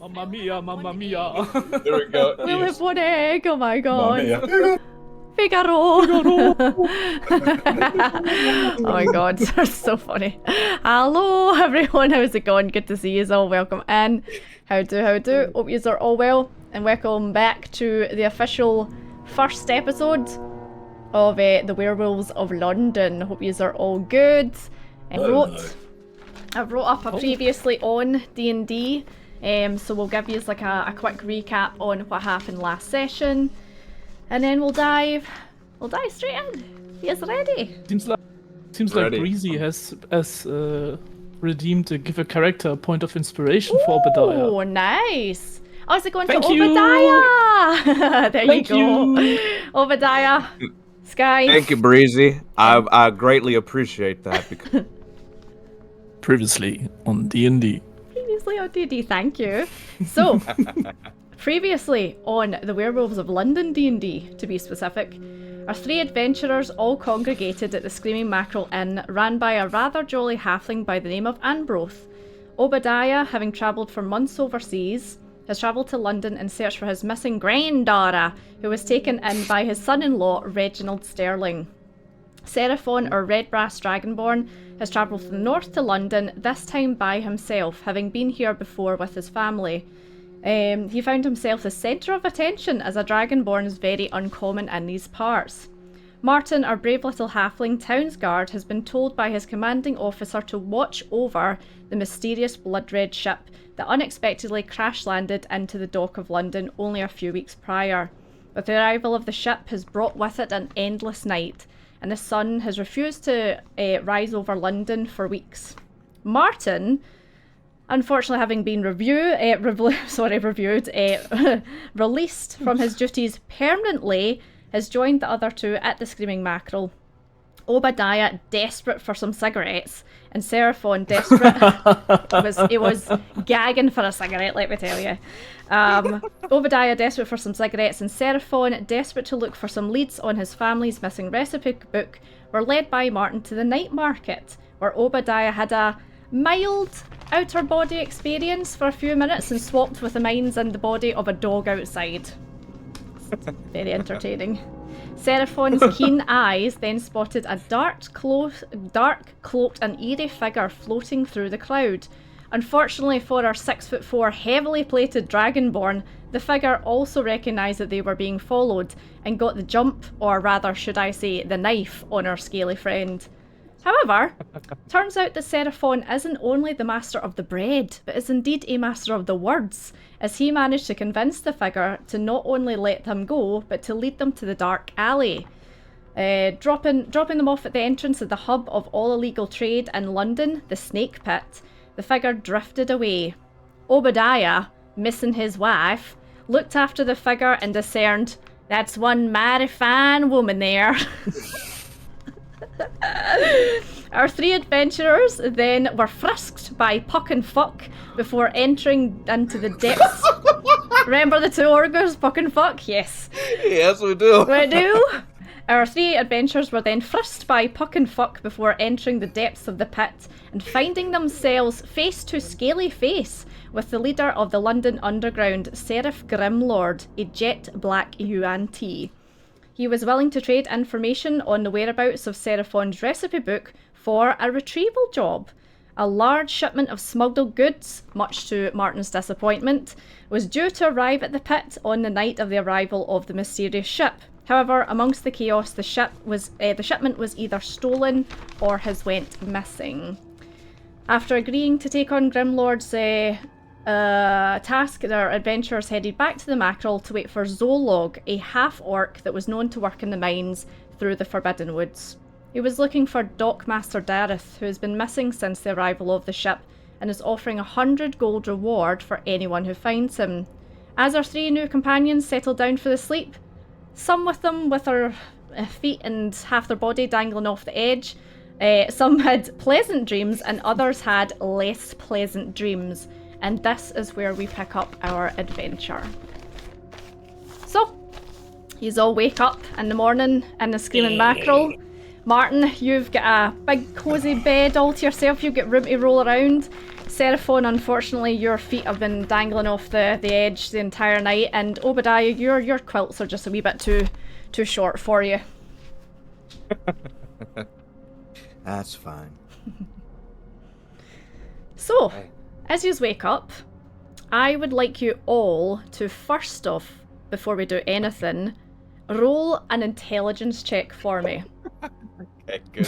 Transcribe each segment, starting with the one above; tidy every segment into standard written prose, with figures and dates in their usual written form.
Mamma mia, mamma mia. There we go. We'll have one egg, oh my Mamma god. mia. Figaro! Oh my god, they're so funny. Hello everyone, how's it going? Good to see you all, welcome in. How do? Hope you are all well, and welcome back to the official first episode of the Werewolves of London. Hope you are all good. I wrote up a previously on D&D, so we'll give you like a quick recap on what happened last session. And then we'll dive straight in. He is ready. Seems like Breezy has redeemed to give a character a point of inspiration for Obadiah. Oh, nice. Oh, is it going Thank for you. Obadiah? There Thank you go. you. Obadiah. Sky. Thank you, Breezy. I greatly appreciate that. Because... Previously on D&D. Previously on D&D, thank you. So, previously on the Werewolves of London D&D, to be specific, our three adventurers all congregated at the Screaming Mackerel Inn, ran by a rather jolly halfling by the name of Ambroth. Obadiah, having travelled for months overseas, has travelled to London in search for his missing granddaughter, who was taken in by his son-in-law, Reginald Sterling. Seraphon, or Redbrass Dragonborn, has travelled from the north to London, this time by himself, having been here before with his family. He found himself the centre of attention, as a Dragonborn is very uncommon in these parts. Martin, our brave little halfling townsguard, has been told by his commanding officer to watch over the mysterious blood-red ship that unexpectedly crash-landed into the dock of London only a few weeks prior. But the arrival of the ship has brought with it an endless night, and the sun has refused to rise over London for weeks. Martin, unfortunately having been released from his duties permanently, has joined the other two at the Screaming Mackerel. Obadiah, desperate for some cigarettes, and Seraphon, desperate. He was gagging for a cigarette, let me tell you. Obadiah, desperate for some cigarettes, and Seraphon, desperate to look for some leads on his family's missing recipe book, were led by Martin to the night market, where Obadiah had a mild outer body experience for a few minutes and swapped with the minds and the body of a dog outside. Very entertaining. Seraphon's keen eyes then spotted a dark cloaked and eerie figure floating through the cloud. Unfortunately for our 6'4", heavily plated Dragonborn, the figure also recognised that they were being followed and got the jump, or rather should I say the knife, on our scaly friend. However, turns out that Seraphon isn't only the master of the bread, but is indeed a master of the words, as he managed to convince the figure to not only let them go, but to lead them to the dark alley. Dropping them off at the entrance of the hub of all illegal trade in London, the Snake Pit, the figure drifted away. Obadiah, missing his wife, looked after the figure and discerned, "That's one mighty fine woman there." Our three adventurers then were frisked by Puck and Fuck before entering into the depths. Remember the two ogres, Puck and Fuck? Yes. Yes, we do. We do. Our three adventurers were then frisked by Puck and Fuck before entering the depths of the pit and finding themselves face to scaly face with the leader of the London Underground, Seraph Grimlord, a jet black UNT. He was willing to trade information on the whereabouts of Seraphon's recipe book for a retrieval job. A large shipment of smuggled goods, much to Martin's disappointment, was due to arrive at the pit on the night of the arrival of the mysterious ship. However, amongst the chaos, the shipment was either stolen or has went missing. After agreeing to take on Grimlord's task, their adventurers headed back to the Mackerel to wait for Zolog, a half-orc that was known to work in the mines through the Forbidden Woods. He was looking for Dockmaster Dareth, who has been missing since the arrival of the ship, and is offering 100 gold reward for anyone who finds him. As our three new companions settled down for the sleep, some with them with their feet and half their body dangling off the edge, some had pleasant dreams and others had less pleasant dreams. And this is where we pick up our adventure. So, yous all wake up in the morning in the Screaming Mackerel. Martin, you've got a big cosy bed all to yourself. You've got room to roll around. Seraphon, unfortunately, your feet have been dangling off the edge the entire night, and Obadiah, your quilts are just a wee bit too short for you. That's fine. So, as you wake up, I would like you all to first off, before we do anything, roll an intelligence check for me. Okay, good.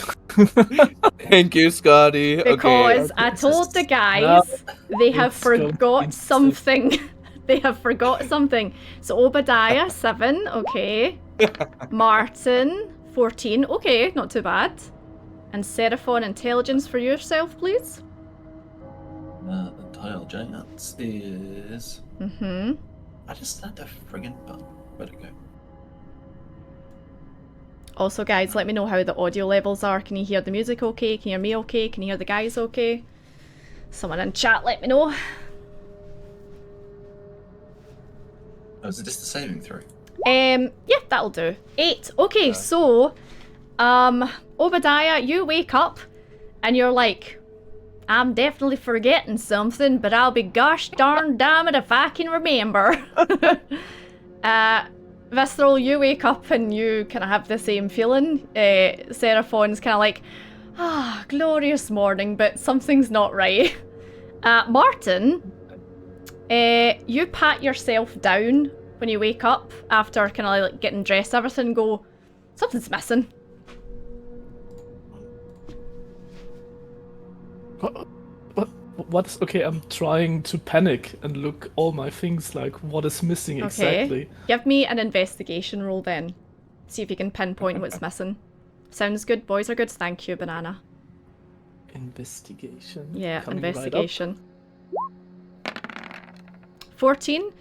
Thank you, Scotty. Because okay. I told the guys they have It's going forgot to be something. They have forgot something. So Obadiah, 7, okay. Martin, 14, okay, not too bad. And Seraphon, intelligence for yourself, please. Intelligence is... I just had a friggin' button. Where'd it go? Also, guys, let me know how the audio levels are. Can you hear the music okay? Can you hear me okay? Can you hear the guys okay? Someone in chat, let me know. Oh, is it just a saving throw? Yeah, that'll do. 8. Okay, so, Obadiah, you wake up and you're like, I'm definitely forgetting something, but I'll be gosh darn damn it if I can remember. Visceral, you wake up and you kind of have the same feeling. Seraphon's kind of like, glorious morning, but something's not right. Martin, you pat yourself down when you wake up after kind of like getting dressed, everything, go, something's missing. What's okay? I'm trying to panic and look all my things like what is missing exactly. Give me an investigation roll then. See if you can pinpoint what's missing. Sounds good. Boys are good. Thank you, Banana. Investigation. Yeah, Coming right up. investigation. 14.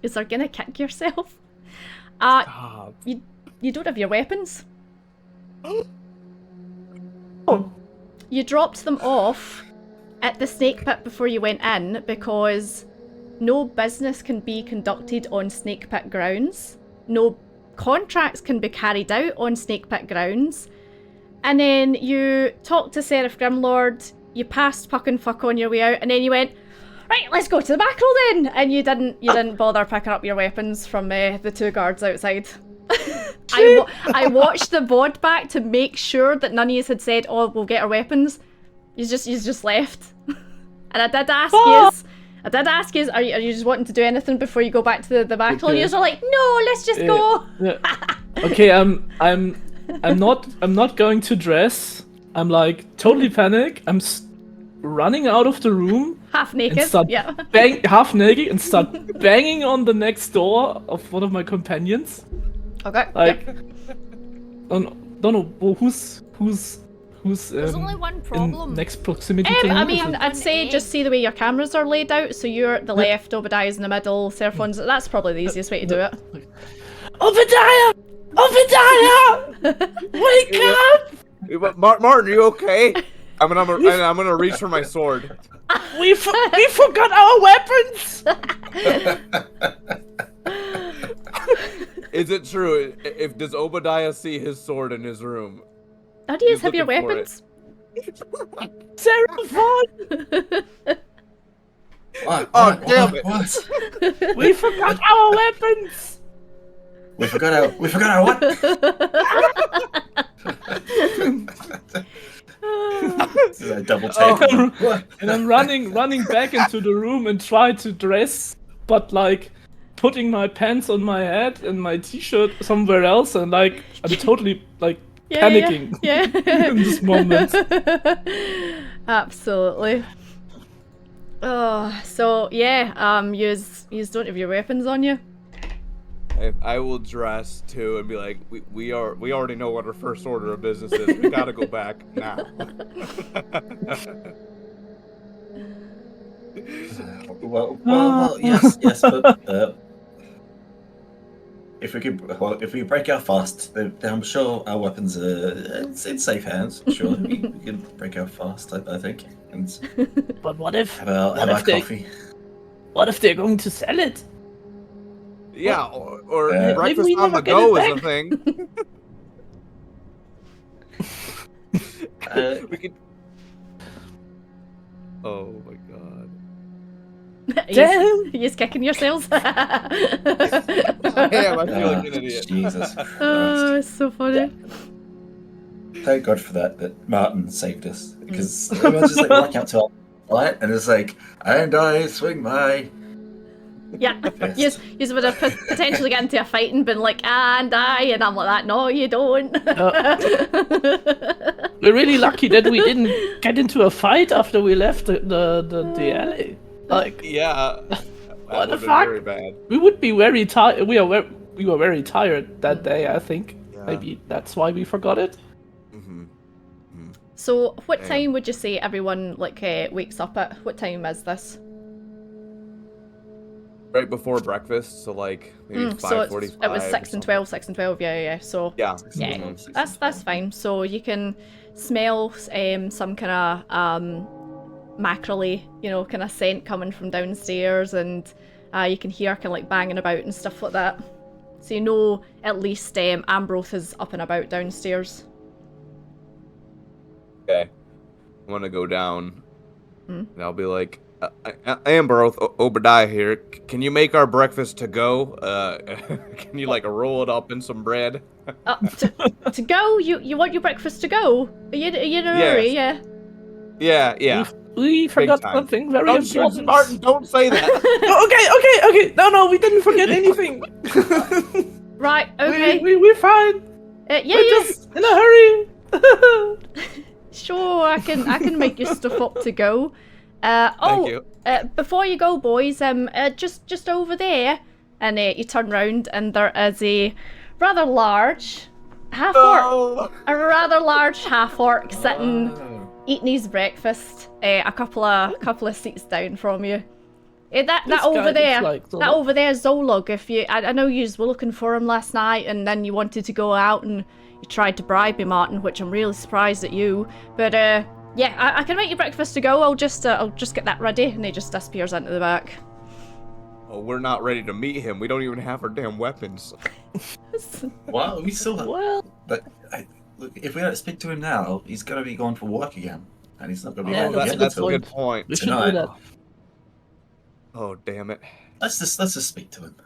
Is there gonna kick yourself? You don't have your weapons. You dropped them off at the snake pit before you went in because no business can be conducted on snake pit grounds. No contracts can be carried out on snake pit grounds. And then you talked to Seraph Grimlord, you passed Puck and Fuck on your way out, and then you went, right, let's go to the back roll then! And you didn't bother picking up your weapons from the 2 guards outside. I watched the VOD back to make sure that none of you had said, oh, we'll get our weapons. You just left. And I did ask you, are you just wanting to do anything before you go back to the battle? And you were like, no, let's just go. Okay, I'm not going to dress. I'm like totally panic. I'm running out of the room. Half naked, yeah. Half naked and start banging on the next door of one of my companions. Okay. Like, don't know who's There's only one problem. In next proximity to I me, mean, I'd say just see the way your cameras are laid out. So you're at the left, Obadiah's in the middle, Seraphon's. That's probably the easiest way to do it. Obadiah! Wake up! Martin, are you okay? I'm gonna reach for my sword. We forgot our weapons. Is it true? Does Obadiah see his sword in his room? How do you have your weapons? Seraphon! What? Damn it! What? We forgot our weapons. We forgot our what? This is a double take. And I'm running back into the room and try to dress, but like putting my pants on my head and my t-shirt somewhere else, and like I'm totally like panicking in this moment. Absolutely. Oh, so yeah, you don't have your weapons on you. I will dress too and be like, we already know what our first order of business is. We gotta go back now. Well, yes, but if we could break out fast, then I'm sure our weapons are in safe hands. Sure, we can break out fast. I think. And But what if? have our coffee. What if they're going to sell it? Yeah, or breakfast Maybe we on never the get go it is a thing. We could. Oh my god. You're just kicking yourselves. I am. I feel like an idiot. Jesus Christ. Oh, it's so funny. Thank God for that Martin saved us. Because everyone's just like walking up to our fight and it's like, and I swing my Yeah, fist. you would have potentially got into a fight and been like, and I'm like that. No, you don't. We're really lucky that we didn't get into a fight after we left the alley. Like, Yeah. what the That would've been fuck? very bad. We would be very tired. We were very tired that day. I think maybe that's why we forgot it. So, what Damn. time would you say everyone wakes up at? What time is this? Right before breakfast, so like maybe So 5:45. it was 6 or and 12, 6 and 12. Yeah. So Yeah. yeah, Mhm. that's fine. So you can smell some kind of mackerel-y, kind of scent coming from downstairs, and you can hear kind of like banging about and stuff like that. So you know at least Ambroth is up and about downstairs. Okay. I'm gonna go down. And I'll be like, Ambrose, Obadiah here. Can you make our breakfast to go? Can you like roll it up in some bread? To go? You want your breakfast to go? Are you in a hurry? Yeah. Yeah. We forgot time. something very Don't shoot important. Martin, don't say that. Okay. No, we didn't forget anything. Right. Okay. We're fine. Yeah. We're just in a hurry. Sure, I can make your stuff up to go. Thank you. Before you go, boys, just over there, and you turn round, and there is a rather large half-orc, half-orc sitting, eating his breakfast, a couple of seats down from you. That This over guy there, looks like that over there is Zolog. I know you were looking for him last night, and then you wanted to go out and you tried to bribe me, Martin, which I'm really surprised at you. But yeah, I can make you breakfast to go. I'll just get that ready, and he just disappears into the back. Oh, we're not ready to meet him. We don't even have our damn weapons. Well, we still have. Well, But look, if we don't speak to him now, he's going to be gone for work again, and he's not going to be Yeah, able to that's get That's a until good point. we should do tonight. that. Oh, damn it. Let's just speak to him.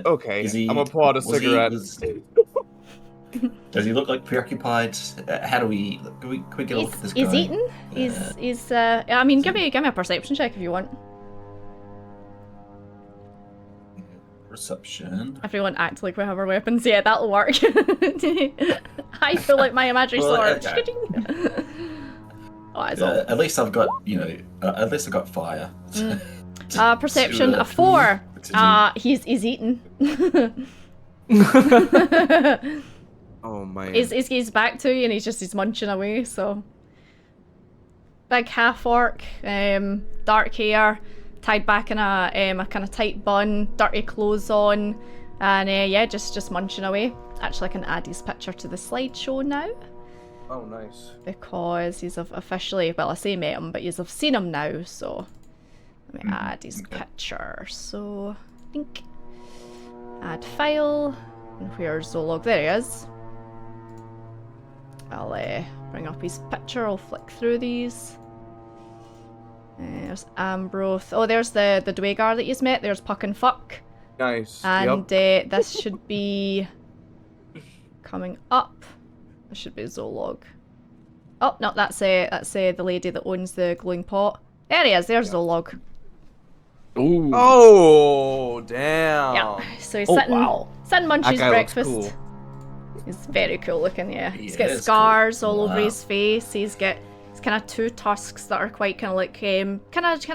Okay, Is he- I'm gonna pull out a was he- cigarette. Does he look like preoccupied? How do we? Can we get a look at this guy? He's eating. He's. I mean, give me a perception check if you want. Reception. Everyone act like we have our weapons. Yeah, that'll work. I feel like my imaginary Well, sword. Oh, it's all. At least I've got at least I've got fire. Perception a 4. He's eating. Oh man. He's back to you, and he's munching away. So big half orc, dark hair, tied back in a kind of tight bun, dirty clothes on, and yeah, just munching away. Actually, I can add his picture to the slideshow now Oh, nice. because he's officially, well, I say met him, but you've seen him now. So let me add his picture. So I think add file, and where's Zolog? There he is. I'll bring up his picture. I'll flick through these. There's Ambroth. Oh, there's the Dwagar that you've met. There's Puck and Fuck. Nice. And Yep. this should be coming up. This should be Zolog. Oh no, that's the lady that owns the glowing pot. There he is. There's Zolog. Ooh. Oh, damn. Yeah. So he's Oh, sitting wow. munching That his guy looks breakfast. cool. He's very cool looking, yeah. He He's got is scars cool. all over Wow. his face. He's kind of 2 tusks that are quite kind of like kind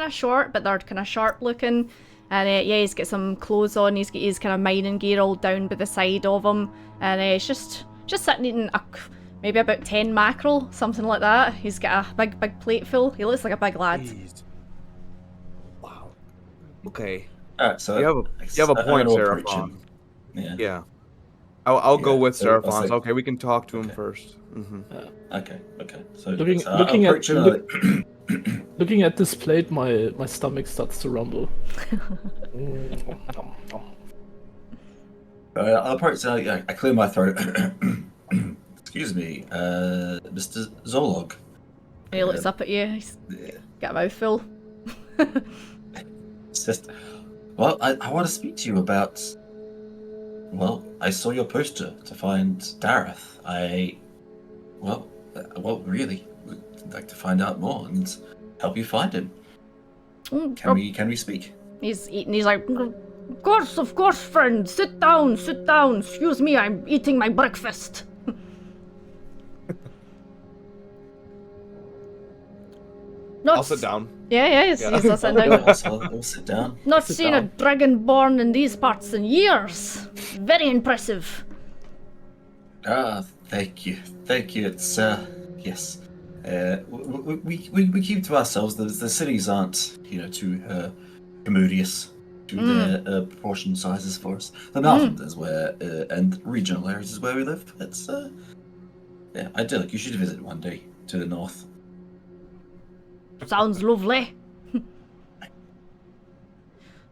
of short, but they're kind of sharp looking. And yeah, he's got some clothes on. He's got his kind of mining gear all down by the side of him, and he's just sitting eating maybe about 10 mackerel, something like that. He's got a big plate full. He looks like a big lad. Jeez. Wow. Okay. Alright, so You have a point, I'm gonna Seraphon. approach him. Yeah. Yeah. I'll go Yeah, with so I was Seraphon's. like- Okay, we can talk to him Okay. first. Mm-hmm. Okay. So Looking I'll at approach him, looking at this plate, my stomach starts to rumble. I'll approach. I clear my throat. Excuse me, Mr. Zolog. he looks up at you. He's got a mouthful. It's just, well, I want to speak to you about. Well, I saw your poster to find Dareth. Well, really, would like to find out more and help you find him. Can we speak? He's eating. He's like, of course, friend. Sit down. Excuse me, I'm eating my breakfast. I'll sit down. Yeah, he's sitting down. I'll sit down. Not seen a dragonborn in these parts in years. Very impressive. Thank you. It's yes. We keep to ourselves. The cities aren't, too commodious to their proportion sizes for us. The mountains is where, and regional areas is where we live. It's yeah, idyllic. You should visit one day to the north. Sounds lovely.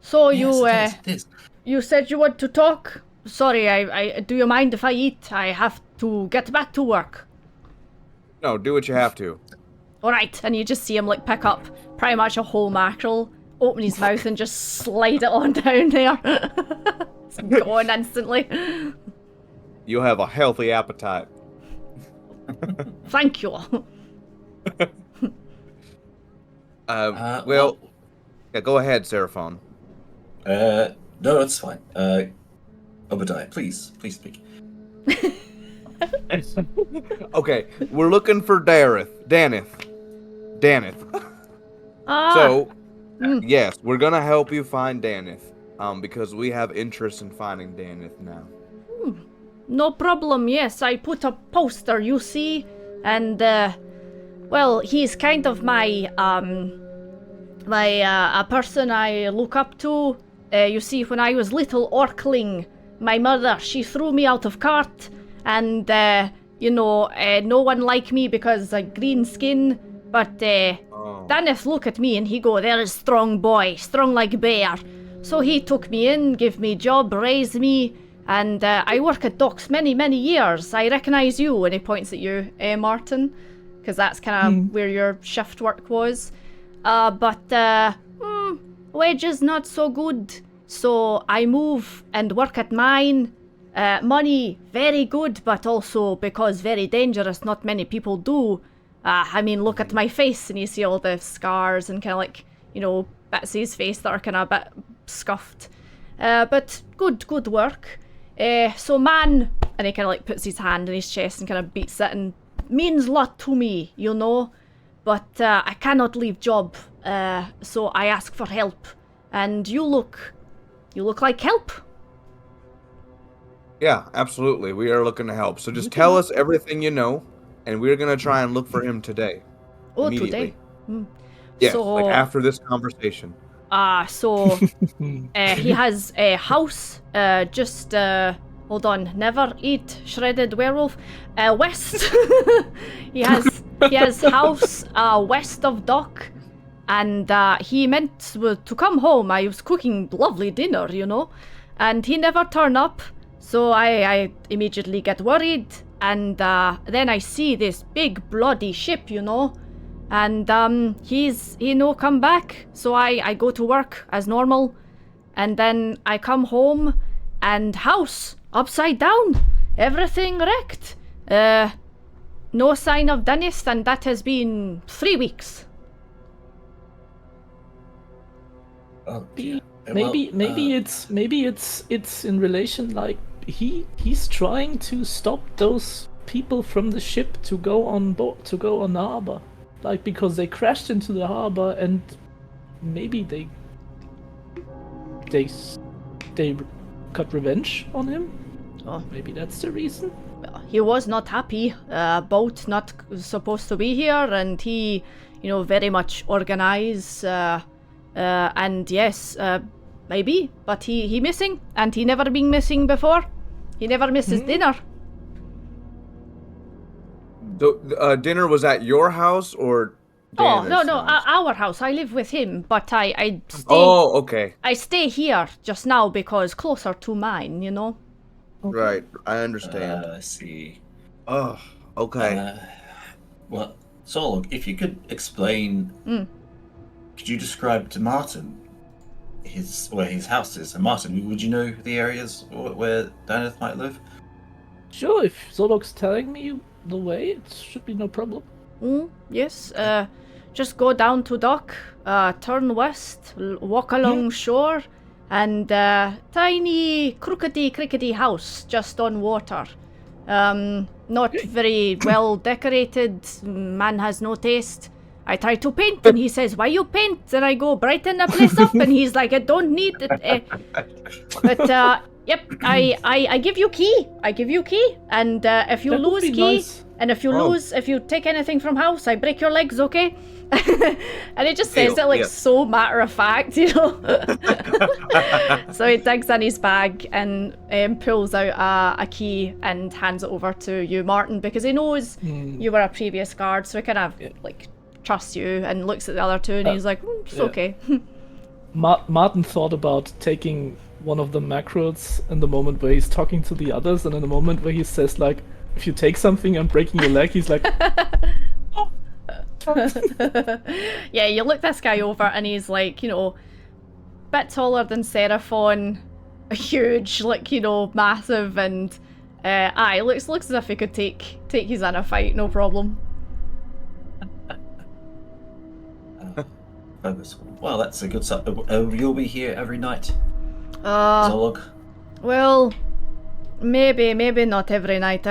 So Yes, it is. you said you want to talk. Sorry, I do you mind if I eat? I have to get back to work. No, do what you have to. All right, and you just see him pick up pretty much a whole mackerel, open his mouth, and just slide it on down there. It's gone instantly. You'll have a healthy appetite. Thank you. Well, yeah, go ahead, Seraphon. No, it's fine. Obadiah, please speak. Okay, we're looking for Danith. So, yes, we're gonna help you find Danith. Because we have interest in finding Danith now. No problem, yes, I put a poster, you see, and, well, he's kind of my, a person I look up to. You see, when I was little Orkling, my mother, she threw me out of cart, and, no one liked me because of green skin, but, Danith look at me and he go, there is strong boy, strong like bear. So he took me in, give me job, raised me, and I work at docks many years. I recognize you, and he points at you, Martin, because that's kind of where your shift work was. But wages not so good, so I move and work at mine. Money very good, but also because very dangerous, not many people do. I mean, look at my face, and you see all the scars and kind of bits of his face that are kind of a bit scuffed. But good work. So man, and he kind of puts his hand in his chest and kind of beats it, and means a lot to me, but I cannot leave job, so I ask for help, and you look like help. Yeah, absolutely. We are looking to help. So just tell us everything you know, and we're gonna try and look for him today. Oh, immediately. today? Yeah, so, after this conversation. So he has a house, just, hold on, never eat shredded werewolf, west. he has house, west of dock, and, he meant to come home. I was cooking lovely dinner, and he never turned up, so I immediately get worried, and, then I see this big bloody ship, and he no come back, so I go to work as normal, and then I come home and house upside down, everything wrecked, no sign of Dennis, and that has been 3 weeks. Oh, dear. Maybe it's in relation, he's trying to stop those people from the ship to go on board, to go on the harbor. Because they crashed into the harbor, and maybe they got revenge on him. Oh, maybe that's the reason. He was not happy. Boat not supposed to be here, and he, very much organized. And yes, maybe, but he missing, and he never been missing before. He never misses dinner. So, dinner was at your house or Danith's no, house? our house. I live with him, but I stay. Oh, okay. I stay here just now because closer to mine, Okay. Right, I understand. I see. Oh, okay. Well, Solog, if you could explain, could you describe to Martin where his house is? And Martin, would you know the areas where Daneth might live? Sure, if Zolok's telling me the way, it should be no problem. Yes. Just go down to dock, turn west, walk along shore, and tiny crickety house just on water. Not very well decorated. Man has no taste. I try to paint, and he says, "Why you paint?" And I go, "Brighten the place up." And he's like, "I don't need it." But yep, I give you key. I give you key, and if you That would lose be key, nice. and if you take anything from house, I break your legs, okay? And it just says Deal, it like yeah. so matter of fact, you know. So he digs in his bag and pulls out a key and hands it over to you, Martin, because he knows you were a previous guard, so he kind of like trusts you and looks at the other two and he's like, it's okay. Martin thought about taking one of the macros in the moment where he's talking to the others, and in the moment where he says like, if you take something, I'm breaking your leg, he's like, Yeah, you look this guy over and he's like, you know, bit taller than Seraphon, huge, like, you know, massive, and looks as if he could take his in a fight, no problem. Well, that's a good start. You'll be here every night, Zolog? Well, maybe not every night.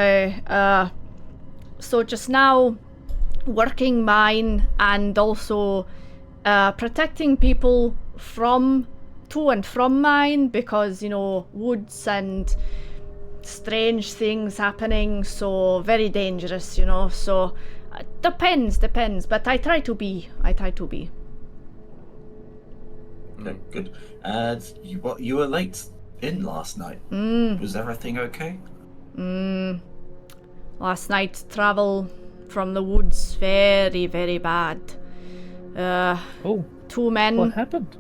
So just now, working mine and also protecting people to and from mine, because, you know, woods and strange things happening, so very dangerous, you know. So depends, but I try to be. Okay, good. And you were late in last night. Was everything okay? Last night, travel from the woods, very, very bad. Two men. what happened?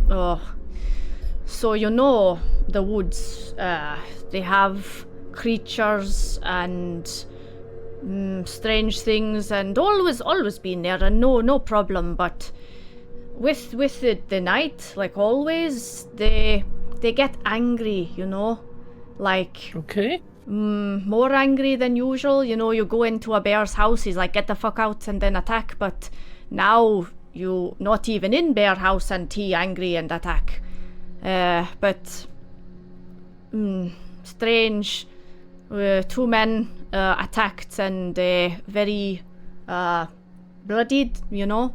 Oh, so you know the woods. They have creatures and strange things, and always been there, and no problem. But with the night, like always, they get angry. You know, like Okay. more angry than usual. You know, you go into a bear's house, he's like, get the fuck out, and then attack. But now you not even in bear house and he angry and attack. But strange. Two men attacked and very bloodied, you know.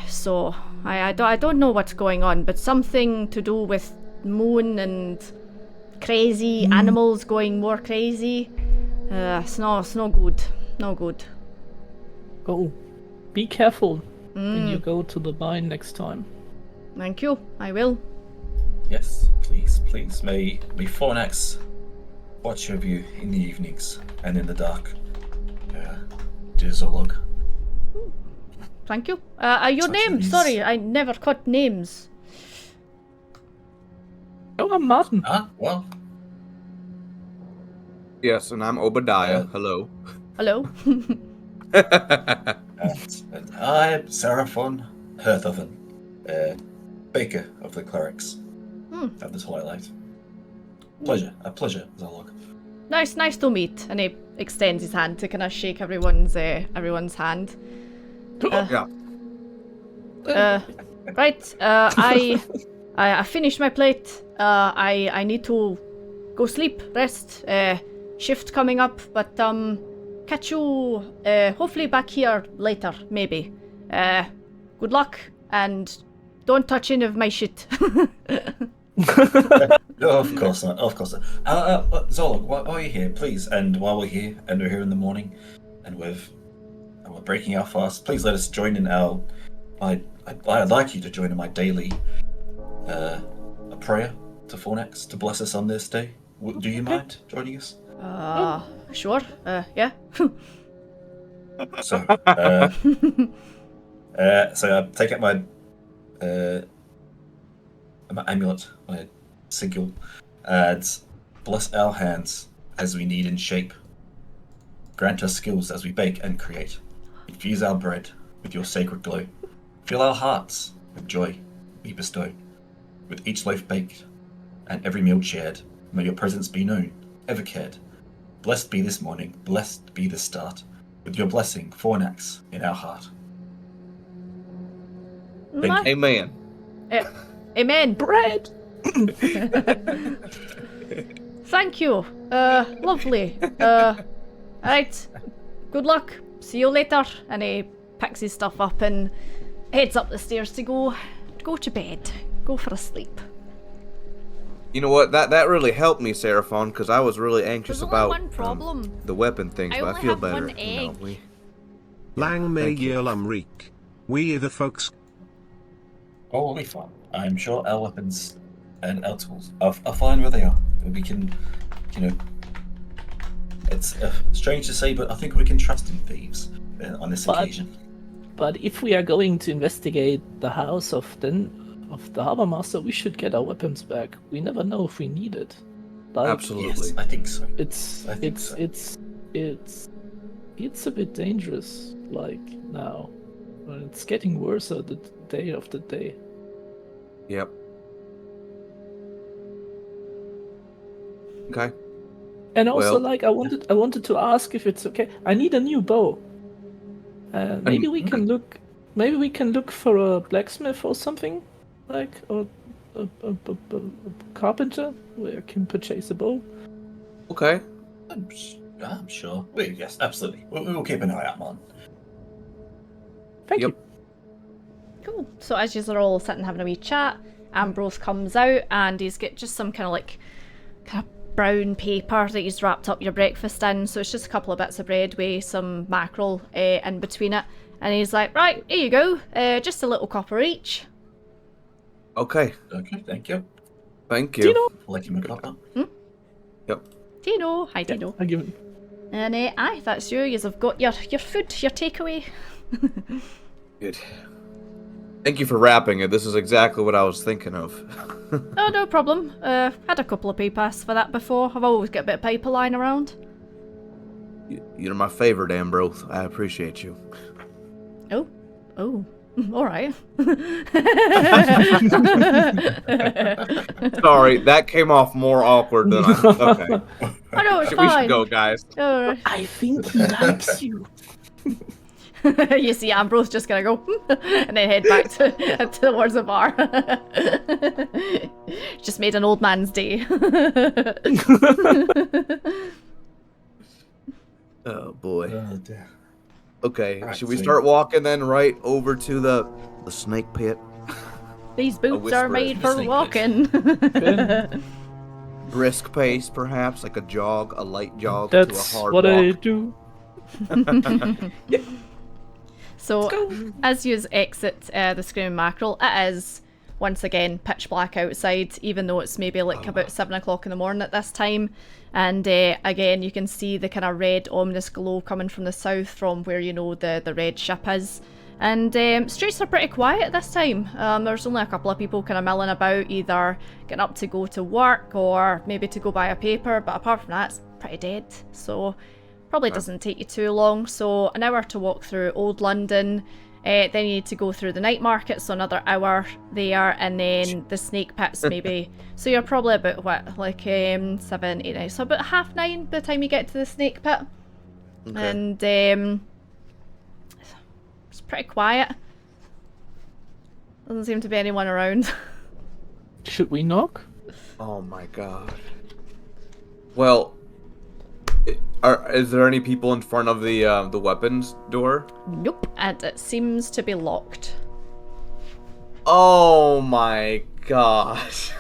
So I don't know what's going on, but something to do with moon and crazy animals going more crazy. It's no good. No good. Oh, be careful when you go to the mine next time. Thank you. I will. Yes, please. May Fornax watch over you in the evenings and in the dark. Dear Zolog. Thank you. Your Such name? ease. Sorry, I never caught names. Oh, I'm Martin. Well, Yes, and I'm Obadiah. Hello. Hello. and I'm Seraphon Herthoven, Baker of the Clerics of the Twilight. A pleasure, Zolog. Nice to meet. And he extends his hand to kind of shake everyone's hand. Yeah. Right. I finished my plate. I need to go sleep, rest. Shift coming up, but catch you hopefully back here later, maybe. Good luck, and don't touch any of my shit. No, of course not. Zolog, why are you here, please? And while we're here, and we're here in the morning, and we're breaking our fast, please let us join in our. I'd like you to join in my daily a prayer to Fornax to bless us on this day. Do you mind joining us? Sure. Yeah. So, so I take out my amulet, my sigil, and bless our hands as we need in shape. Grant us skills as we bake and create. Infuse our bread with your sacred glow. Fill our hearts with joy we bestow. With each loaf baked and every meal shared, may your presence be known, ever cared. Blessed be this morning, blessed be the start, with your blessing, Fornax, in our heart. Thank you. Amen. Amen. Bread! Thank you. Lovely. Alright. Good luck. See you later. And he picks his stuff up and heads up the stairs to go to bed. Go for a sleep. You know what? That really helped me, Seraphon, because I was really anxious There's about only one problem. the weapon things, I but I only feel have better. one egg. Lang me Thank you. Lamrik. We the folks. Oh, we'll be fine. I'm sure our weapons and our tools are fine where they are. We can, it's strange to say, but I think we can trust in thieves on this occasion. But if we are going to investigate the house of the Harbor Master, we should get our weapons back. We never know if we need it. Like, Absolutely. Yes, I think so. It's a bit dangerous, like now. But it's getting worse the day of the day. Yep. Okay. And also, Well- I wanted to ask if it's okay. I need a new bow. Maybe we can look. Maybe we can look for a blacksmith or something, or a carpenter where I can purchase a bow. Okay. I'm sure. Yes, absolutely. We'll keep an eye out, man. Thank Yep. you. Cool. So as you are all sitting having a wee chat, Ambrose comes out and he's got just some kind of brown paper that he's wrapped up your breakfast in. So it's just a couple of bits of bread with some mackerel in between it. And he's like, right, here you go. Just a little copper each. Okay. Okay, thank you. Thank you. Tino? Like him a copper. Yep. Tino. Hi, Tino. I give it. And aye, that's you. You've got your food, your takeaway. Good. Thank you for wrapping it. This is exactly what I was thinking of. Oh, no problem. Had a couple of pay-pass for that before. I've always got a bit of paper lying around. You're my favorite, Ambrose. I appreciate you. Oh. All right. Sorry, that came off more awkward than I. Okay. Oh no, it's We fine. should go, guys. Oh, I think he likes you. you see Ambrose just gonna go and then head back towards the bar. Just made an old man's day. Oh boy. Oh, dear. Okay, Alright, should we so- start walking then right over to the snake pit? These boots whisper are it. made The for snake walking. Brisk pace, perhaps, like a light jog That's to a hard what walk. I do. So, as you exit the Screaming Mackerel, it is once again pitch black outside, even though it's maybe like about 7 o'clock in the morning at this time. And again, you can see the kind of red ominous glow coming from the south from where you know the red ship is. And streets are pretty quiet this time. There's only a couple of people kind of milling about, either getting up to go to work or maybe to go buy a paper, but apart from that, it's pretty dead. So probably doesn't take you too long. So an hour to walk through Old London. Then you need to go through the night market, so another hour there, and then the snake pits maybe. So you're probably about, what, like 7, 8, 9, so about 9:30 by the time you get to the snake pit. Okay. And it's pretty quiet. Doesn't seem to be anyone around. Should we knock? Oh my god. Well, is there any people in front of the weapons door? Nope, and it seems to be locked. Oh my gosh.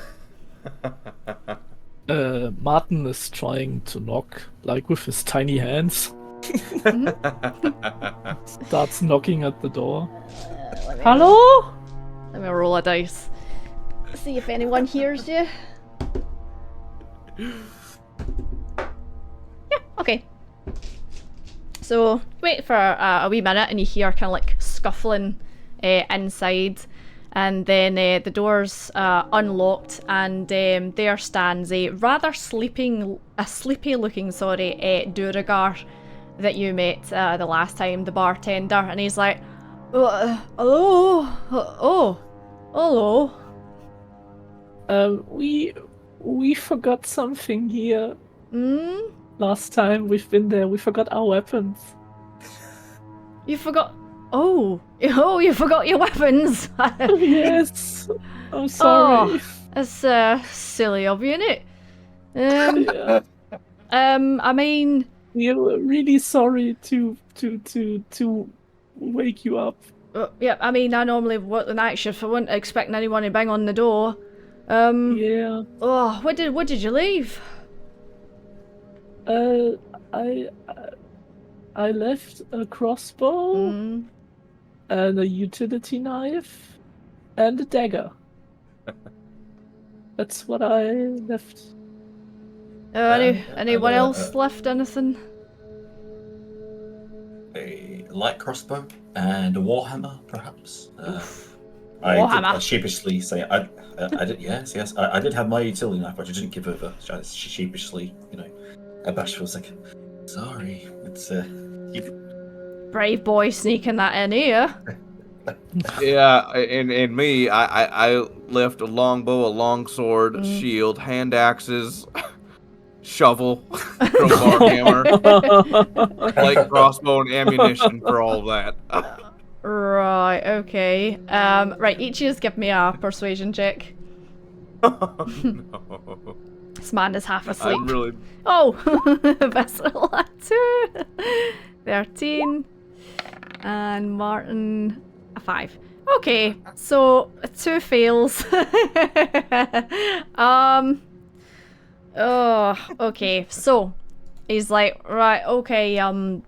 Martin is trying to knock, like with his tiny hands. Starts knocking at the door. Hello? Let me roll a dice. See if anyone hears you. Yeah, okay. So, wait for a wee minute and you hear kind of like scuffling inside. And then the door's unlocked, and there stands a rather sleepy looking, Duragar. that you met the last time, the bartender, and he's like, hello, hello. We forgot something here. Hmm? Last time we've been there, we forgot our weapons. You forgot. Oh, you forgot your weapons. Yes. I'm sorry. That's silly of you, innit? Yeah. I mean, We're really sorry to wake you up. yeah, I mean, I normally work the night shift. I wasn't expecting anyone to bang on the door. Yeah. Oh, what did you leave? I left a crossbow and a utility knife and a dagger. That's what I left. Anyone else left anything? A light crossbow and a warhammer, perhaps. Warhammer. I sheepishly say I did. Yes. I did have my utility knife, but I didn't give over. I sheepishly, a bashful second. Sorry, it's Brave boy sneaking that in here. Yeah, and me, I left a longbow, a longsword, shield, hand axes, shovel, crowbar, hammer, light crossbow, and ammunition for all that. Right, okay. Right, each of you give me a persuasion check. No. This man is half asleep. I'm really... Oh, Vessel at 2. 13. And Martin, a 5. Okay, so 2 fails. Oh, okay, so he's like, right, okay,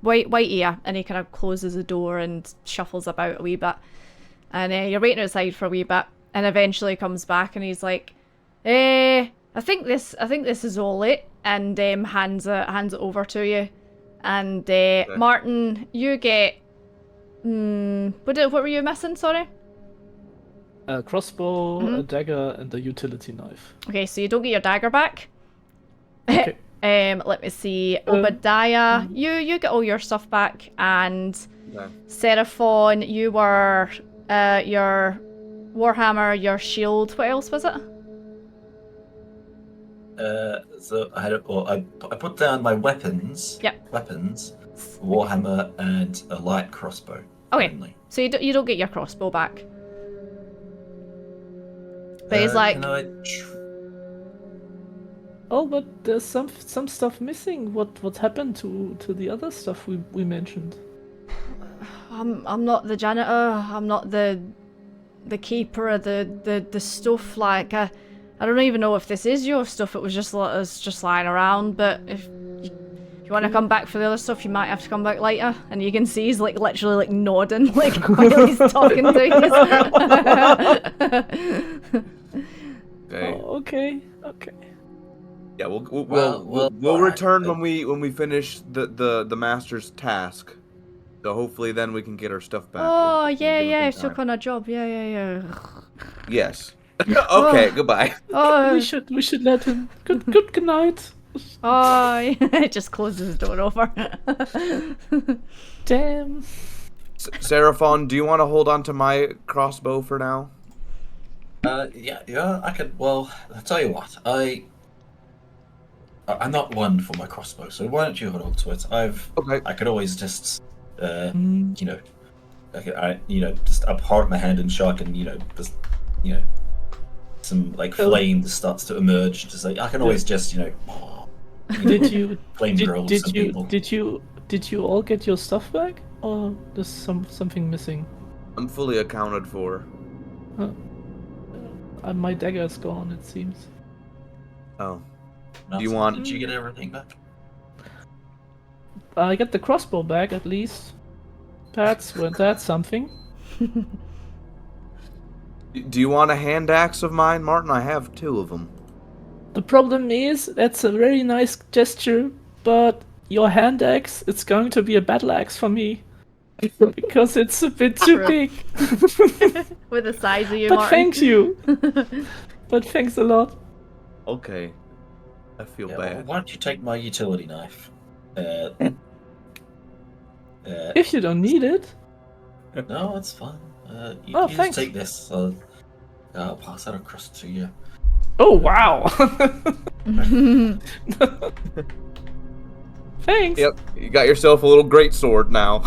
wait here, and he kind of closes the door and shuffles about a wee bit, and you're waiting outside for a wee bit, and eventually comes back, and he's like, I think this is all it, and hands it over to you, and Martin, you get, what were you missing? Sorry. A crossbow, a dagger, and a utility knife. Okay, so you don't get your dagger back. Okay. Let me see. Obadiah, you get all your stuff back, and Seraphon, you were your warhammer, your shield. What else was it? So I had I put down my weapons. Yep. Weapons, warhammer, and a light crossbow. Okay. Only. So you don't get your crossbow back. But he's like, Oh, but there's some stuff missing. What happened to the other stuff we mentioned? I'm not the janitor. I'm not the keeper of the stuff. Like I don't even know if this is your stuff. It was just lying around. But if you want to come back for the other stuff, you might have to come back later. And you can see he's like literally like nodding, like while he's talking to you. Okay. Oh, okay. Yeah, we'll return when we finish the master's task. So hopefully then we can get our stuff back. Oh and yeah, give it some took time. on a job. Yeah. Yes. Okay. Goodbye. Oh, We should let him. Good night. oh, it just closes the door over. Damn. Seraphon, do you want to hold on to my crossbow for now? Yeah, I could. Well, I'll tell you what. I'm not one for my crossbow, so why don't you hold on to it? Okay. I could always just, just apart my hand and shock, and just, some like flame that starts to emerge. Just like I can always just, Did you flame drill some people. did you all get your stuff back, or there's something missing? I'm fully accounted for. My dagger's gone, it seems. Oh. Nelson, you want- Did you get everything back? I got the crossbow back at least. That's something. Do you want a hand axe of mine, Martin? I have 2 of them. The problem is that's a very nice gesture, but your hand axe, it's going to be a battle axe for me. Because it's a bit too big. With the size of you, But Martin. thank you. But thanks a lot. Okay. I feel Yeah, bad. well, why don't you take my utility knife? If you don't need it. No, it's fine. You Oh, just thanks. take this. I'll pass that across to you. Oh, wow. Thanks. Yep, you got yourself a little great sword now.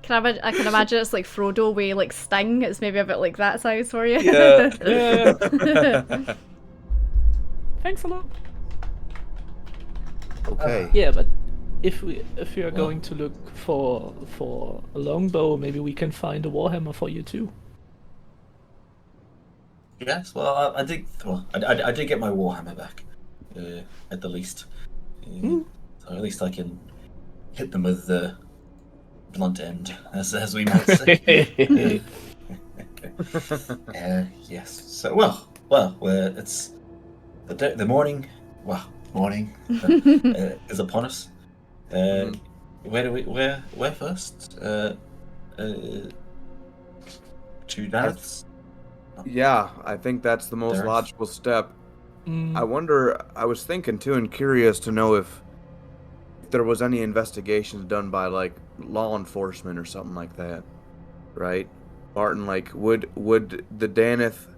I can imagine it's like Frodo with like Sting. It's maybe a bit like that size for you. Yeah. Yeah. Thanks a lot. Okay. Yeah, but if we are going to look for a longbow, maybe we can find a warhammer for you too. Yes, well, I did. Well, I did get my warhammer back, at the least. So at least I can hit them with the blunt end, as we might say. Yes. So well, it's the morning. Well, morning is upon us. Where first? To Dareth's. Yeah, I think that's the most There's- logical step. I was thinking too and curious to know if there was any investigations done by like law enforcement or something like that. Right? Martin, like would the Daneth,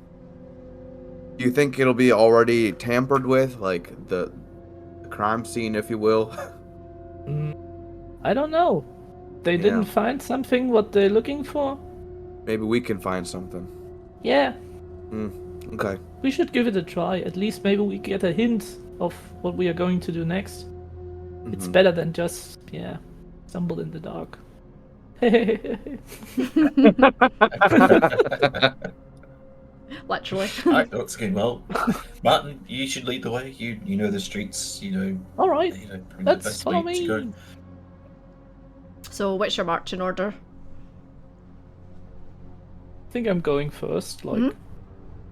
do you think it'll be already tampered with, like the crime scene, if you will? I don't know. They didn't find something what they're looking for. Maybe we can find something. Yeah, Okay. we should give it a try. At least maybe we get a hint of what we are going to do next. It's better than just, stumble in the dark. Literally. Alright, that's good. Well, Martin, you should lead the way. You know the streets. You know. All right, The let's best follow way to go. me. So, what's your marching order? I think I'm going first, like,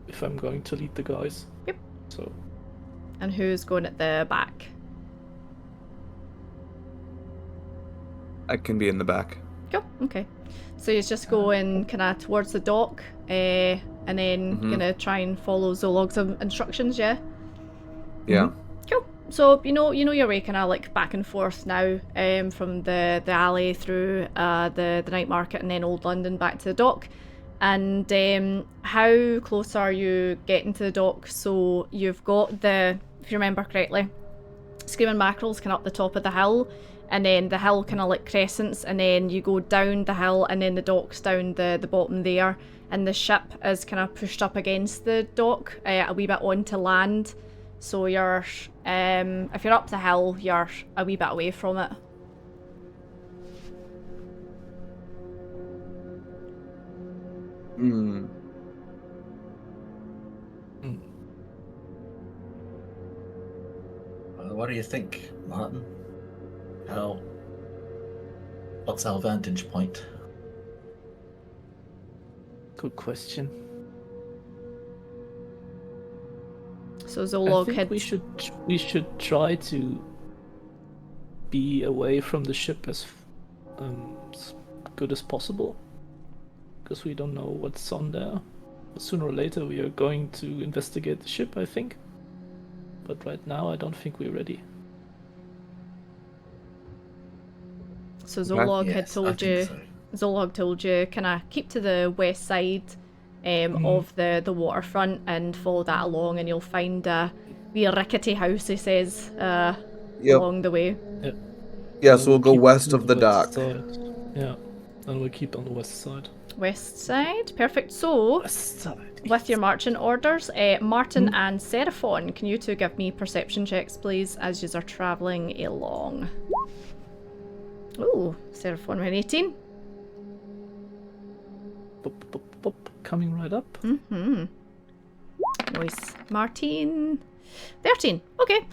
if I'm going to lead the guys. Yep. So, And who's going at the back? I can be in the back. Cool. Okay. So he's just going kind of towards the dock, and then gonna try and follow Zolog's instructions. Yeah. Yeah. Cool. So you know your way, kind of like back and forth now, from the alley through the night market and then Old London back to the dock. And how close are you getting to the dock? So you've got if you remember correctly, Screaming Mackerel's kind of up the top of the hill, and then the hill kind of like crescents, and then you go down the hill, and then the dock's down the bottom there, and the ship is kind of pushed up against the dock, a wee bit onto land. So you're, if you're up the hill, you're a wee bit away from it. What do you think, Martin? What's our vantage point? good question. So I Zolog think had. we should try to be away from the ship as good as possible, because we don't know what's on there. Sooner or later we are going to investigate the ship, I think. But right now I don't think we're ready. So Zolog had Yes, I told think you. so. Zolog told you kind of keep to the west side of the waterfront and follow that along, and you'll find a wee rickety house, he says, along the way. Yeah, so we'll go keep west on of the dock. west side. Yeah, and we'll keep on the west side. West side, perfect. So, West side. with your marching orders, Martin and Seraphon, can you two give me perception checks, please, as you are travelling along? Ooh, Seraphon with an 18. Bop, bop, bop, coming right up. Nice. Martin. 13. Okay.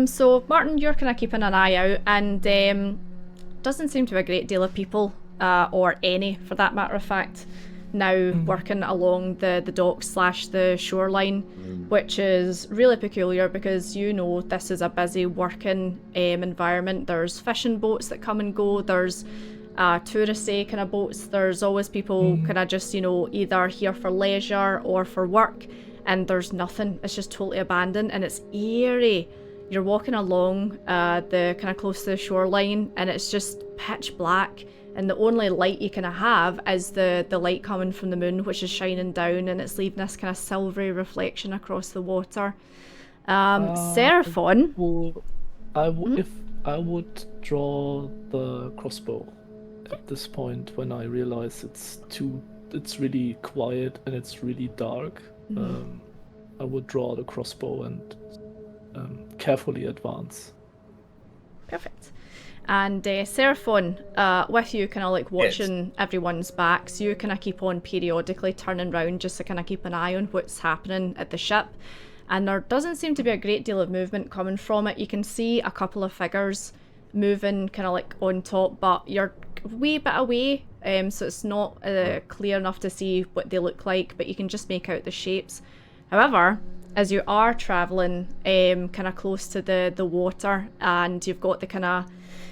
So Martin, you're kind of keeping an eye out, and doesn't seem to be a great deal of people, or any for that matter of fact, now working along the dock / the shoreline, which is really peculiar because this is a busy working environment. There's fishing boats that come and go. There's touristy kind of boats. There's always people kind of just either here for leisure or for work, and there's nothing. It's just totally abandoned, and it's eerie. You're walking along the kind of close to the shoreline, and it's just pitch black. And the only light you kind of have is the light coming from the moon, which is shining down, and it's leaving this kind of silvery reflection across the water. Seraphon. If I would draw the crossbow at this point when I realize it's really quiet and it's really dark. I would draw the crossbow and carefully advance. Perfect. And Seraphon, with you kind of like watching everyone's backs, you kind of keep on periodically turning round just to kind of keep an eye on what's happening at the ship. And there doesn't seem to be a great deal of movement coming from it. You can see a couple of figures moving kind of like on top, but you're a wee bit away, so it's not clear enough to see what they look like, but you can just make out the shapes. However, as you are travelling kind of close to the water, and you've got the kind of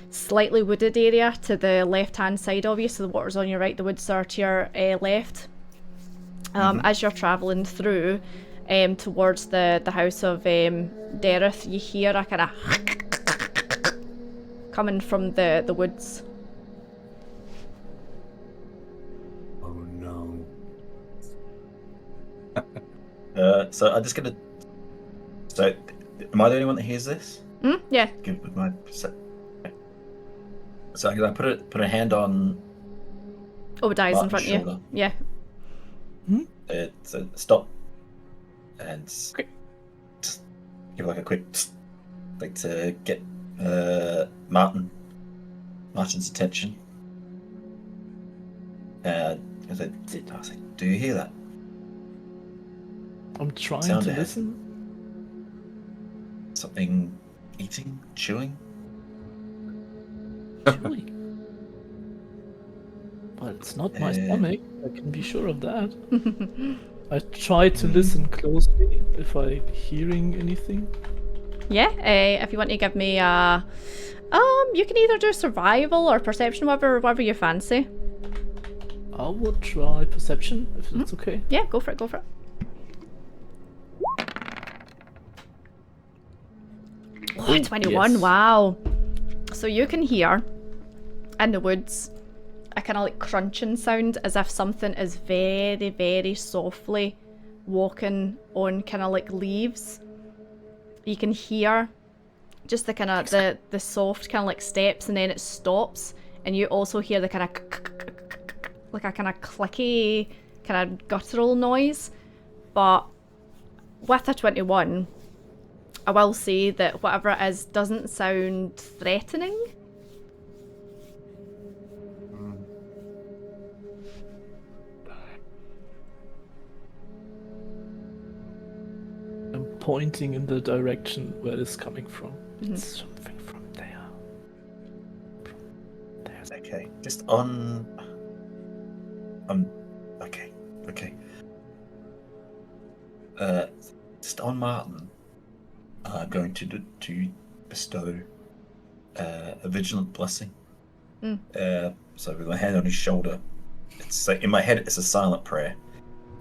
slightly wooded area to the left-hand side of you, so the water's on your right, the woods are to your left. As you're travelling through towards the house of Dereth, you hear a kind of coming from the woods. Oh no. So I'm just gonna. So, am I the only one that hears this? Yeah. Good with my. So I'm gonna put a hand on. Obadiah's in front Martin's of you. shoulder. Yeah. So stop. And Okay. just give like a quick, like to get Martin's attention. I was like, do you hear that? I'm trying Sound to ahead. listen. Something eating, chewing? Chewing. But it's not my stomach. I can be sure of that. I try to listen closely if I'm hearing anything. Yeah, if you want to give me you can either do survival or perception, whatever you fancy. I would try perception if it's okay. Yeah, go for it. Oh, 21, yes. wow. So you can hear in the woods a kind of like crunching sound as if something is very, very softly walking on kind of like leaves. You can hear just the kind of the soft kind of like steps, and then it stops, and you also hear the kind of like a kind of clicky kind of guttural noise. But with a 21, I will say that whatever it is doesn't sound threatening. I'm pointing in the direction where it's coming from. It's something from there. There's Okay, just on. Okay. Just on Martin, I'm going to bestow a vigilant blessing. So with my hand on his shoulder, it's like in my head, it's a silent prayer.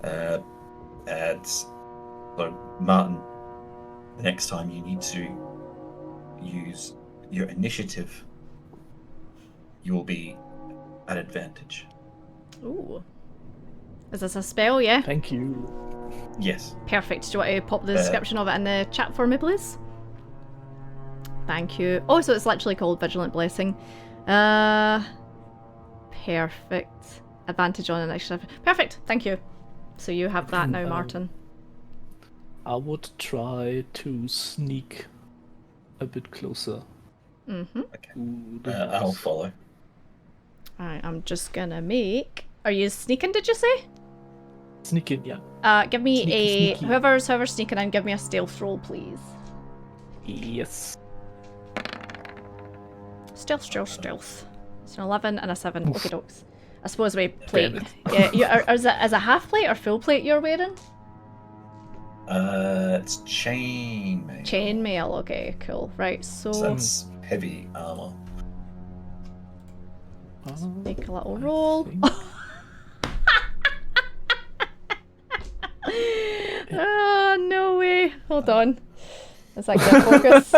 And so Martin, the next time you need to use your initiative, you will be at advantage. Ooh. Is this a spell, yeah? Thank you. Yes. Perfect. Do you want to pop the description of it in the chat for me, please? Thank you. Oh, so it's literally called Vigilant Blessing. Perfect. Advantage on initiative. Perfect. Thank you. So you have that now, Martin. I would try to sneak a bit closer. Okay. to the I'll house. follow. Alright, I'm just gonna make... Are you sneaking, did you say? Sneaking, yeah. Give me Sneaky. Whoever's sneaking in, give me a stealth roll, please. Yes. Stealth. It's an 11 and a 7. Okay, dokes. I suppose we plate. Damn it. Yeah, is it a half plate or full plate you're wearing? It's chainmail. Chainmail, okay, cool. Right, So so that's heavy armor. make a little roll. Oh, no way. Hold on. Is that gonna focus?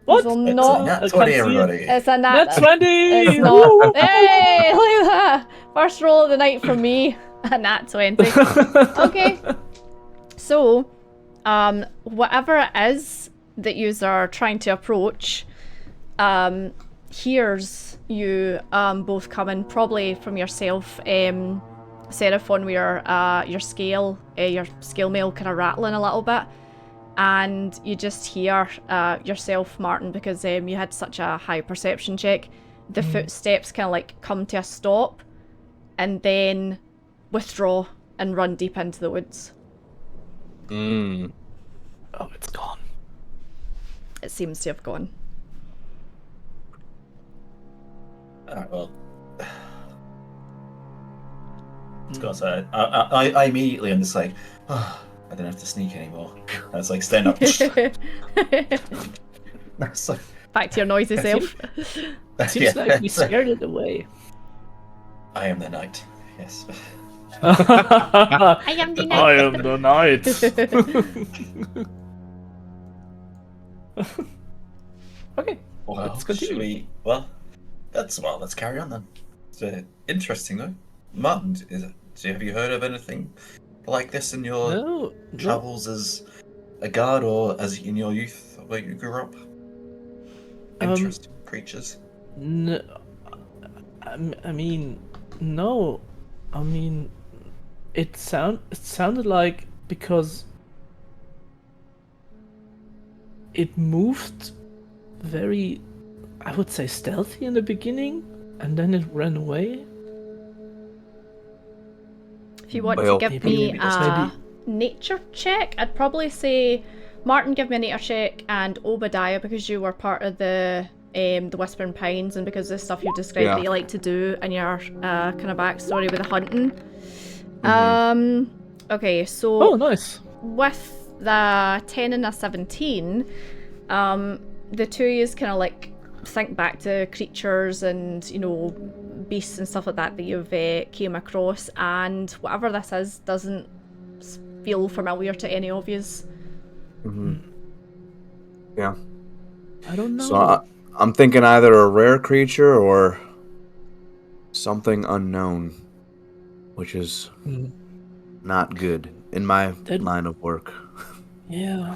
What? Will It's not. a nat I can't 20, see it. everybody. It's a nat. That's 20! It's not. Hey, look at that! First roll of the night from me. A nat 20. Okay. So, whatever it is that you are trying to approach, hears you both coming, probably from yourself, Seraphon, where your scale mail kind of rattling a little bit. And you just hear yourself, Martin, because you had such a high perception check. The footsteps kind of like come to a stop and then withdraw and run deep into the woods. Oh, it's gone. It seems to have gone. Alright, well. Because I immediately am just like, oh, I don't have to sneak anymore. I was like, stand up. That's like, Back to your noisy self. Seems like we scared it away. I am the knight. Yes. I am the knight. I am the knight. Okay, Well, let's continue. let's carry on then. It's interesting though. Martin, have you heard of anything like this in your No. travels as a guard or as in your youth where you grew up? Interesting creatures. No, I mean, no. I mean, it sounded like because it moved very, I would say, stealthy in the beginning, and then it ran away. If you want Well, to give maybe me that's a nature check, I'd probably say Martin, give me a nature check, and Obadiah, because you were part of the Whispering Pines, and because of the stuff you described that you like to do in your kind of backstory with the hunting. Okay, so Oh, nice. with the 10 and a 17, the two is kind of like think back to creatures and, you know, beasts and stuff like that you've came across, and whatever this is doesn't feel familiar to any of yous. Yeah. I don't know. So I'm thinking either a rare creature or something unknown, which is not good in my line of work. Yeah.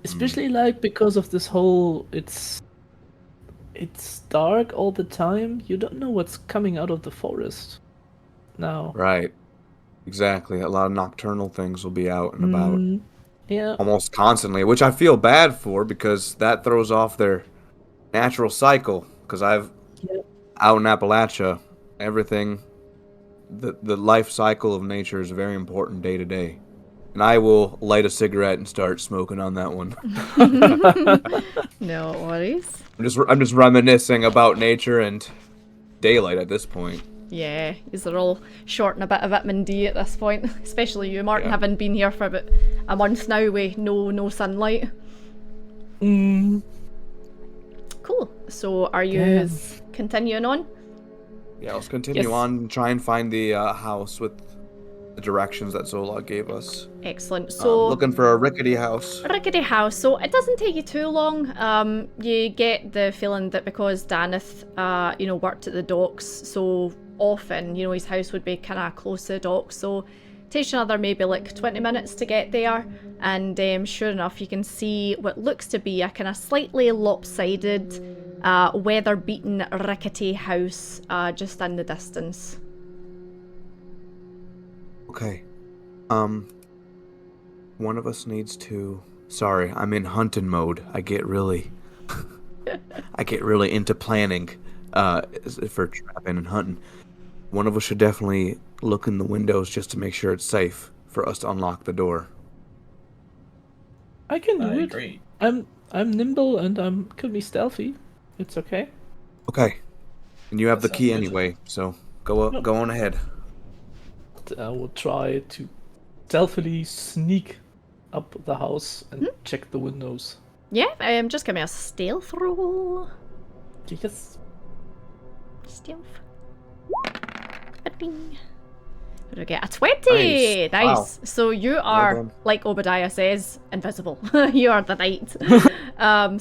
Especially like because of this whole it's dark all the time. You don't know what's coming out of the forest now. Right. Exactly. A lot of nocturnal things will be out and about Yeah. almost constantly, which I feel bad for because that throws off their natural cycle. Because out in Appalachia, everything, the life cycle of nature is very important day to day. And I will light a cigarette and start smoking on that one. No worries. I'm just reminiscing about nature and daylight at this point. Yeah, these are all short and a bit of vitamin D at this point, especially you, Martin, Yeah. having been here for about a month now with no sunlight. Cool. So are you continuing on? Yeah, let's continue on and try and find the house with the directions that Zola gave us. Excellent. So Looking for a rickety house. a rickety house. So it doesn't take you too long. You get the feeling that because Daneth, worked at the docks so often, his house would be kind of close to the docks. So it takes you another maybe like 20 minutes to get there. And sure enough, you can see what looks to be a kind of slightly lopsided, weather-beaten, rickety house just in the distance. Okay. One of us needs to... Sorry, I'm in hunting mode. I get really into planning for trapping and hunting. One of us should definitely look in the windows just to make sure it's safe for us to unlock the door. I can do I it. agree. I'm nimble and can be stealthy. It's okay. Okay. And you have That the key sounds good. anyway, so go on ahead. I will try to stealthily sneak up the house and check the windows. Yeah, just give me a stealth roll. Yes. Stealth. Ba-ding. We get a 20. Nice. Wow. So you are, done. like Obadiah says, invisible. You are the knight.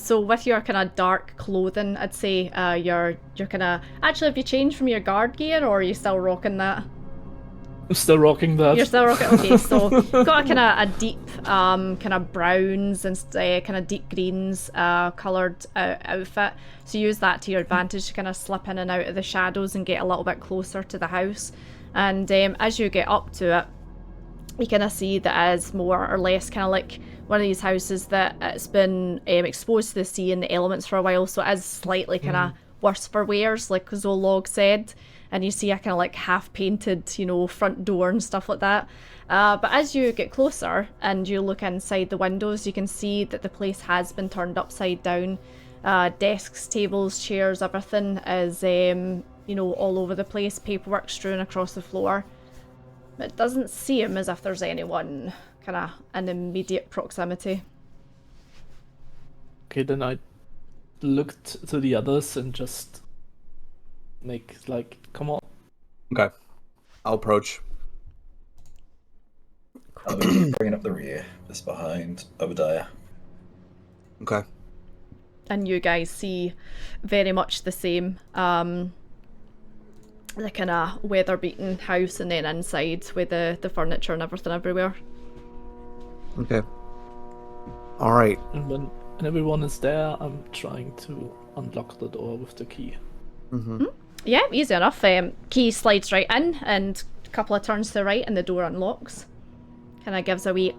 So with your kind of dark clothing, I'd say you're kind of. Actually, have you changed from your guard gear, or are you still rocking that? I'm still rocking that. You're still rocking. Okay, so got a kind of a deep, kind of browns and kind of deep greens, coloured outfit. So use that to your advantage to kind of slip in and out of the shadows and get a little bit closer to the house. And as you get up to it, you kind of see that as more or less kind of like one of these houses that it's been exposed to the sea and the elements for a while, so it is slightly kind of worse for wears, like Zolog said. And you see a kind of like half painted, front door and stuff like that. But as you get closer and you look inside the windows, you can see that the place has been turned upside down. Desks, tables, chairs, everything is all over the place, paperwork strewn across the floor. It doesn't seem as if there's anyone kind of in immediate proximity. Okay, then I looked to the others and just make like, come on. Okay. I'll approach. I'll be bringing up the rear, just behind Obadiah. Okay. And you guys see very much the same. The kind of weather-beaten house, and then inside with the furniture and everything everywhere. Okay. All right. And when everyone is there, I'm trying to unlock the door with the key. Yeah, easy enough. Key slides right in, and a couple of turns to the right, and the door unlocks. Kind of gives a wee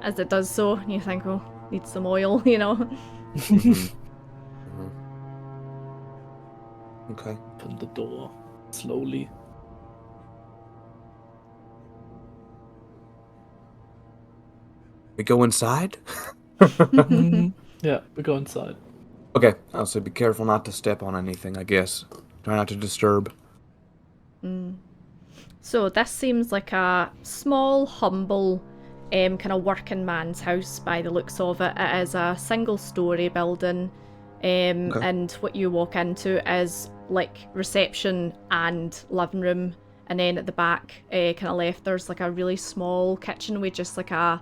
as it does so. And you think, oh, need some oil, Okay. Open the door slowly. We go inside? Yeah, we go inside. Okay. I'll say be careful not to step on anything, I guess. Try not to disturb. So this seems like a small, humble, kind of working man's house by the looks of it. It is a single-story building, and what you walk into is like reception and living room, and then at the back, kind of left, there's like a really small kitchen with just like a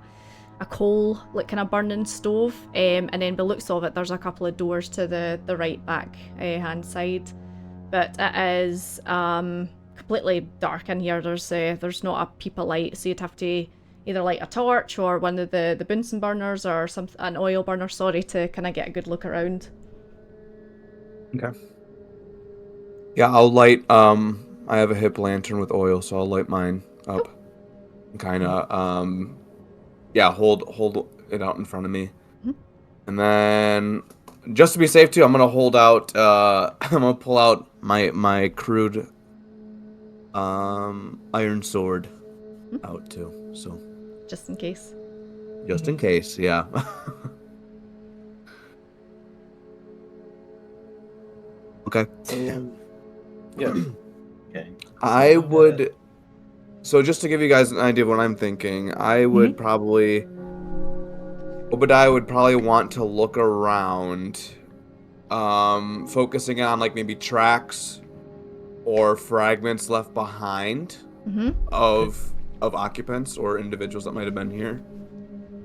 coal, like kind of burning stove, and then by the looks of it, there's a couple of doors to the right back hand side, but it is completely dark in here. There's not a peep of light, so you'd have to either light a torch or one of the Bunsen burners or an oil burner, to kind of get a good look around. Okay. Yeah, I'll light, I have a hip lantern with oil, so I'll light mine up. And kind of, hold it out in front of me. And then, just to be safe too, I'm gonna hold out, I'm gonna pull out my crude, iron sword out too, so. Just in case. Just in case, yeah. Okay. Yeah. Okay. I would. So just to give you guys an idea of what I'm thinking, I would probably. Obadiah would probably want to look around, focusing on like maybe tracks or fragments left behind of occupants or individuals that might have been here.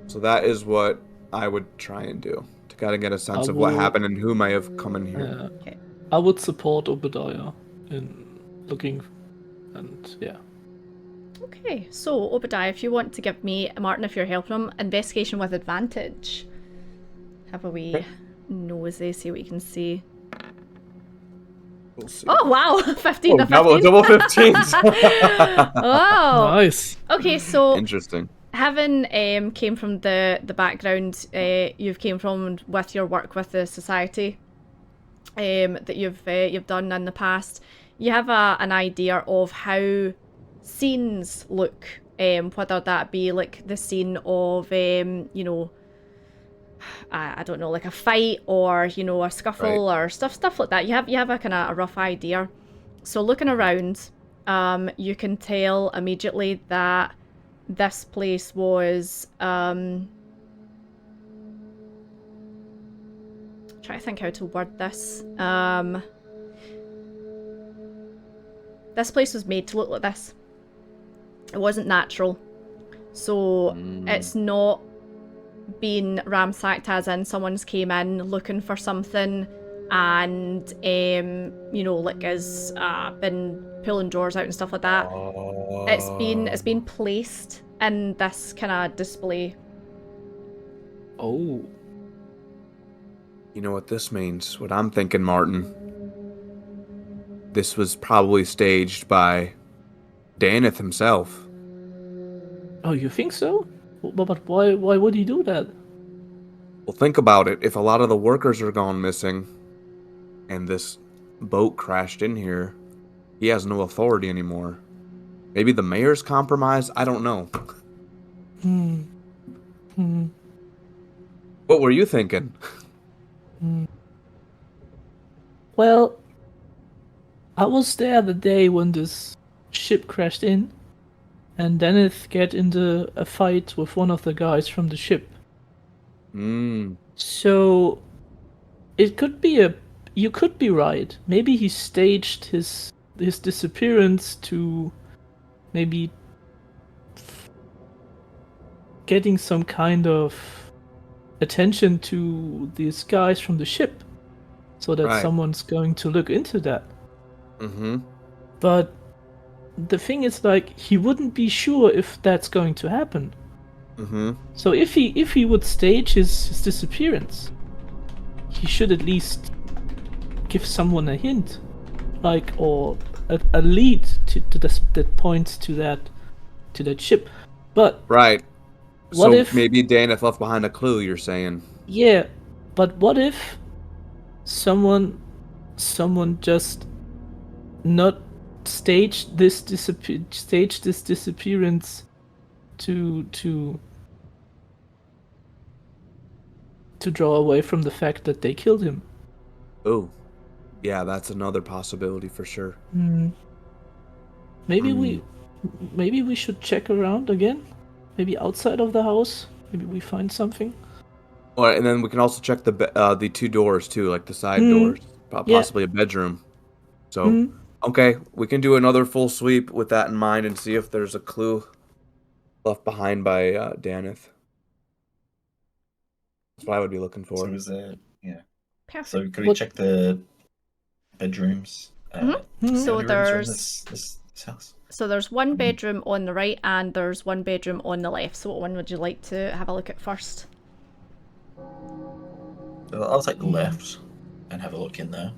So that is what I would try and do to kind of get a sense of what happened and who may have come in here. Okay. I would support Obadiah in looking, and yeah. Okay, so Obadiah, if you want to give me, Martin, if you're helping him, investigation with advantage. Have a wee nosy, see what you can see. We'll see. Oh wow, 15 to 15. Double 15s. Oh, Nice. okay, so Interesting. having came from the background you've came from with your work with the society that you've done in the past, you have an idea of how scenes look, whether that be like the scene of I don't know, like a fight or a scuffle or stuff like that. You have a kind of a rough idea. So looking around, you can tell immediately that this place was try to think how to word this. This place was made to look like this. It wasn't natural. So it's not been ransacked as in someone's came in looking for something and, you know, like has been pulling drawers out and stuff like that. It's been placed in this kind of display. Oh. You know what this means? What I'm thinking, Martin. This was probably staged by Daneth himself. Oh, you think so? But why would he do that? Well, think about it. If a lot of the workers are gone missing, and this boat crashed in here, he has no authority anymore. Maybe the mayor's compromised? I don't know. What were you thinking? Well, I was there the day when this ship crashed in, and Dennis get into a fight with one of the guys from the ship. So it could be you could be right. Maybe he staged his disappearance to maybe getting some kind of attention to these guys from the ship, so that Right. someone's going to look into that. Mm-hmm. But the thing is, like, he wouldn't be sure if that's going to happen. Mm-hmm. So if he would stage his disappearance, he should at least give someone a hint, like, or a lead to this, that points to that ship. But Right. what So if maybe Daneth left behind a clue, you're saying? Yeah, but what if someone just not staged this disappearance to draw away from the fact that they killed him? Oh. Yeah, that's another possibility for sure. Maybe we should check around again. Maybe outside of the house. Maybe we find something. Or, and then we can also check the two doors too, like the side doors. Possibly a bedroom. So, okay, we can do another full sweep with that in mind and see if there's a clue left behind by Daneth. That's what I would be looking for. So is there? Yeah. Perfect. So could we check the bedrooms? So How many rooms are in there's this house. So there's one bedroom on the right and there's one bedroom on the left. So what one would you like to have a look at first? I'll take the left and have a look in there.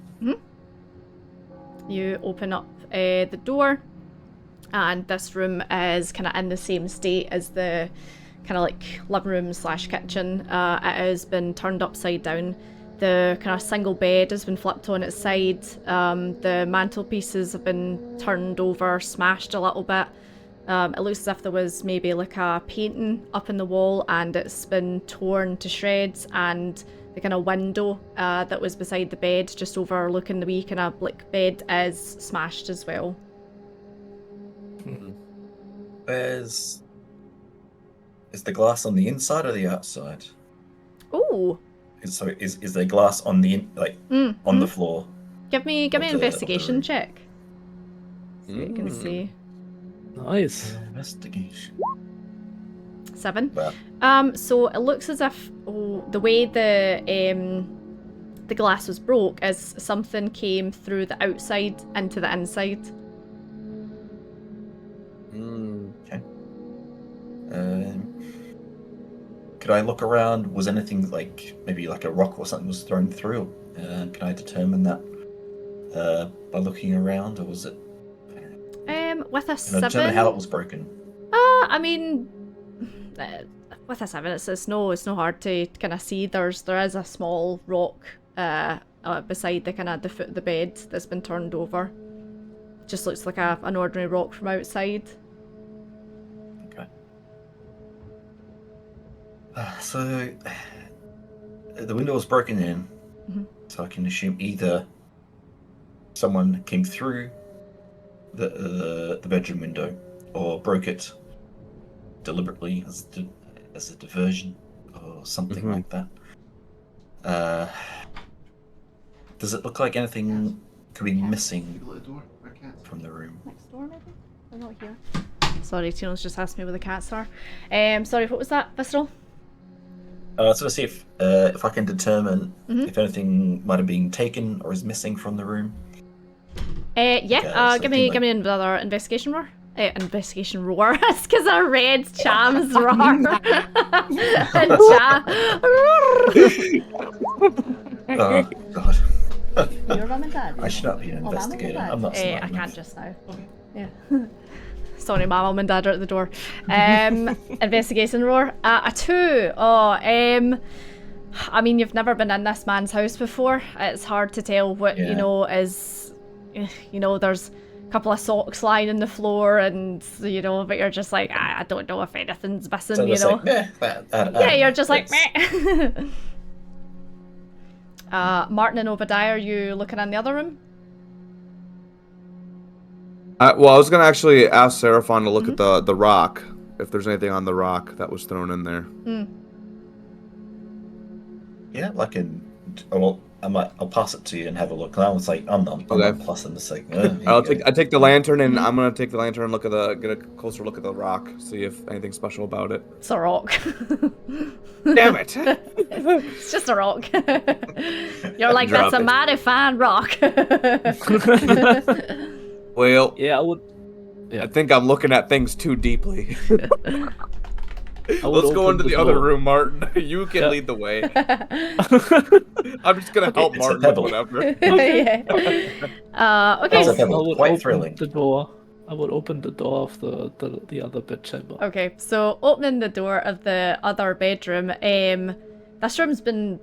You open up the door, and this room is kind of in the same state as the kind of like living room / kitchen. It has been turned upside down. The kind of single bed has been flipped on its side. The mantelpieces have been turned over, smashed a little bit. It looks as if there was maybe like a painting up in the wall and it's been torn to shreds, and the kind of window that was beside the bed, just overlooking the wee kind of brick bed, is smashed as well. Is the glass on the inside or the outside? Ooh. Is there glass on the on the floor? Give me an of the investigation room? check. See what you can see. Nice. Investigation. 7. Well, So it looks as if the way the glass was broke is something came through the outside into the inside. okay. Could I look around? Was anything like maybe like a rock or something was thrown through? Can I determine that by looking around, or was it? With a Can I 7. determine how it was broken? I mean, with a 7, it's no hard to kind of see. There is a small rock beside the kind of the foot of the bed that's been turned over. Just looks like an ordinary rock from outside. Okay. So the window was broken in, so I can assume either someone came through the bedroom window or broke it deliberately as a diversion or something like that. Does it look like anything could be missing from the room? Next door, maybe? Or not here? Sorry, Tino's just asked me where the cats are. Sorry, what was that, Visceral? I was going to see if I can determine if anything might have been taken or is missing from the room. Yeah, give me another investigation roar. Investigation roar. It's because I read Cham's roar. And Cham. Oh, God. Your mum and dad? I should not be an investigator. I'm not smart I enough. can't just now. Yeah. Sorry, my mum and dad are at the door. Investigation roar. A 2. I mean, you've never been in this man's house before. It's hard to tell what, Yeah. There's a couple of socks lying on the floor and, but you're just like, I don't know if anything's missing, So it's like, Yeah, you're just like, yes. meh. Martin and Obadiah, are you looking in the other room? Well, I was gonna actually ask Seraphon to look at the rock, if there's anything on the rock that was thrown in there. Yeah, I'll pass it to you and have a look. I was like, I'm not plus. I'm just like, I take the lantern and I'm gonna take the lantern and get a closer look at the rock, see if anything special about it. It's a rock. Damn it! It's just a rock. You're like, Drop that's a it. mighty fine rock. Well, Yeah, I would. I think I'm looking at things too deeply. I would Let's go open into the door. other room, Martin. You can Yeah. lead the way. I'm just gonna help it's a Martin with pebble. whatever. Yeah. Okay. That's a I pebble. would Quite open thrilling. the door. I would open the door of the other bedchamber. Okay, so opening the door of the other bedroom, this room's been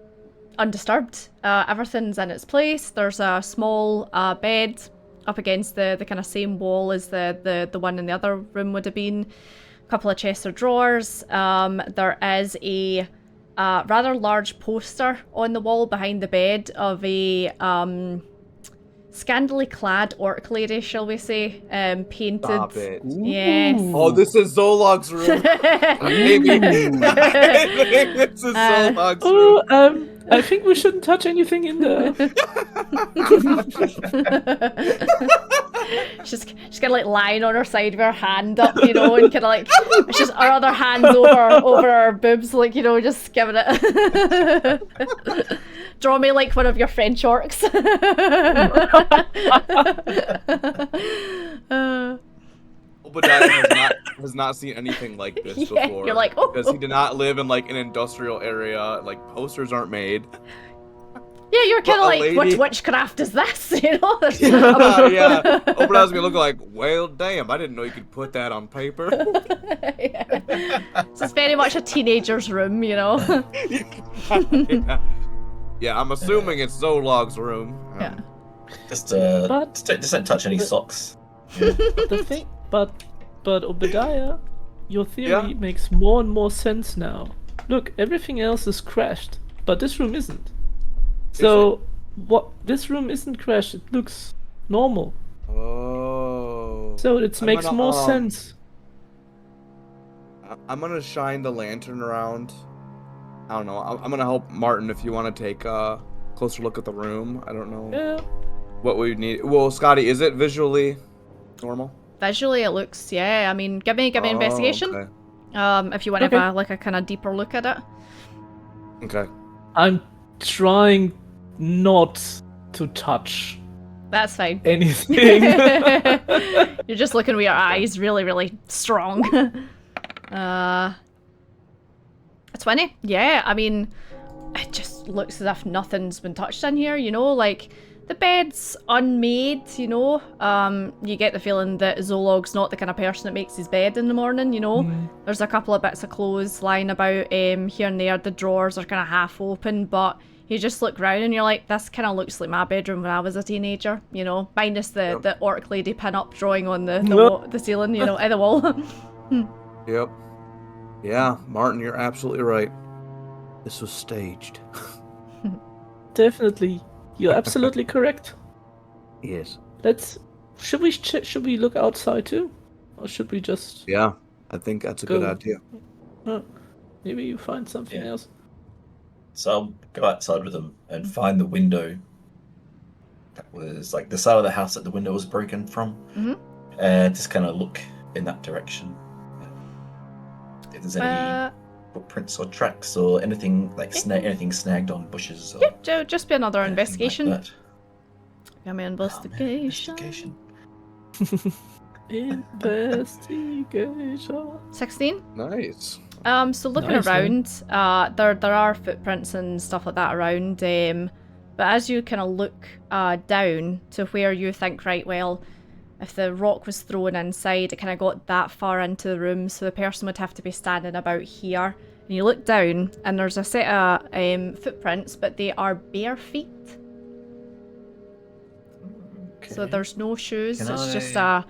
undisturbed. Everything's in its place. There's a small bed up against the kind of same wall as the one in the other room would have been. A couple of chests or drawers. There is a rather large poster on the wall behind the bed of a scantily clad orc lady, shall we say, painted. Stop it. Yes. Oh, this is Zolog's room. Maybe. This is Zolog's room. Oh, I think we shouldn't touch anything in there. She's kind of like lying on her side with her hand up, and kind of like it's just her other hand's over her boobs, like just giving it. Draw me like one of your French orcs. Obadiah has not seen anything like this Yeah, before. you're like, oh. Because he did not live in like an industrial area. Like posters aren't made. Yeah, you're kind of But a like, what lady- witchcraft is this? Yeah. Obadiah's gonna look like, well, damn, I didn't know you could put that on paper. Yeah. So it's very much a teenager's room, Yeah. Yeah, I'm assuming it's Zolog's room. Yeah. Just don't touch any socks. The thing, but Obadiah, your theory Yeah. makes more and more sense now. Look, everything else is crashed, but this room isn't. So this room isn't crashed. It looks normal. Oh. So it makes gonna, more sense. I'm gonna shine the lantern around. I don't know. I'm gonna help Martin if you want to take a closer look at the room. I don't know Yeah. what we need. Well, Scotty, is it visually normal? Visually, it looks, yeah. I mean, give me investigation. Okay. If you want to Okay. have a kind of deeper look at it. Okay. I'm trying not to touch That's fine. anything. You're just looking with your eyes really, really strong. 20? Yeah, I mean, it just looks as if nothing's been touched in here, like, the bed's unmade, you get the feeling that Zolog's not the kind of person that makes his bed in the morning, There's a couple of bits of clothes lying about here and there, the drawers are kind of half open, but you just look round and you're like, this kind of looks like my bedroom when I was a teenager, minus the orc lady pin-up drawing on the ceiling, in the wall. Yep. Yeah, Martin, you're absolutely right. This was staged. Definitely, you're absolutely correct. Yes. Should we look outside too, or should we just? Yeah, I think that's a good Go. idea. Maybe you find something else. So I'll go outside with them and find the window that was like the side of the house that the window was broken from. Mhm. And just kind of look in that direction. If there's any footprints or tracks or anything like anything snagged on bushes. Or Yep, just be another anything investigation. Like that. Give me investigation. Investigation. 16. Nice. So looking Nice, around, there are footprints and stuff like that around. But as you kind of look down to where you think, right, well, if the rock was thrown inside, it kind of got that far into the room, so the person would have to be standing about here. And you look down, and there's a set of footprints, but they are bare feet. Okay. So there's no shoes. Can It's just I-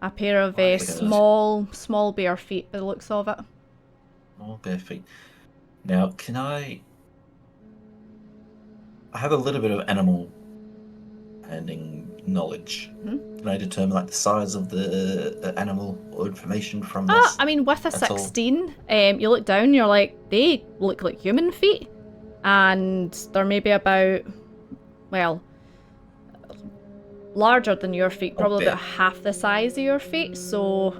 a pair of Okay. small bare feet by the looks of it. Oh, bare feet. Now, can I have a little bit of animal handling knowledge? Can I determine like the size of the animal or information from this? I mean, with a at all? 16, you look down, you're like, they look like human feet. And they're maybe about, well, larger than your feet, probably bare. about half the size of your feet. So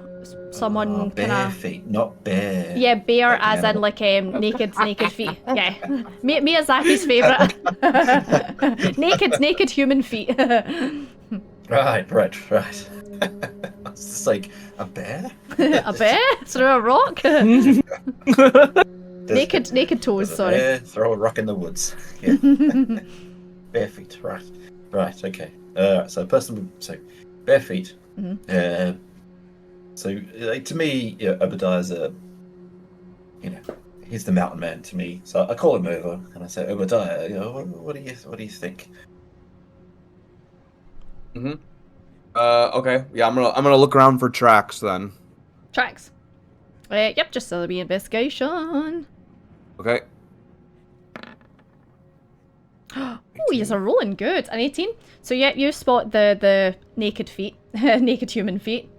someone bare kind of... feet, not bare. Yeah, bare like the as in animal. like naked feet. Yeah. Miyazaki's favourite. naked human feet. Right. It's just like a bear. A bear? Through a rock? naked toes, There's a sorry. bear, throw a rock in the woods. Yeah. Bare feet, right, okay. So bare feet. So like, to me, Obadiah's he's the mountain man to me. So I call him over and I say, Obadiah, what do you think? Okay. Yeah, I'm gonna look around for tracks then. Tracks. Yep, just a wee investigation. Okay. Oh, you're rolling good. An 18. So yeah, you spot the naked feet, naked human feet,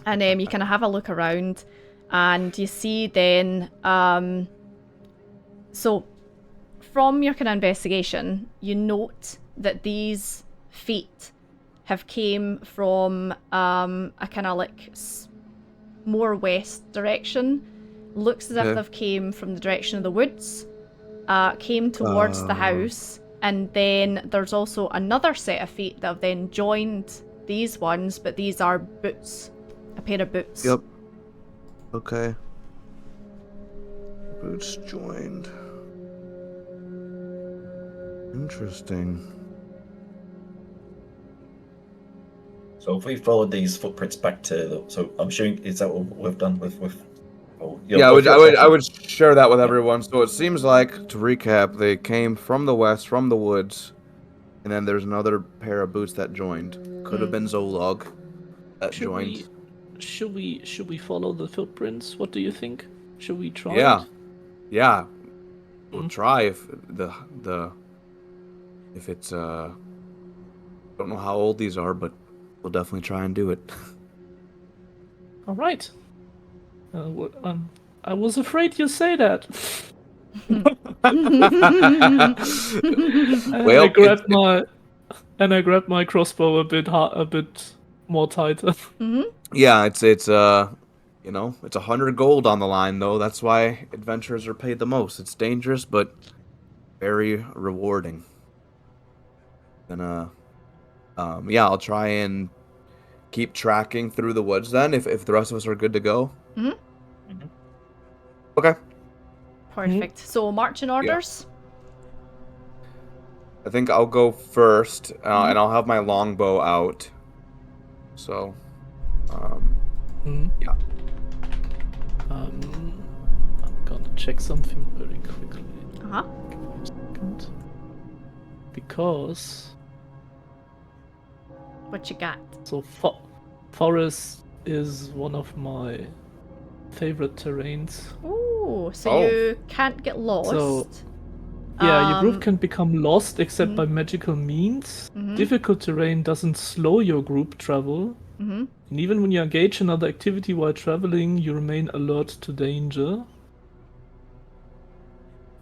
and you kind of have a look around, and you see then. So from your kind of investigation, you note that these feet have came from a kind of like more west direction. Looks as if they've came from the direction of the woods. Came towards the house, and then there's also another set of feet that have then joined these ones, but these are boots, a pair of boots. Yep. Okay. Boots joined. Interesting. So if we followed these footprints back to so I'm assuming, is that what we've done with Yeah, I would share that with everyone. So it seems like, to recap, they came from the west, from the woods, and then there's another pair of boots that joined. Could have been Zolog that joined. Should we follow the footprints? What do you think? Should we try? Yeah. We'll try if if it's don't know how old these are, but we'll definitely try and do it. All right. I was afraid you'd say that. I grabbed my crossbow a bit more tighter. Yeah, it's it's 100 gold on the line though. That's why adventurers are paid the most. It's dangerous, but very rewarding. And yeah, I'll try and keep tracking through the woods then. If the rest of us are good to go. Okay. Perfect. So marching orders. I think I'll go first, and I'll have my longbow out. So, yeah. I'm gonna check something very quickly. Uh-huh. Give me a second. Because What you got? so forest is one of my favorite terrains. Ooh, so Oh. you can't get lost. So, yeah, your group Um, can become lost except by magical means. Difficult terrain doesn't slow your group travel. And even when you engage in another activity while traveling, you remain alert to danger.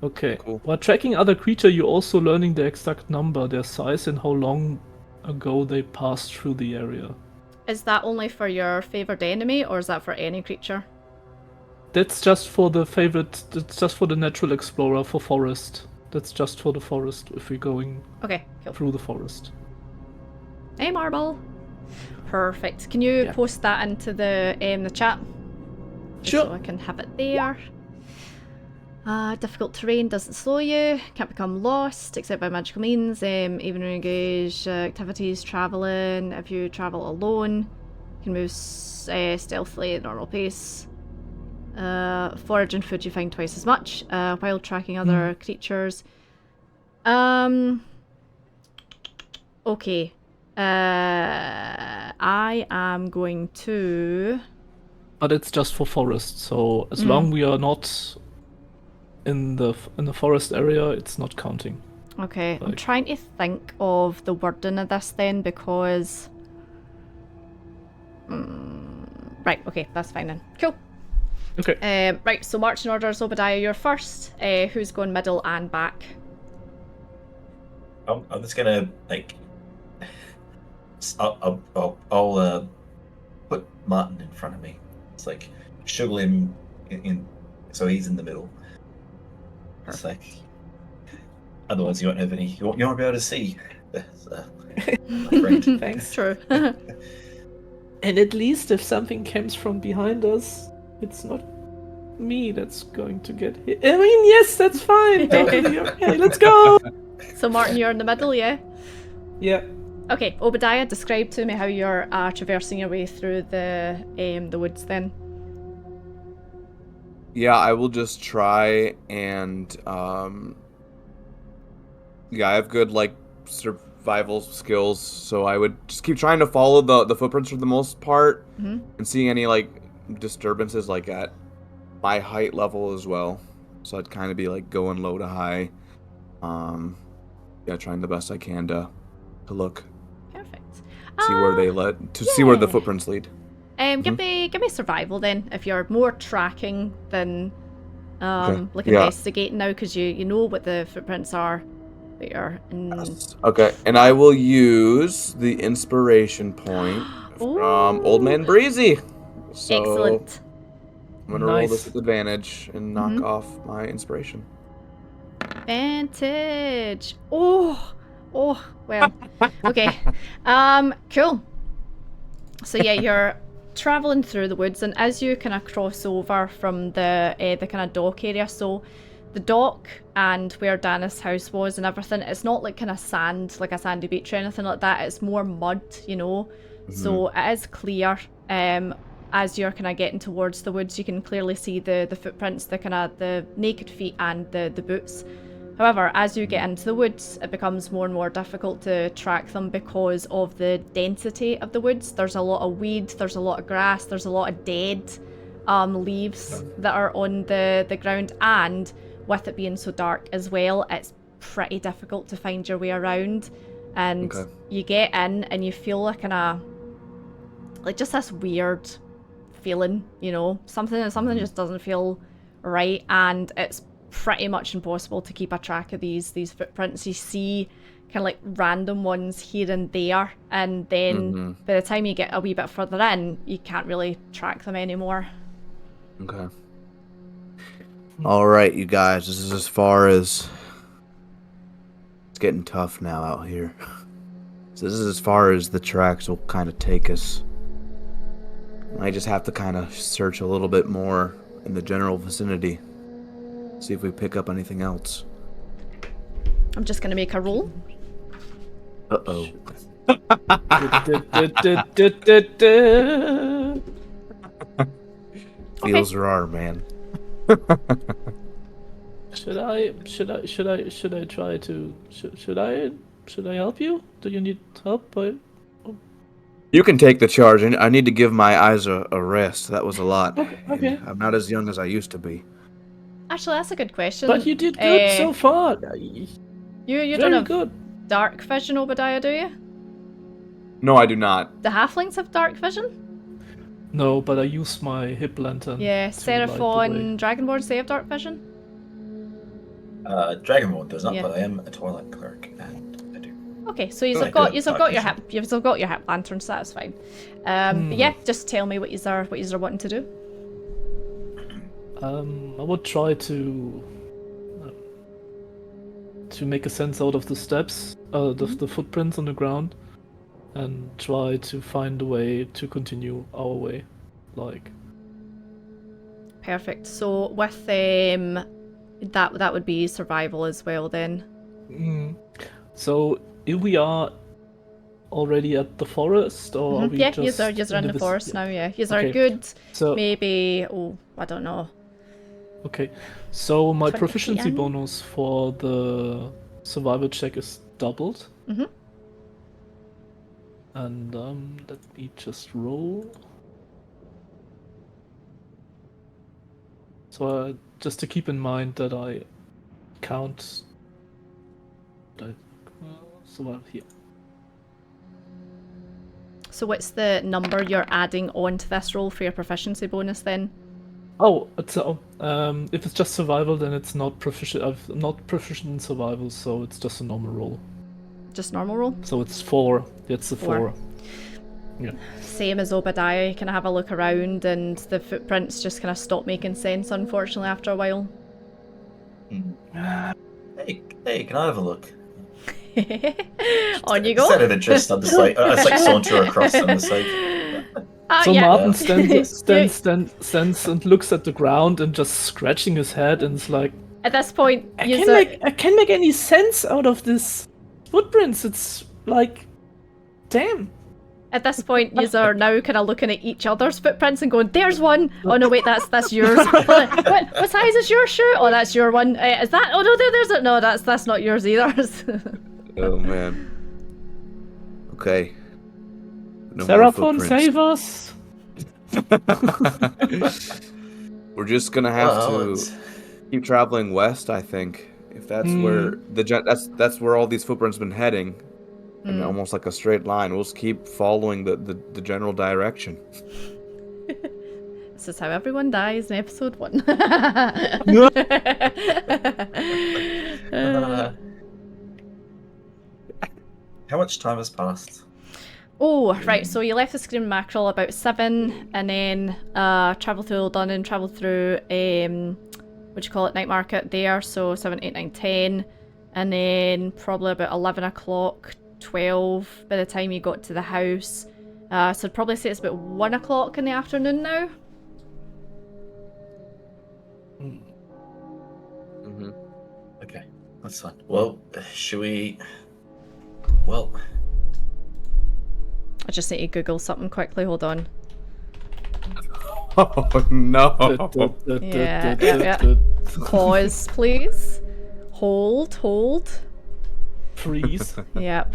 Okay. Cool. While tracking other creature, you're also learning the exact number, their size, and how long ago they passed through the area. Is that only for your favoured enemy, or is that for any creature? That's just for the favorite. That's just for the natural explorer for forest. That's just for the forest if we're going Okay, cool. through the forest. Hey, Marble. Perfect. Can you post that into the chat? Just Sure. so I can have it there. Difficult terrain doesn't slow you. Can't become lost except by magical means. Even when you engage activities, traveling. If you travel alone, you can move stealthily at normal pace. Foraging food you find twice as much while tracking other creatures. Okay. I am going to... But it's just for forest, so as long we are not in the forest area, it's not counting. Okay, I'm trying to think of the wording of this then, because... right, okay, that's fine then. Cool. Okay. Right, so marching orders, Obadiah, you're first. Who's going middle and back? I'm just gonna like. I'll put Martin in front of me. It's like sugar him in so he's in the middle. It's like otherwise you won't have any. You won't be able to see. My friend. Thanks. True. And at least if something comes from behind us, it's not me that's going to get hit. I mean, yes, that's fine. Totally okay, let's go. So Martin, you're in the middle, yeah? Yeah. Okay, Obadiah, describe to me how you're traversing your way through the woods then. Yeah, I will just try and yeah, I have good like survival skills, so I would just keep trying to follow the footprints for the most part, and seeing any like disturbances like at my height level as well. So I'd kind of be like going low to high, yeah, trying the best I can to look, Perfect. see where they see where the footprints lead. Give me survival then, if you're more tracking than like Yeah. investigating now, because you know what the footprints are. But you're Okay, and I will use the inspiration point from Old Man Breezy. So excellent. I'm gonna roll this Nice. with advantage and knock off my inspiration. Vantage. Oh, well. Okay. Cool. So yeah, you're traveling through the woods, and as you kind of cross over from the kind of dock area, so the dock and where Dana's house was and everything, it's not like kind of sand, like a sandy beach or anything like that. It's more mud, you know. So it is clear. As you're kind of getting towards the woods, you can clearly see the footprints, the kind of the naked feet and the boots. However, as you get into the woods, it becomes more and more difficult to track them because of the density of the woods. There's a lot of weed, there's a lot of grass, there's a lot of dead leaves that are on the ground, and with it being so dark as well, it's pretty difficult to find your way around. And you get in and you feel like like just this weird feeling, you know, something just doesn't feel right, and it's pretty much impossible to keep a track of these footprints. You see kind of like random ones here and there, and then by the time you get a wee bit further in, you can't really track them anymore. Okay. All right, you guys, this is as far as... It's getting tough now out here. So this is as far as the tracks will kind of take us. I just have to kind of search a little bit more in the general vicinity. See if we pick up anything else. I'm just gonna make a roll. Uh-oh. Feels raw, man. Should I try to should I help you? Do you need help? You can take the charge. I need to give my eyes a rest. That was a lot. Okay. I'm not as young as I used to be. Actually, that's a good question. But you did good so far. You Very don't have good. dark vision, Obadiah, do you? No, I do not. The halflings have dark vision? No, but I use my hip lantern. Yeah, to light the way. Seraphon, Dragonborns, they have dark vision? Dragonborn does not, Yeah. but I am a Twilight cleric, and I do. Okay, so you've Like got a your dark hip lanterns. That's fine. But yeah, just tell me what you're wanting to do. I would try to make a sense out of the steps, the footprints on the ground, and try to find a way to continue our way. Like, Perfect. So with that would be survival as well then. so if we are already at the forest, or are we Yeah, just you're in the forest now. Yeah, you're Okay, good. so- Maybe I don't know. Okay, so my 20 proficiency PM? bonus for the survival check is doubled. Mhm. And let me just roll. So just to keep in mind that I count survival here. So what's the number you're adding onto this roll for your proficiency bonus then? Oh, so if it's just survival, then it's not proficient. I'm not proficient in survival, so it's just a normal roll. Just normal roll? So it's 4. It's a 4. Yeah. Same as Obadiah, you kind of have a look around and the footprints just kind of stop making sense, unfortunately, after a while. Hey, can I have a look? On you go. Instead of interest, I just like saunter across and just like. So yeah. Martin stands and looks at the ground and just scratching his head and is like, At this point, I can't make any sense out of this footprints. It's like, damn. At this point, you are now kind of looking at each other's footprints and going, "There's one. Oh no, wait, that's yours. What size is your shoe? Oh, that's your one. Is that? Oh no, there's it. No, that's not yours either." Oh man. Okay. No more Seraphon, footprints. save us. We're just gonna have to keep traveling west, I think. If that's where that's where all these footprints have been heading, and almost like a straight line. We'll just keep following the general direction. This is how everyone dies in episode 1. How much time has passed? Oh, right, so you left the Screaming Mackerel about 7, and then travelled through London, travelled through, Night Market there, so 7, 8, 9, 10, and then probably about 11 o'clock, 12 by the time you got to the house. So I'd probably say it's about 1 o'clock in the afternoon now. Mm-hmm. Okay, that's fine. Well, should we? Well, I just need to Google something quickly, hold on. Oh no! Yeah. Pause, please. Hold. Freeze. Yep.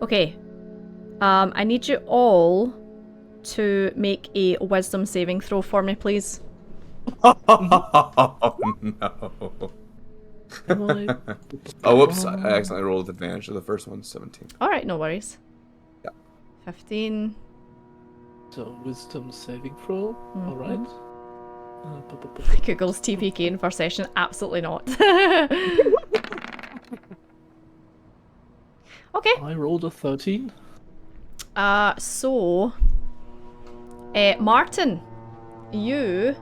Okay. I need you all to make a wisdom saving throw for me, please. Oh no! Oh whoops! I accidentally rolled with advantage. So the first one's 17. All right, no worries. Yeah. 15. So wisdom saving throw. All right. Google's TPK in first session. Absolutely not. Okay. I rolled a 13. Martin, you,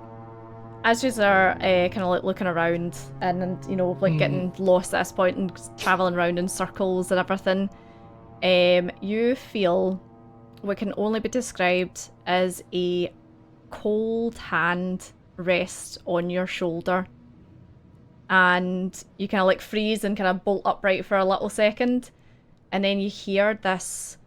as you are kind of like looking around and getting lost at this point and traveling around in circles and everything, you feel what can only be described as a cold hand rest on your shoulder, and you kind of like freeze and kind of bolt upright for a little second, and then you hear this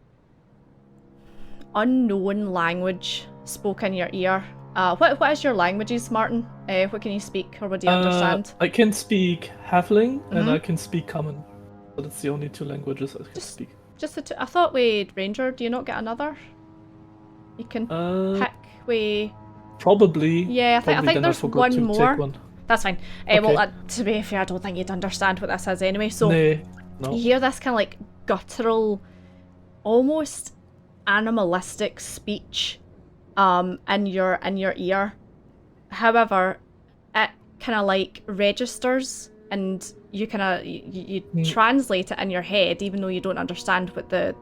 unknown language spoken in your ear. What is your languages, Martin? What can you speak, or what do you understand? I can speak Halfling and I can speak Common. But it's the only 2 languages I can speak. Just the 2. I thought with Ranger, do you not get another? You can pick with... Probably. Yeah, I think there's one more. One. That's fine. Okay. Well, to be fair, I don't think you'd understand what this is anyway. So No. you hear this kind of like guttural, almost animalistic speech in your ear. However, it kind of like registers, and you kind of you translate it in your head, even though you don't understand what the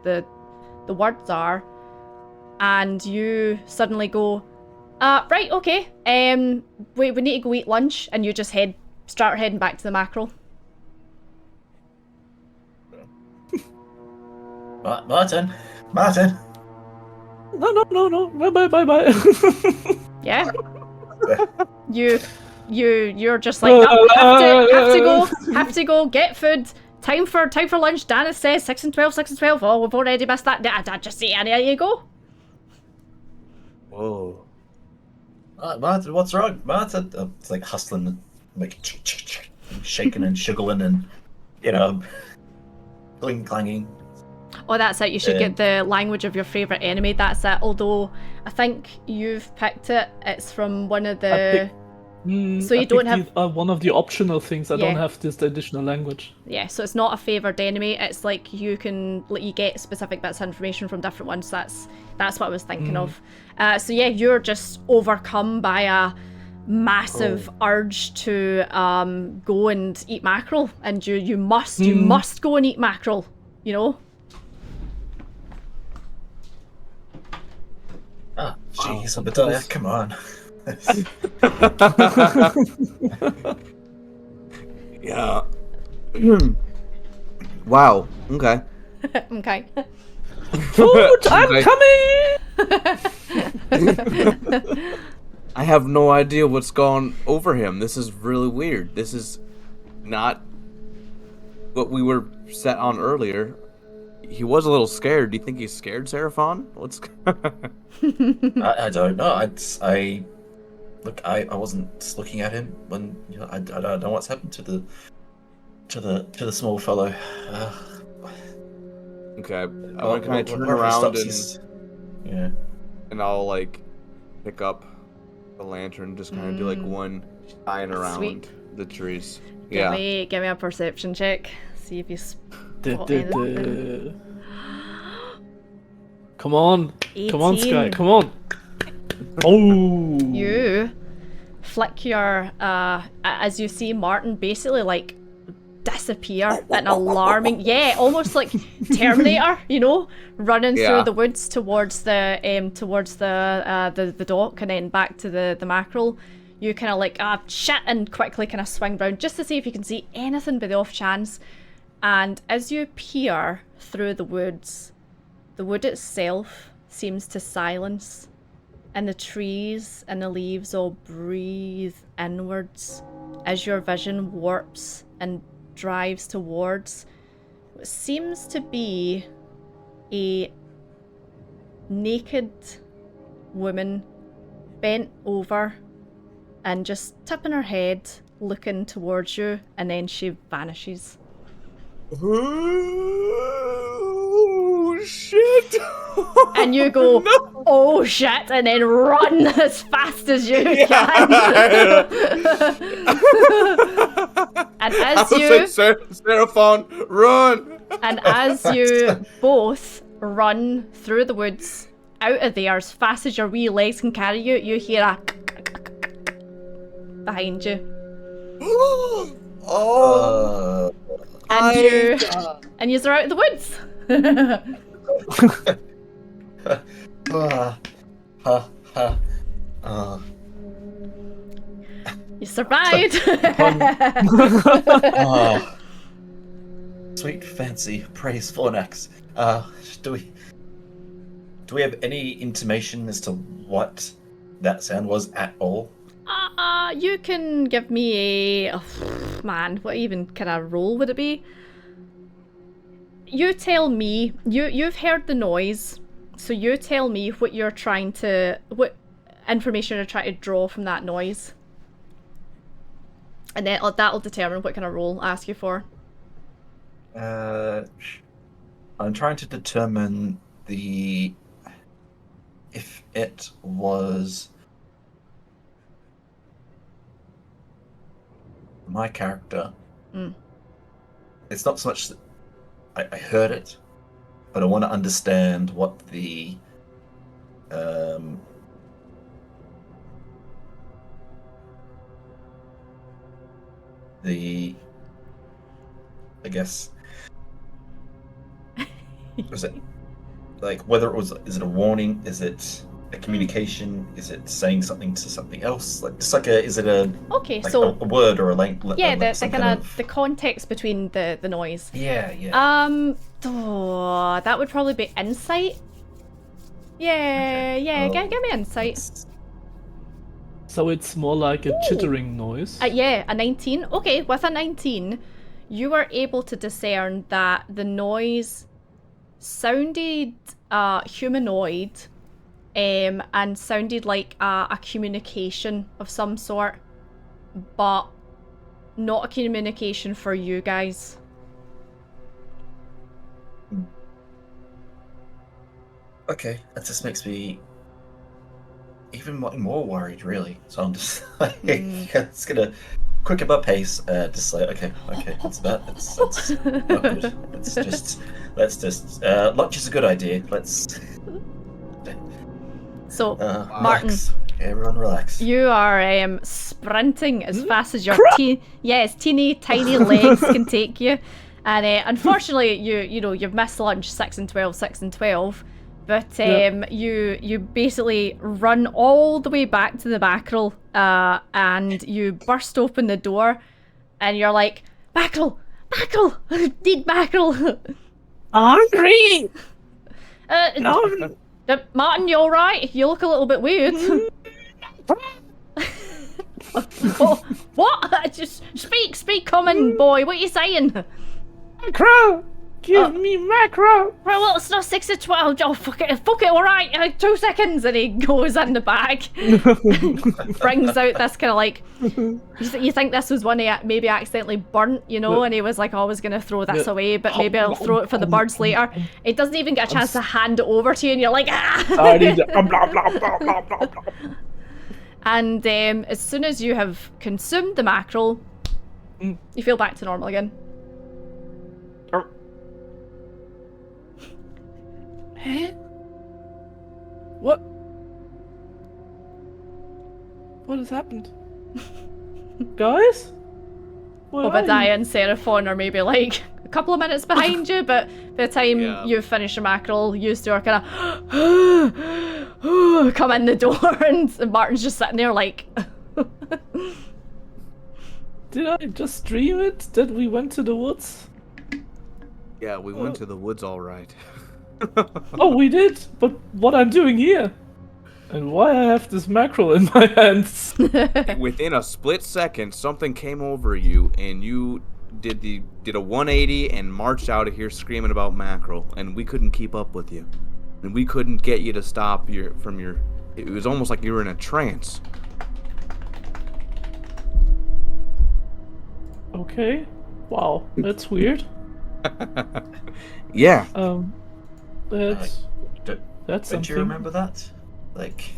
words are, and you suddenly go, right, okay, we need to go eat lunch, and you just start heading back to the mackerel. Martin. No. Bye. Yeah. You're just like, no, have to go, get food. Time for lunch. Dana says 6 and 12. Oh, we've already missed that. I just say, there you go. Whoa. Martin, what's wrong? Martin. It's like hustling, like shaking and shuggling and, clanging. Oh, that's it. You should get the language of your favourite enemy. That's it. Although, I think you've picked it. It's from one of the... So you don't have... one of the optional things. I Yeah. don't have this additional language. Yeah, so it's not a favoured enemy. It's like you get specific bits of information from different ones. That's what I was thinking of. So yeah, you're just overcome by a massive urge to go and eat mackerel, and you must go and eat mackerel. Ah, jeez, Obadiah, come on. Yeah. Wow. Okay. Okay. Food, I'm coming! I have no idea what's gone over him. This is really weird. This is not what we were set on earlier. He was a little scared. Do you think he's scared, Seraphon? What's... I don't know. I wasn't looking at him when I don't know what's happened to the small fellow. Okay, I want to kind of turn around and I'll like pick up the lantern, just kind of do like one shine around Sweet. the trees. Give me a perception check. See if you spot anything. Come on, 18. Sky, come on. Oh. You flick your as you see Martin basically like disappear at an alarming, almost like Terminator, running through the woods towards the dock and then back to the mackerel. You kind of like shit and quickly kind of swing round just to see if you can see anything by the off chance. And as you peer through the woods, the wood itself seems to silence, and the trees and the leaves all breathe inwards as your vision warps and drives towards what seems to be a naked woman bent over and just tipping her head, looking towards you, and then she vanishes. Oh shit! And you go, no. Oh shit, and then run as fast as you can. And as you Seraphon, run! And as you both run through the woods out of there as fast as your wee legs can carry you, you hear a behind you. And you're out of the woods. You survived. Sweet fancy praise Fornax. Do we have any intimation as to what that sound was at all? You can give me a... man, what even kind of role would it be? You tell me, you've heard the noise, so you tell me what information you're trying to draw from that noise. And then that'll determine what kind of role I ask you for. I'm trying to determine if it was my character. It's not so much that I heard it, but I want to understand what the the, I guess, is it like whether it was, is it a warning? Is it a communication? Is it saying something to something else? Like just like a, is it a Okay, like so a word or a language? yeah, the kind of the context between the noise. Yeah. Oh, that would probably be insight. Yeah, Okay. yeah. Give me insight. So it's more like a chittering noise. Yeah, a 19. Okay, with a 19, you were able to discern that the noise sounded humanoid, and sounded like a communication of some sort, but not a communication for you guys. Okay, that just makes me even more worried, really. So I'm just like, it's gonna quicken my pace. Just like, okay, that's not good. Let's just lunch is a good idea. Let's. So, Relax. Martin, Everyone relax. you are sprinting as fast as your teeny tiny legs can take you, and unfortunately, you've missed lunch 6 and 12. But you basically run all the way back to the mackerel, and you burst open the door, and you're like, mackerel, dead mackerel. Hungry. No. Martin, you all right? You look a little bit weird. Oh, what? Just speak, common boy. What are you saying? Macro. Give me macro. Well, it's not 6 to 12. Oh, fuck it, all right. 2 seconds, and he goes in the bag, brings out this kind of like. You think this was one he maybe accidentally burnt, and he was like, "Oh, I was gonna throw this away, but maybe I'll throw it for the birds later." It doesn't even get a chance to hand it over to you, and you're like, "Ah!" And as soon as you have consumed the mackerel, you feel back to normal again. Huh? What? What has happened? Guys? Obadiah and Seraphon are maybe like a couple of minutes behind you, but by the time you've finished your mackerel, you two are kind of come in the door, and Martin's just sitting there like. Did I just dream it? That we went to the woods? Yeah, we went to the woods all right. Oh, we did? But what I'm doing here? And why I have this mackerel in my hands? Within a split second, something came over you, and you did a 180 and marched out of here screaming about mackerel, and we couldn't keep up with you, and we couldn't get you to stop from your. It was almost like you were in a trance. Okay. Wow, that's weird. Yeah. That's Don't something. you remember that? Like,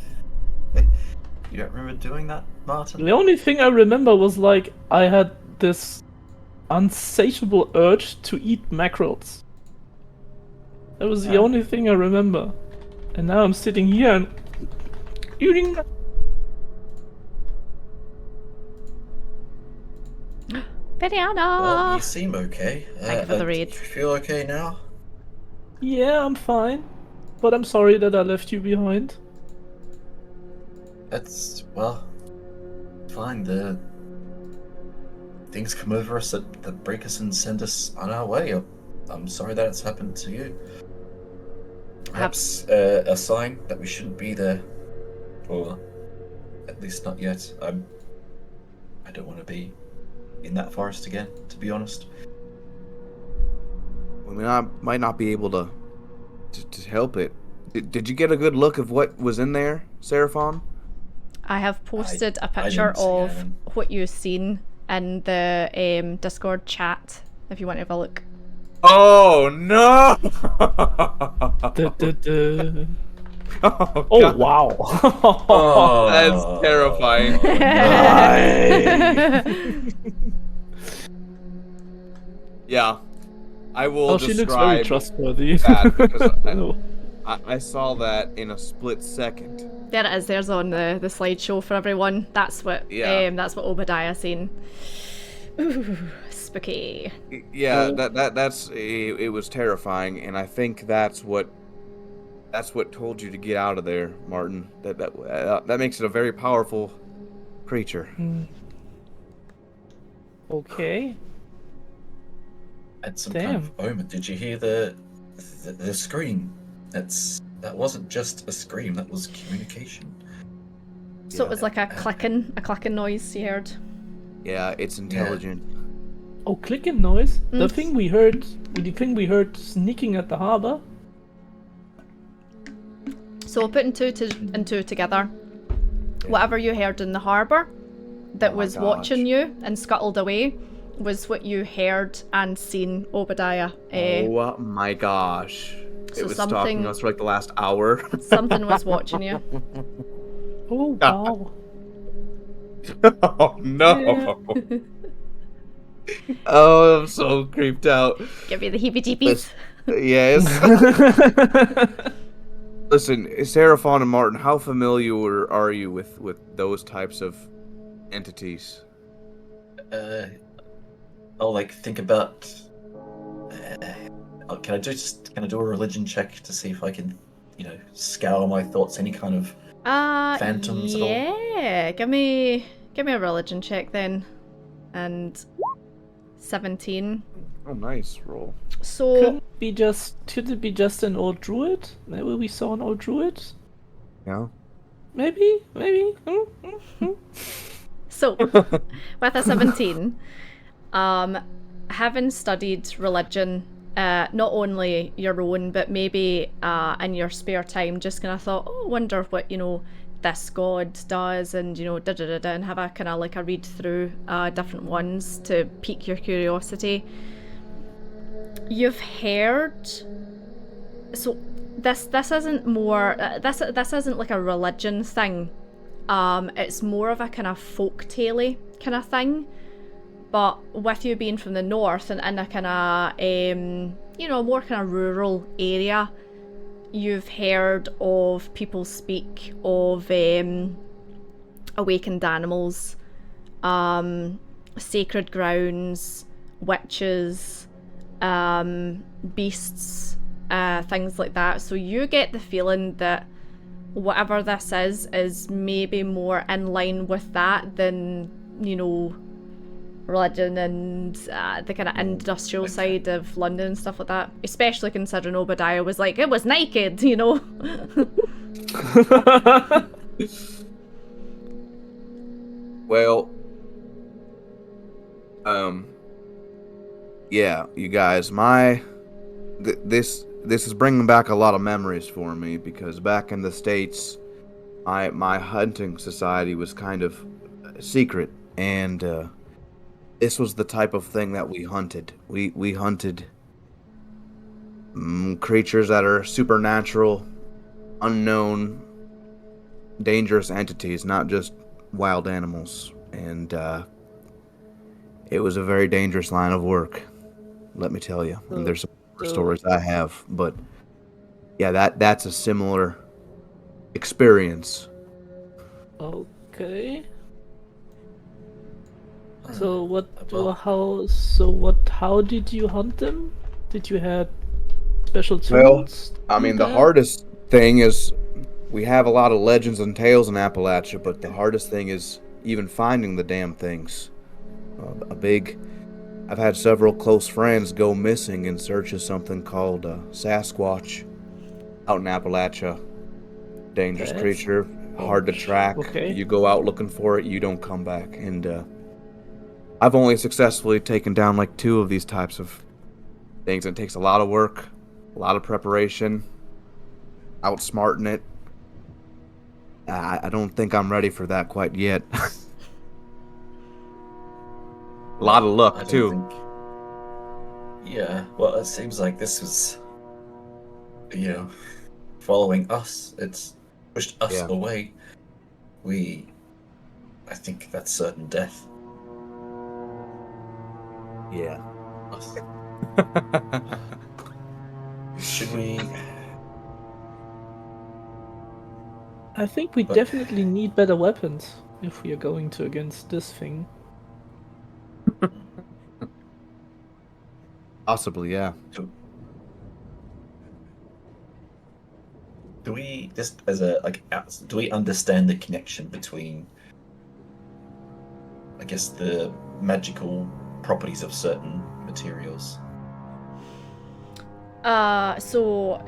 you don't remember doing that, Martin? The only thing I remember was like I had this unsatiable urge to eat mackerels. That was the only thing I remember. And now I'm sitting here and eating. Periana! Well, you seem okay. Thank you for the read. Do you feel okay now? Yeah, I'm fine. But I'm sorry that I left you behind. That's, well, fine. The things come over us that break us and send us on our way. I'm sorry that it's happened to you. Perhaps a sign that we shouldn't be there. Or at least not yet. I don't want to be in that forest again, to be honest. I mean, I might not be able to help it. Did you get a good look of what was in there, Seraphon? I have posted a I picture didn't see of anything. what you've seen in the Discord chat, if you want to have a look. Oh no! Oh, God. wow. Oh, That's terrifying. Yeah, I will Oh, she looks very describe trustworthy. that because No. I saw that in a split second. There it is. There's on the slideshow for everyone. That's what Yeah. that's what Obadiah's saying. Ooh, spooky. Yeah, Oh. that's it was terrifying, and I think that's what told you to get out of there, Martin. That makes it a very powerful creature. Okay. And some Damn. kind of omen. Did you hear the scream? That wasn't just a scream. That was communication. So it was like a clicking noise you heard. Yeah, it's intelligent. Oh, clicking noise. The thing we heard sneaking at the harbor. So putting two and two together, whatever you heard in the harbour that Oh my was gosh. watching you and scuttled away was what you heard and seen, Obadiah. Oh my gosh. So It was stalking us for like the last hour. Something was watching you. Oh, wow. Oh no. Oh, I'm so creeped out. Give me the heebie-jeebies. Yes. Listen, Seraphon and Martin, how familiar are you with those types of entities? I'll like think about. Can I do a religion check to see if I can, scour my thoughts? Any kind of phantoms at all? Yeah. Give me a religion check then. And 17. Oh, nice roll. So Could it be just an old druid? Maybe we saw an old druid? Yeah. Maybe? So, with a 17, having studied religion, not only your own, but maybe in your spare time, just kind of thought, oh, I wonder what, this god does, and, and have a kind of like a read through different ones to pique your curiosity. You've heard... So, this isn't more... this isn't like a religion thing. It's more of a kind of folk-tale-y kind of thing, but with you being from the north and in a kind of more kind of rural area, you've heard of people speak of awakened animals, sacred grounds, witches, beasts, things like that. So you get the feeling that whatever this is maybe more in line with that than, religion and the kind of industrial side of London and stuff like that. Especially considering Obadiah was like, it was naked, Well, yeah, you guys, this is bringing back a lot of memories for me, because back in the States, my hunting society was kind of secret, and this was the type of thing that we hunted. We hunted creatures that are supernatural, unknown, dangerous entities, not just wild animals. And it was a very dangerous line of work, let me tell you. And there's some more stories I have, but yeah, that's a similar experience. Okay. So how did you hunt them? Did you have special tools? Well, I mean, the hardest thing is, we have a lot of legends and tales in Appalachia, but the hardest thing is even finding the damn things. I've had several close friends go missing in search of something called Sasquatch out in Appalachia. Dangerous creature, hard to track. Okay. You go out looking for it, you don't come back. And I've only successfully taken down like 2 of these types of things. It takes a lot of work, a lot of preparation, outsmarting it. I don't think I'm ready for that quite yet. A lot of luck, too. Yeah, well, it seems like this was, following us. It's pushed us away. I think that's certain death. Yeah. Should we... I think we definitely need better weapons if we are going to against this thing. Possibly, yeah. Do we just as a do we understand the connection between, I guess, the magical properties of certain materials? So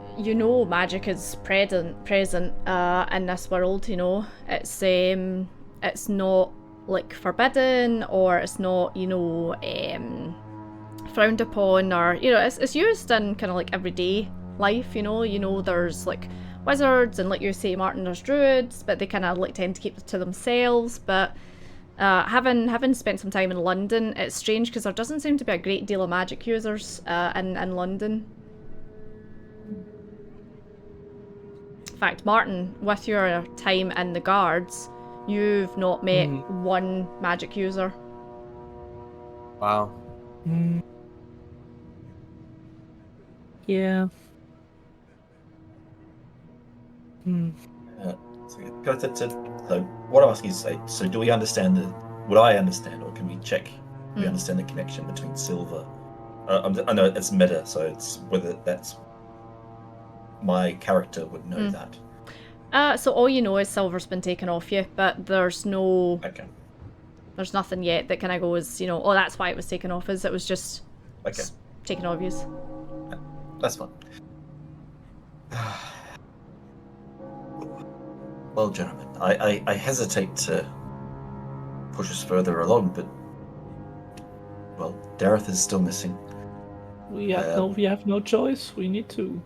magic is present in this world. It's not like forbidden, or it's not frowned upon, or it's used in kind of like everyday life. There's like wizards, and like you say, Martin, there's druids, but they kind of like tend to keep it to themselves. But having spent some time in London, it's strange because there doesn't seem to be a great deal of magic users in London. In fact, Martin, with your time in the guards, you've not met one magic user. Wow. Yeah. So what I'm asking is, so do we understand would I understand, or can we check? Do we understand the connection between silver? I know it's meta, so it's whether that's my character would know that. So all you know is silver's been taken off you, but there's nothing yet that kind of goes, oh, that's why it was taken off. It was just taken off you. That's fine. Well, gentlemen, I hesitate to push us further along, but well, Dareth is still missing. We have no choice. We need to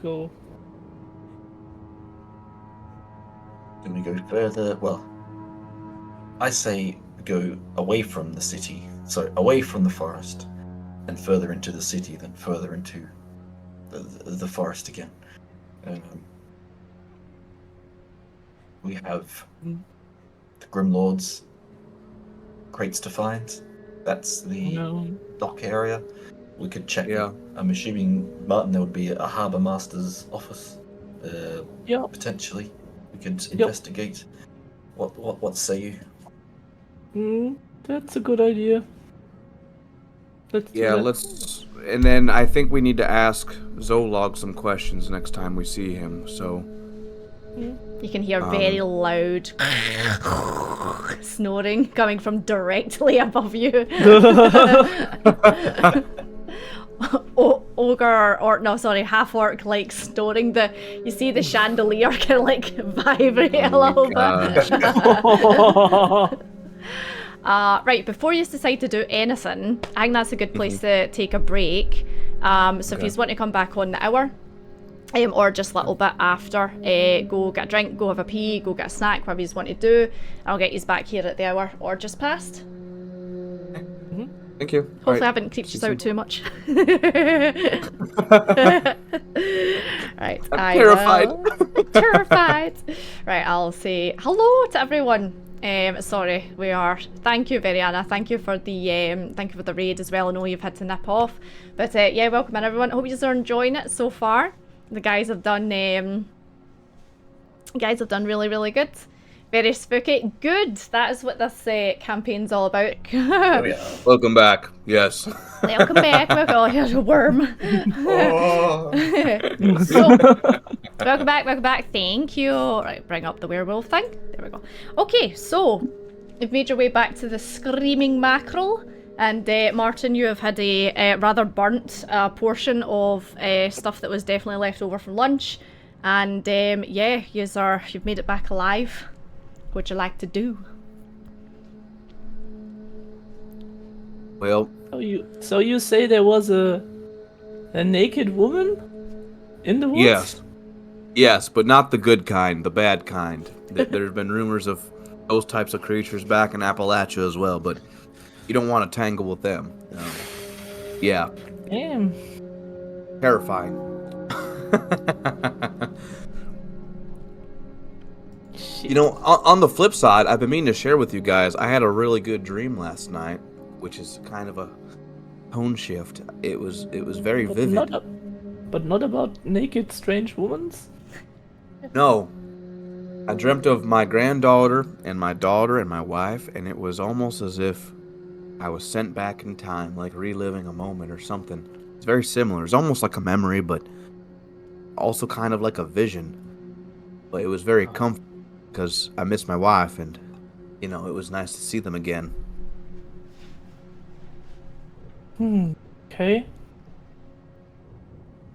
go. Can we go further? Well, I say go away from the city, so away from the forest, and further into the city, then further into the forest again. We have the Grimlord's crates to find. That's the dock area. We could check. Yeah. I'm assuming, Martin, there would be a harbour master's office. Potentially, we could investigate. What say you? That's a good idea. Let's. And then I think we need to ask Zolog some questions next time we see him. So. You can hear very loud snoring coming from directly above you. Half orc like snoring. You see the chandelier kind of like vibrate a little bit. Right, before you decide to do anything, I think that's a good place to take a break. So if you want to come back on the hour, or just a little bit after, go get a drink, go have a pee, go get a snack, whatever you want to do. I'll get you back here at the hour or just past. Thank you. Hopefully I haven't creeped you out too much. Right, I'm terrified. Terrified. Right, I'll say hello to everyone. Sorry, thank you, Veriana. Thank you for the raid as well. I know you've had to nip off, but welcome in, everyone. Hope you are enjoying it so far. The guys have done really, really good. Very spooky. Good. That is what this campaign's all about. Welcome back. Yes. Welcome back. Oh, here's a worm. So, welcome back. Thank you. Right, bring up the werewolf thing. There we go. Okay, so you've made your way back to the Screaming Mackerel. And Martin, you have had a rather burnt portion of stuff that was definitely left over from lunch. And you've made it back alive. What would you like to do? Well, so you say there was a naked woman in the woods? Yes, but not the good kind, the bad kind. There have been rumors of those types of creatures back in Appalachia as well, but you don't want to tangle with them. Yeah. Damn. Terrifying. On the flip side, I've been meaning to share with you guys, I had a really good dream last night, which is kind of a tone shift. It was very vivid. But not about naked strange women? No. I dreamt of my granddaughter and my daughter and my wife, and it was almost as if I was sent back in time, like reliving a moment or something. It's very similar. It's almost like a memory, but also kind of like a vision. But it was very comforting because I missed my wife, and it was nice to see them again. Okay.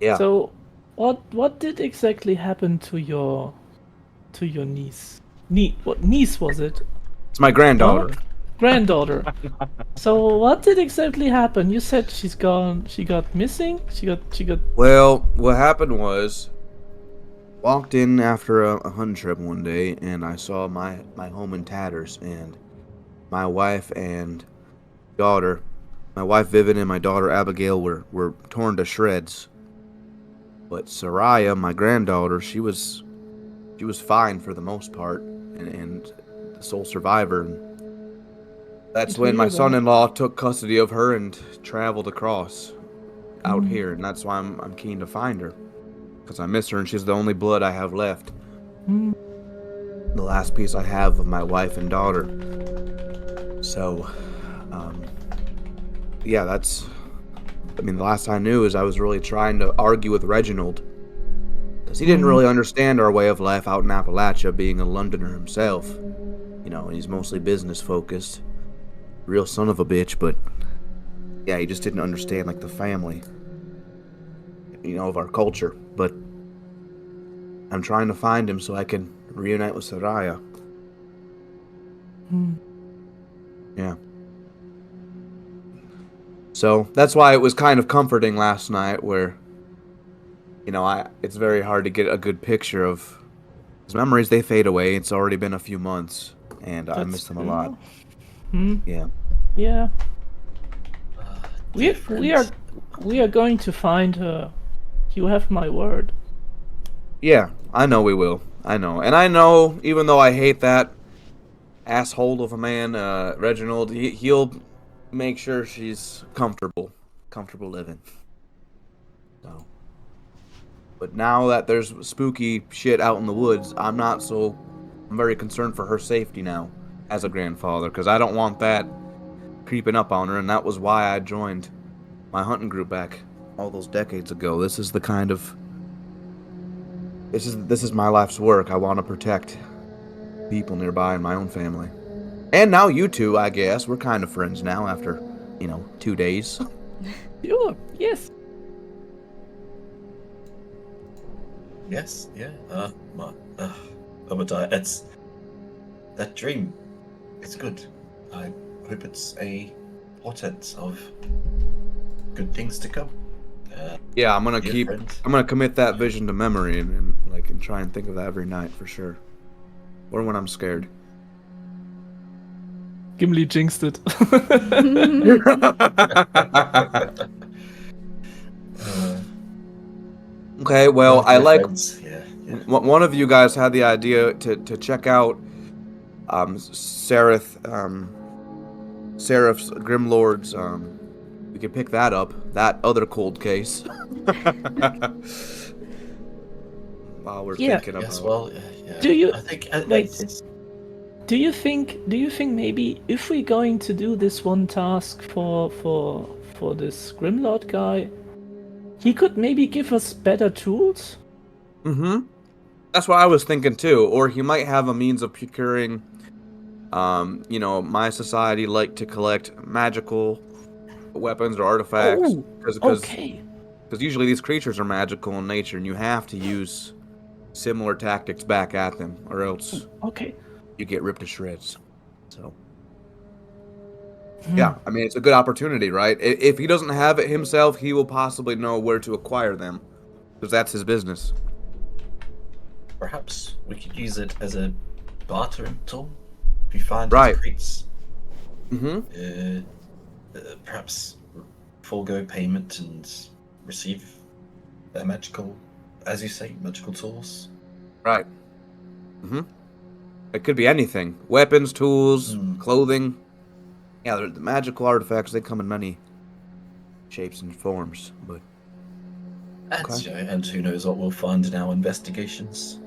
Yeah. So, what did exactly happen to your niece? What niece was it? It's my granddaughter. Huh? Granddaughter. So what did exactly happen? You said she's gone. She got missing. She got. Well, what happened was, walked in after a hunting trip one day, and I saw my home in tatters, and my wife and daughter, my wife Vivian and my daughter Abigail were torn to shreds. But Soraya, my granddaughter, she was fine for the most part, and the sole survivor. And that's when my son-in-law took custody of her and traveled across out here, and that's why I'm keen to find her, because I miss her, and she's the only blood I have left. The last piece I have of my wife and daughter. So, yeah, the last I knew is I was really trying to argue with Reginald, because he didn't really understand our way of life out in Appalachia, being a Londoner himself. And he's mostly business focused. Real son of a bitch, but yeah, he just didn't understand like the family, of our culture. But I'm trying to find him so I can reunite with Soraya. Yeah. So that's why it was kind of comforting last night, where it's very hard to get a good picture of his memories. They fade away. It's already been a few months, and I miss them a lot. Yeah. Yeah. We are going to find her. You have my word. Yeah, I know we will. I know. And I know, even though I hate that asshole of a man, Reginald, he'll make sure she's comfortable living. So. But now that there's spooky shit out in the woods, I'm very concerned for her safety now as a grandfather, because I don't want that creeping up on her, and that was why I joined my hunting group back all those decades ago. This is my life's work. I want to protect people nearby in my own family. And now you two, I guess. We're kind of friends now after, 2 days. Sure, yes. Yes, yeah. Obadiah, it's that dream. It's good. I hope it's a portent of good things to come. Yeah, I'm gonna commit that vision to memory and try and think of that every night for sure. Or when I'm scared. Gimli jinxed it. Okay, well, I like. Yeah. One of you guys had the idea to check out Seraph's Grimlord's. We could pick that up. That other cold case. While we're thinking about. Yes. Well. Yeah. Do you? I think. Do you think maybe if we're going to do this one task for this Grimlord guy, he could maybe give us better tools? That's what I was thinking too. Or he might have a means of procuring. My society like to collect magical weapons or artifacts. Okay. Because usually these creatures are magical in nature, and you have to use similar tactics back at them, or else you get ripped to shreds. So, yeah, it's a good opportunity, right? If he doesn't have it himself, he will possibly know where to acquire them, because that's his business. Perhaps we could use it as a bartering tool. If you find Right. creeps, perhaps forego payment and receive their magical, as you say, magical tools. Right. It could be anything. Weapons, tools, clothing. Yeah, the magical artifacts, they come in many shapes and forms, but... And, and who knows what we'll find in our investigations.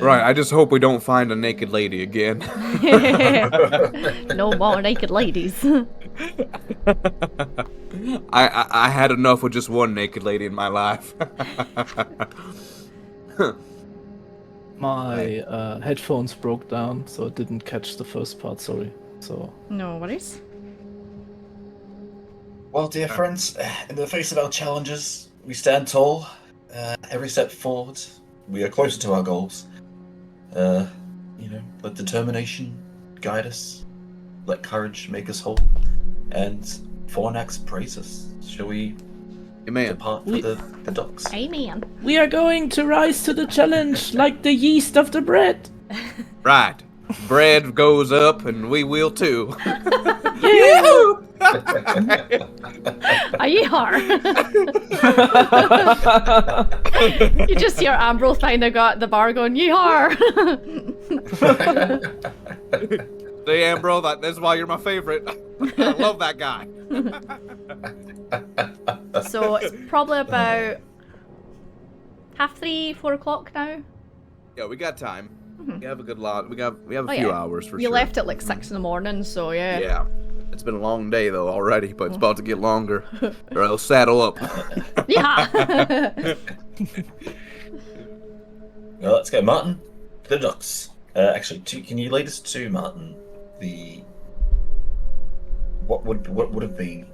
Right, I just hope we don't find a naked lady again. No more naked ladies. I had enough with just one naked lady in my life. My headphones broke down, so I didn't catch the first part, sorry. So No worries. Well, dear friends, in the face of our challenges, we stand tall. Every step forward, we are closer to our goals. Let determination guide us. Let courage make us whole. And Fornax praise us. Shall we Amen. depart for the docks? Amen. we are going to rise to the challenge like the yeast of the bread. Right. Bread goes up and we will too. Are you hard? You just hear Ambrose finally got the bar going, yeehaw! See, Ambrose, that's why you're my favorite. I love that guy. So it's probably about 3:30, 4 o'clock now. Yeah, we got time. We have a good lot. We have a Oh, few yeah. hours for You sure. left at like 6 in the morning, so yeah. Yeah. It's been a long day though already, but it's about to get longer. Or I'll saddle up. Yeah. Well, let's go, Martin. To the docks. Actually, can you lead us to Martin? What would have been?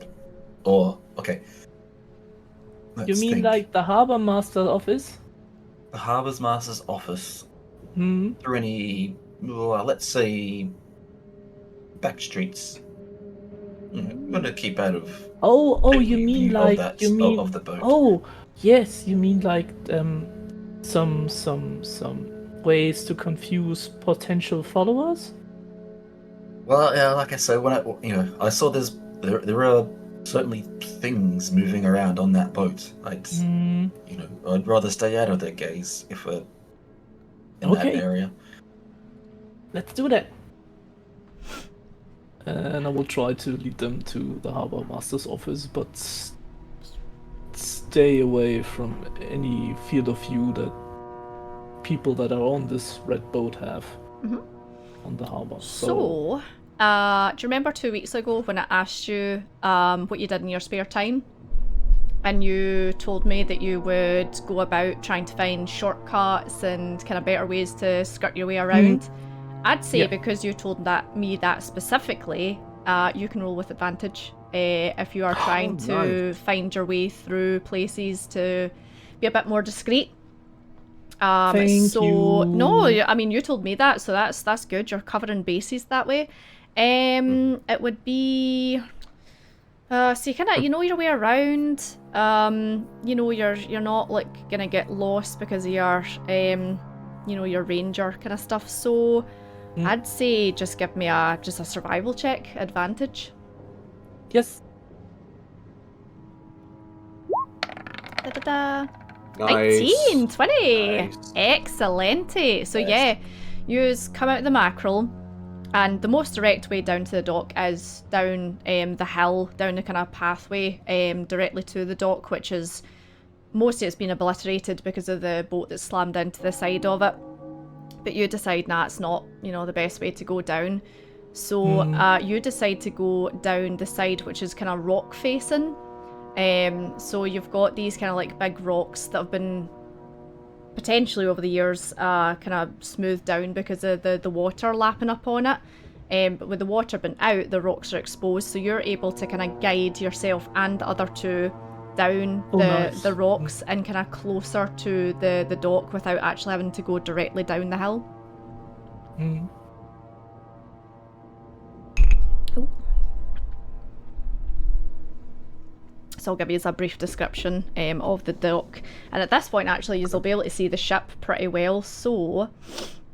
Or okay. You mean like the harbor master's office? the harbor's master's office? Hmm. Through any, well, let's say, back streets. I'm gonna keep out of. Oh, you view mean of like that- you mean of the boat. Oh, yes, you mean like some ways to confuse potential followers? Well, yeah, like I said, when I saw there are certainly things moving around on that boat. I'd rather stay out of their gaze if we're in that Okay. area. Let's do that. And I will try to lead them to the harbor master's office, but stay away from any field of view that people that are on this red boat have on the harbor. So, do you remember 2 weeks ago when I asked you what you did in your spare time? And you told me that you would go about trying to find shortcuts and kind of better ways to skirt your way around. I'd say because you told me that specifically, you can roll with advantage if you are trying to find your way through places to be a bit more discreet. Thank you. No, I mean you told me that, so that's good. You're covering bases that way. It would be so you kind of you know your way around. You're not like gonna get lost because of your your ranger kind of stuff. So I'd say just give me just a survival check advantage. Yes. Da-da-da. Nice. 19, 20. Nice. Excellente. So yeah, you come out of the mackerel, and the most direct way down to the dock is down the hill, down the kind of pathway directly to the dock, which is mostly it's been obliterated because of the boat that's slammed into the side of it. But you decide, nah, it's not, the best way to go down. So you decide to go down the side which is kind of rock facing. So you've got these kind of like big rocks that have been potentially over the years kind of smoothed down because of the water lapping up on it. But with the water being out, the rocks are exposed, so you're able to kind of guide yourself and the other two down the rocks and kind of closer to the dock without actually having to go directly down the hill. Oh. So I'll give you a brief description of the dock, and at this point actually you'll be able to see the ship pretty well, so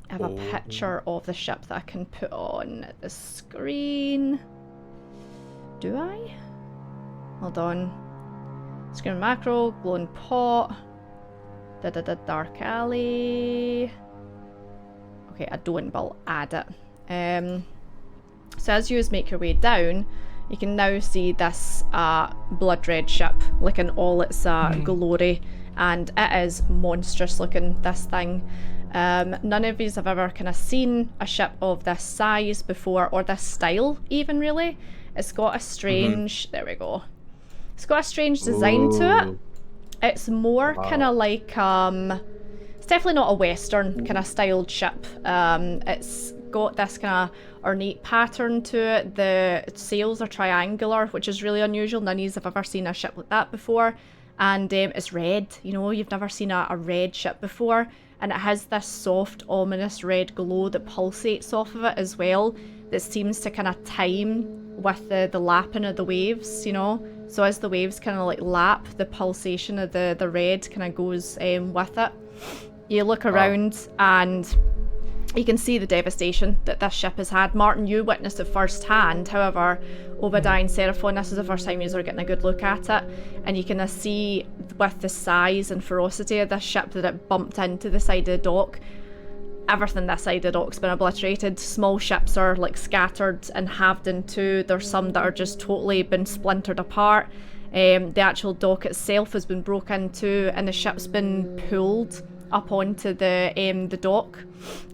I have a picture of the ship that I can put on the screen. Do I? Hold on. Screaming mackerel, glowing pot, dark alley. Okay, I don't, but I'll add it. So as you make your way down, you can now see this blood red ship, like in all its glory, and it is monstrous looking, this thing. None of you have ever kind of seen a ship of this size before, or this style even, really. It's got a strange, there we go. It's got a strange design to it. It's more kind of like, it's definitely not a Western kind of styled ship. It's got this kind of ornate pattern to it. The sails are triangular, which is really unusual. None of you have ever seen a ship like that before. And it's red, you know, you've never seen a red ship before. And it has this soft, ominous red glow that pulsates off of it as well, that seems to kind of time with the lapping of the waves, you know. So as the waves kind of like lap, the pulsation of the red kind of goes with it. You look around and you can see the devastation that this ship has had. Martin, you witnessed it firsthand. However, Obadiah and Seraphon, this is the first time you are getting a good look at it. And you can see with the size and ferocity of this ship that it bumped into the side of the dock. Everything this side of the dock's been obliterated. Small ships are like scattered and halved in two. There's some that are just totally been splintered apart. The actual dock itself has been broken into, and the ship's been pulled up onto the dock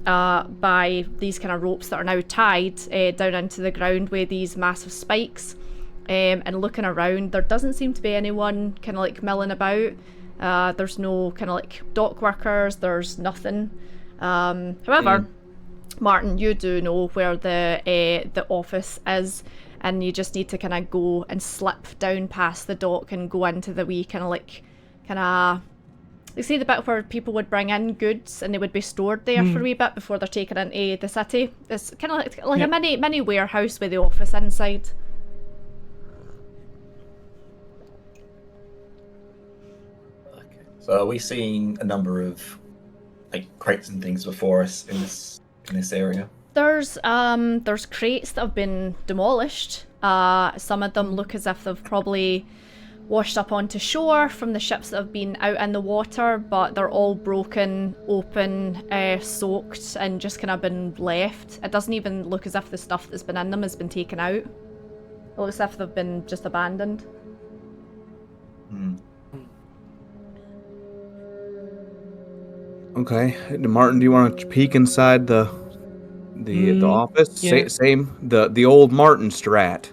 by these kind of ropes that are now tied down into the ground with these massive spikes. And looking around, there doesn't seem to be anyone kind of like milling about. There's no kind of like dock workers, there's nothing. However, Martin, you do know where the office is, and you just need to kind of go and slip down past the dock and go into the wee kind of you see the bit where people would bring in goods and they would be stored there for a wee bit before they're taken into the city. It's kind of like a mini warehouse with the office inside. Okay. So are we seeing a number of like crates and things before us in this area? There's crates that have been demolished. Some of them look as if they've probably washed up onto shore from the ships that have been out in the water, but they're all broken, open, soaked, and just kind of been left. It doesn't even look as if the stuff that's been in them has been taken out. It looks as if they've been just abandoned. Okay, Martin, do you want to peek inside the office? Yeah. Same, the old Martin strat.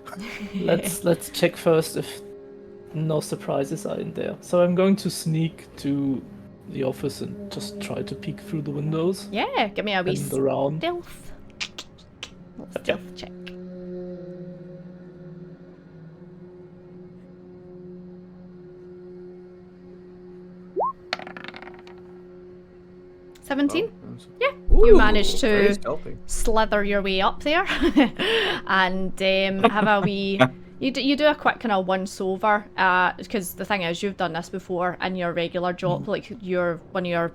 Let's check first if no surprises are in there. So I'm going to sneak to the office and just try to peek through the windows. Yeah, give me a wee And around. stealth. Little stealth check. Yeah, you managed to slither your way up there and have a wee... You do a quick kind of once-over, because the thing is, you've done this before in your regular job. Like, one of your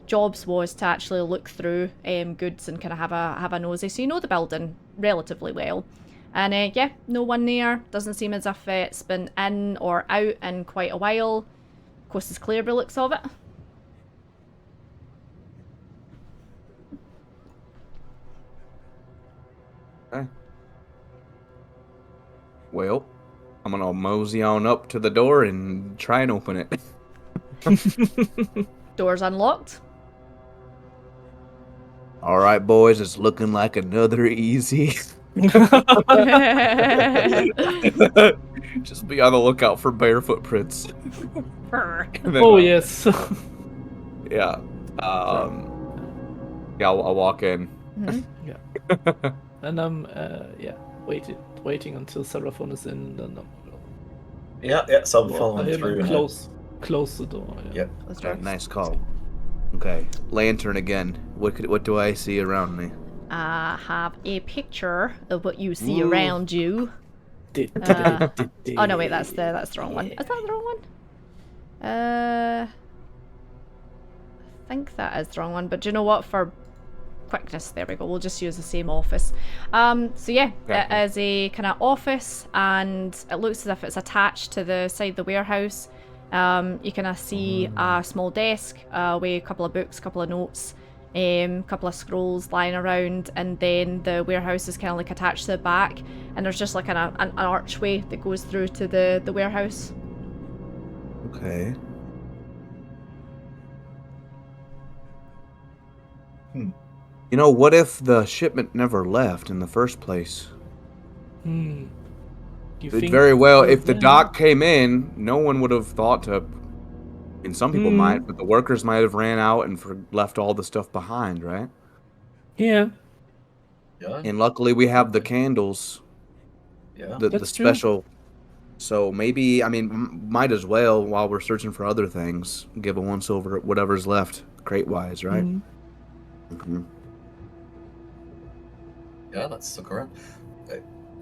jobs was to actually look through goods and kind of have a nosy, so you know the building relatively well. And yeah, no one there. Doesn't seem as if it's been in or out in quite a while. Coast is clear by the looks of it. Okay. Well, I'm gonna mosey on up to the door and try and open it. Door's unlocked. All right, boys, it's looking like another easy. Just be on the lookout for bear footprints. Then, Oh yes. Yeah. Yeah, I'll walk in. Mm-hmm. And I'm waiting until Seraphon is in. Then Yeah. So I'm I'm following through. close the door. Yeah. Yep. Let's Okay, try. nice call. Okay, lantern again. What do I see around me? Have a picture of what you see Ooh. around you. Oh no, wait, that's the wrong one. Is that the wrong one? I think that is the wrong one. But do you know what? For quickness, there we go. We'll just use the same office. So yeah, Okay. it is a kind of office, and it looks as if it's attached to the side of the warehouse. You kind of see a small desk with a couple of books, couple of notes, couple of scrolls lying around, and then the warehouse is kind of like attached to the back, and there's just like an archway that goes through to the warehouse. Okay. You know, what if the shipment never left in the first place? Do you It think very well, we're if the there? dock came in, no one would have thought to. And some people might, but the workers might have ran out and left all the stuff behind, right? Yeah, Yeah. And luckily, we have the candles, Yeah. the That's true. special. So maybe, I mean, might as well, while we're searching for other things, give a once over at whatever's left, crate-wise, right? Mm-hmm. Yeah, let's look around.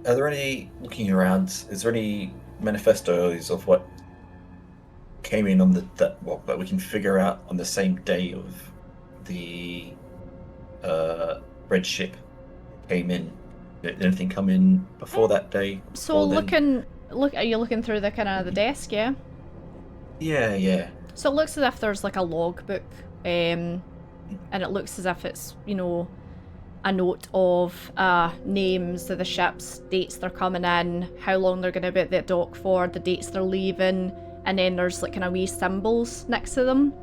Are there any, looking around, is there any manifestos of what came in on that we can figure out on the same day of the red ship came in? Did anything come in before that day? So before then? are you looking through the kind of the desk, yeah? Yeah. So it looks as if there's like a logbook, and it looks as if it's, you know, a note of names of the ships, dates they're coming in, how long they're going to be at the dock for, the dates they're leaving, and then there's like kind of wee symbols next to them.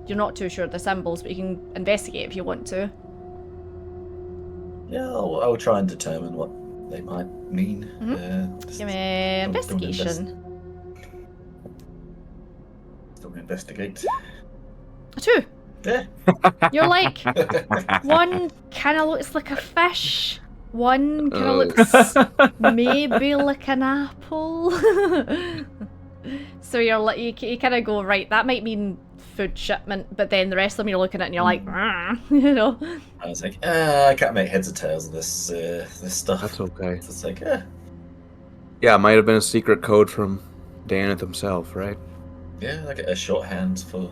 You're not too sure of the symbols, but you can investigate if you want to. Yeah, I'll try and determine what they might mean. Give me investigation. Still gonna investigate. 2. Yeah. You're like, one kind of looks like a fish, one kind of looks maybe like an apple. So you're like, you kind of go, right, that might mean food shipment, but then the rest of them you're looking at and you're like, you know. I was like, I can't make heads or tails of this stuff. That's okay. It's just like, Yeah, it might have been a secret code from Daneth himself, right? yeah, like a shorthand for.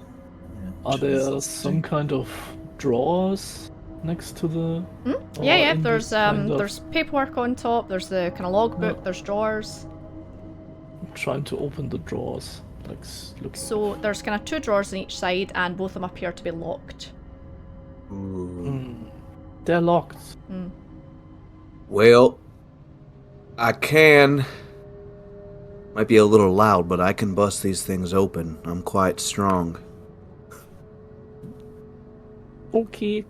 Are there some kind of drawers next to the? Yeah. in There's this kind of- there's paperwork on top. There's the kind of logbook. There's drawers. I'm trying to open the drawers, like looking. So there's kind of 2 drawers on each side, and both of them appear to be locked. They're locked. Well, I can. Might be a little loud, but I can bust these things open. I'm quite strong. Okay.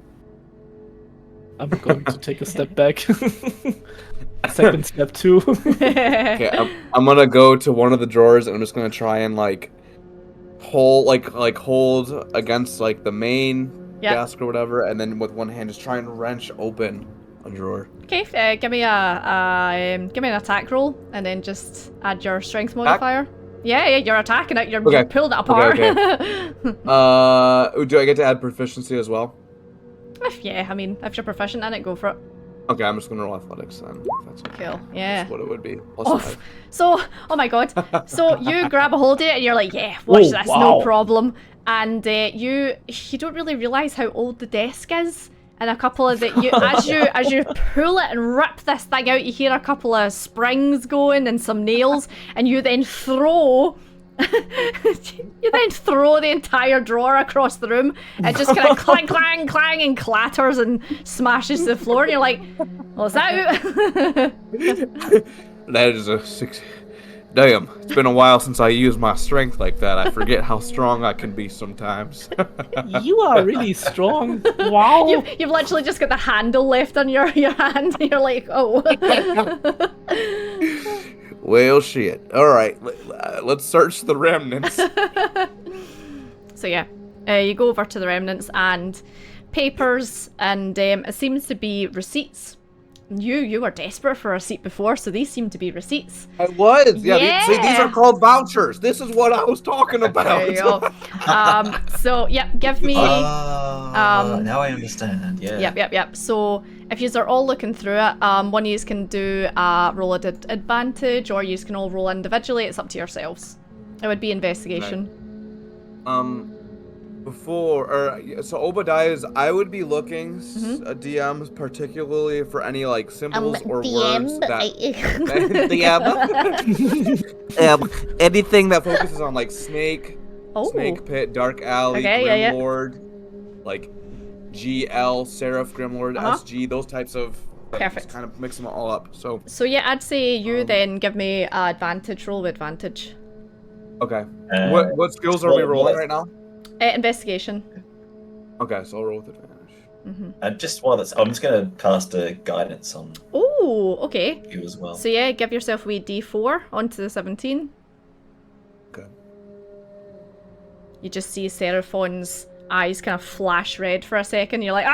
I'm going to take a step back. Second step too. Okay, I'm gonna go to one of the drawers and I'm just gonna try and hold against like the main desk or whatever, and then with one hand just try and wrench open a drawer. Okay, give me an attack roll, and then just add your strength modifier. Yeah, you're attacking it. You pulled it apart. Okay. Do I get to add proficiency as well? If you're proficient in it, go for it. Okay, I'm just gonna roll athletics then. If that's okay. Cool. Yeah. That's what it would be. +5. So, oh my god. So you grab a hold of it and you're like, yeah, watch this, no problem. And you don't really realize how old the desk is. And a couple of as you pull it and rip this thing out, you hear a couple of springs going and some nails, and you then throw the entire drawer across the room. It just kind of clang, clang, clang, and clatters and smashes to the floor. And you're like, "What's out?" That is a 6. Damn, it's been a while since I used my strength like that. I forget how strong I can be sometimes. You are really strong. Wow. You've literally just got the handle left on your hand. And you're like, oh. Well, shit. All right, let's search the remnants. So yeah, you go over to the remnants and papers, and it seems to be receipts. You were desperate for a receipt before, so these seem to be receipts. I was. Yeah. See, these are called vouchers. This is what I was talking about. There you go. So yeah, give me. Now I understand. Yeah. Yep. So if you are all looking through it, one of you can do roll at advantage, or you can all roll individually. It's up to yourselves. It would be investigation. Right. So Obadiah's, I would be looking DMs particularly for any symbols or words that anything that focuses on snake, snake pit, dark alley, Grimlord, GL, Seraph, Grimlord, SG, those types of. Perfect. Kind of mix them all up. So yeah, I'd say you then give me advantage. Roll with advantage. Okay. What skills are we rolling right now? Investigation. Okay, so I'll roll with advantage. And just while that's, I'm just going to cast a guidance on Oh, okay. you as well. So yeah, give yourself a wee D4 onto the 17. Okay. You just see Seraphon's eyes kind of flash red for a second. You're like,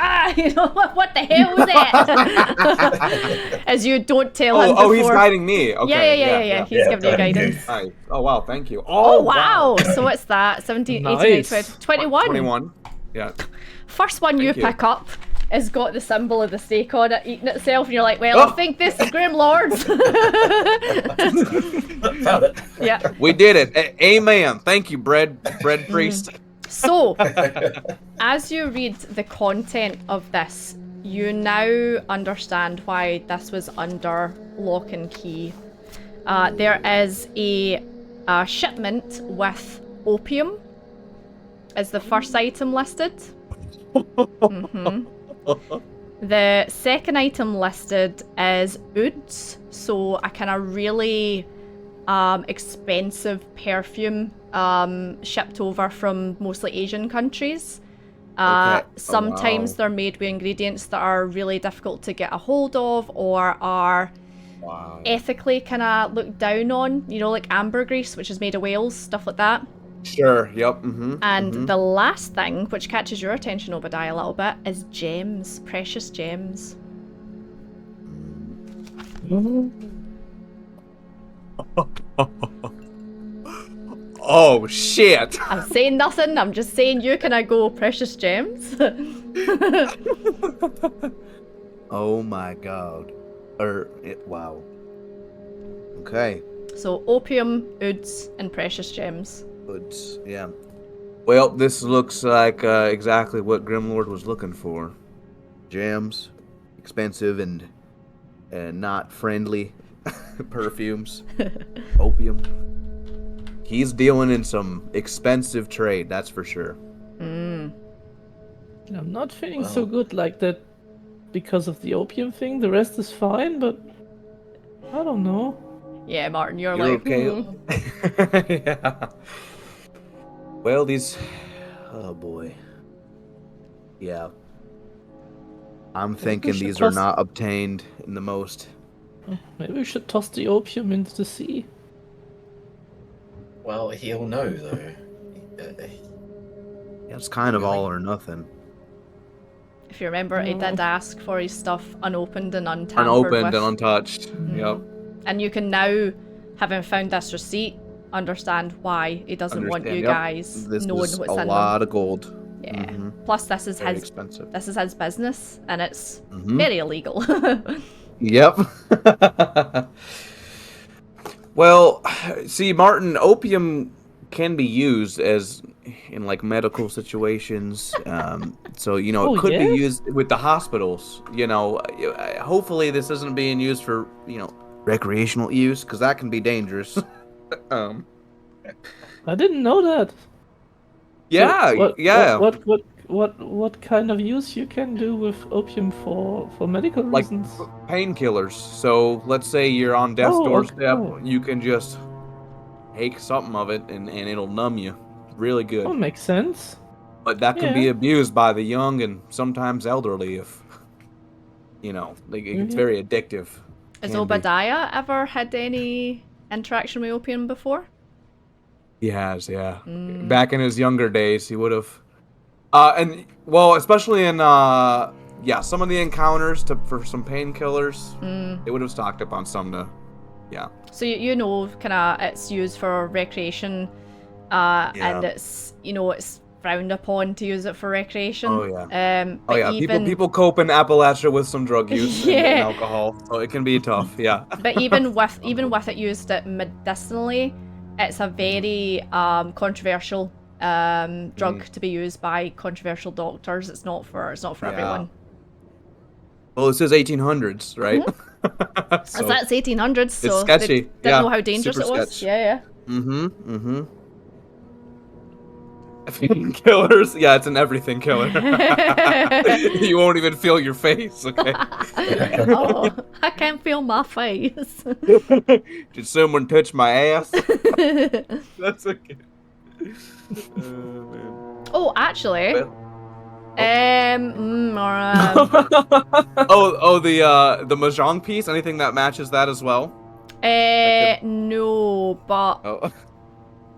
what the hell was that? As you don't tell him before. Oh, he's guiding me. Okay. Yeah. He's giving you guidance. Nice. Oh, wow, thank you. Oh, wow. So what's that? 17, 18, Nice. 19, 20, 21. 21. Yeah. First one you Thank you. pick up has got the symbol of the snake on it eating itself, and you're like, well, I think this is Grimlord's. Found it. Yeah. We did it. Amen. Thank you, bread priest. So, as you read the content of this, you now understand why this was under lock and key. There is a shipment with opium as the first item listed. The second item listed is ouds, so a kind of really expensive perfume shipped over from mostly Asian countries. Okay. Sometimes Wow. they're made with ingredients that are really difficult to get a hold of or are ethically kind of looked down on, like ambergris, which is made of whales, stuff like that. Sure. Yep. And the last thing, which catches your attention, Obadiah, a little bit, is gems, precious gems. Oh shit. I'm saying nothing, I'm just saying you can go precious gems. Oh my god. Wow. Okay. So opium, ouds, and precious gems. Hoods. Yeah. Well, this looks like exactly what Grimlord was looking for. Gems, expensive and not friendly perfumes, opium. He's dealing in some expensive trade, that's for sure. I'm not feeling so good like that because of the opium thing. The rest is fine, but I don't know. Yeah, Martin, you're You're like, okay? Yeah. Well, these... Oh, boy. Yeah. I'm thinking should these are toss- not obtained in the most... Maybe we should toss the opium into the sea. Well, he'll know, though. Yeah, it's kind of all or nothing. if you remember, he did ask for his stuff unopened and untampered Unopened with. and untouched. Yep. And you can now, having found this receipt, understand why he doesn't want you Yep. guys This knowing was what's a in lot them. of gold. Yeah. Mhm. Plus, this is Very his expensive. this is his business, and it's Mhm. very illegal. Yep. Well, see, Martin, opium can be used as in like medical situations. So it Oh, could yeah? be used with the hospitals. Hopefully this isn't being used for recreational use, because that can be dangerous. I didn't know that. Yeah, So yeah. What kind of use you can do with opium for medical Like reasons? painkillers. So let's say you're on death's Oh, doorstep, okay. you can just take something of it and it'll numb you. Really good. Oh, makes sense. But that can be Yeah. abused by the young and sometimes elderly if it's very addictive. Has Can be. Obadiah ever had any interaction with opium before? He has, yeah. Back in his younger days, he would have. Especially in some of the encounters for some painkillers, they would have stocked up on some to, yeah. So kind of it's used for recreation, and it's it's frowned upon to use it for recreation. Oh yeah. But People cope in Appalachia with some drug use and Yeah. alcohol, so it can be tough. Yeah. But even with it used medicinally, it's a very controversial drug to be used by controversial doctors. It's not for everyone. Well, this is 1800s, right? So that's 1800s. So it's sketchy. they didn't know how dangerous super it was. sketch. Yeah. Mm-hmm. Killers. Yeah, it's an everything killer. You won't even feel your face, okay? Oh, I can't feel my face. Did someone touch my ass? That's okay. Oh, man. Oh, actually, The mahjong piece. Anything that matches that as well? No, but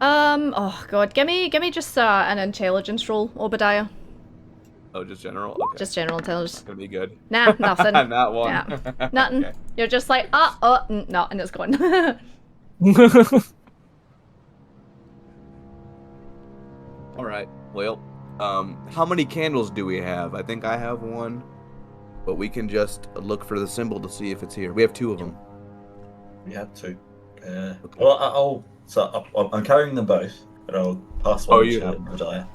Oh, oh god, give me just an intelligence roll, Obadiah. oh, just general. Okay. Just general intelligence. Gonna be good. Nah, nothing. Not one. Yeah, nothing. Okay. You're just like no, and it's gone. All right. Well, how many candles do we have? I think I have one, but we can just look for the symbol to see if it's here. We have 2 of them. We have 2. Well, I'm carrying them both, but I'll pass one to Obadiah.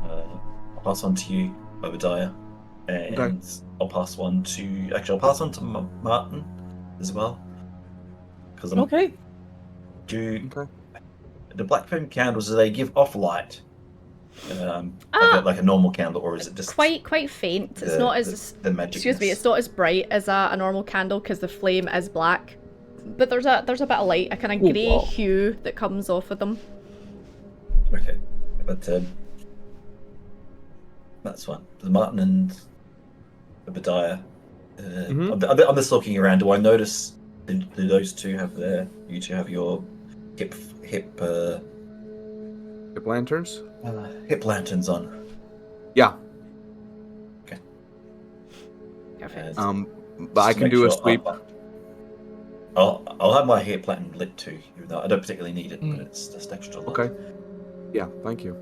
I'll pass one to you, Obadiah, and I'll pass one to Martin as well. Because Okay. The black flame candles, do they give off light? Like a normal candle, or is it just quite faint? It's not as the magic? Excuse me, it's not as bright as a normal candle because the flame is black. But there's a bit of light, a kind of grey hue that comes off of them. Okay, but that's one. The Martin and Obadiah. I'm just looking around. Do I notice? Do those two have you two have your hip lanterns? Hip lanterns on. Yeah. Okay. Perfect. But I can do a sweep. I'll have my hip lantern lit too, even though I don't particularly need it, but it's just extra light. Okay. Yeah, thank you.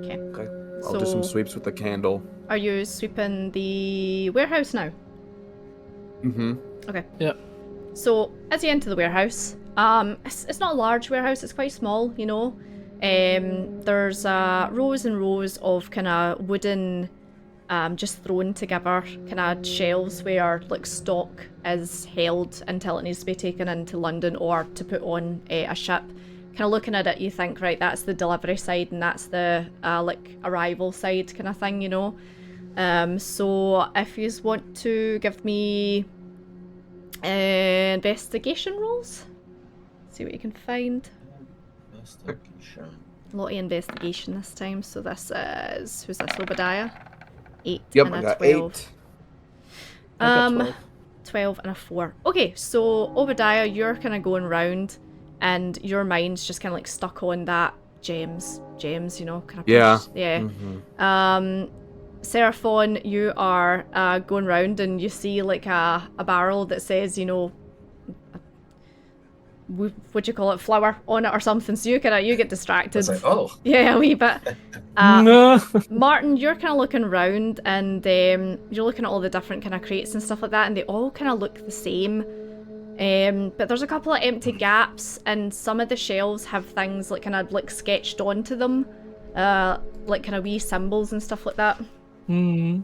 Okay. Okay. I'll do some sweeps with the candle. Are you sweeping the warehouse now? Mm-hmm. Okay. Yeah. So as you enter the warehouse, it's not a large warehouse. It's quite small, you know. There's rows and rows of kind of wooden, just thrown together kind of shelves where like stock is held until it needs to be taken into London or to put on a ship. Kind of looking at it, you think, right, that's the delivery side and that's the like arrival side kind of thing, you know. So if you want to give me investigation rolls, see what you can find. Investigation. A lot of investigation this time. So this is, who's this, Obadiah? 8 Yep, and I a got 12. 8. I got 12. 12 and a 4. Okay, so Obadiah, you're kind of going round and your mind's just kind of like stuck on that gems, you know, kind of Yeah. yeah. Mm-hmm. Seraphon, you are going round and you see like a barrel that says, you know, what you call it, flour on it or something. So you get distracted. It's like, oh. Yeah, a wee bit. No. Martin, you're kind of looking around and you're looking at all the different kind of crates and stuff like that, and they all kind of look the same. But there's a couple of empty gaps, and some of the shelves have things like kind of like sketched onto them, like kind of wee symbols and stuff like that. Hmm.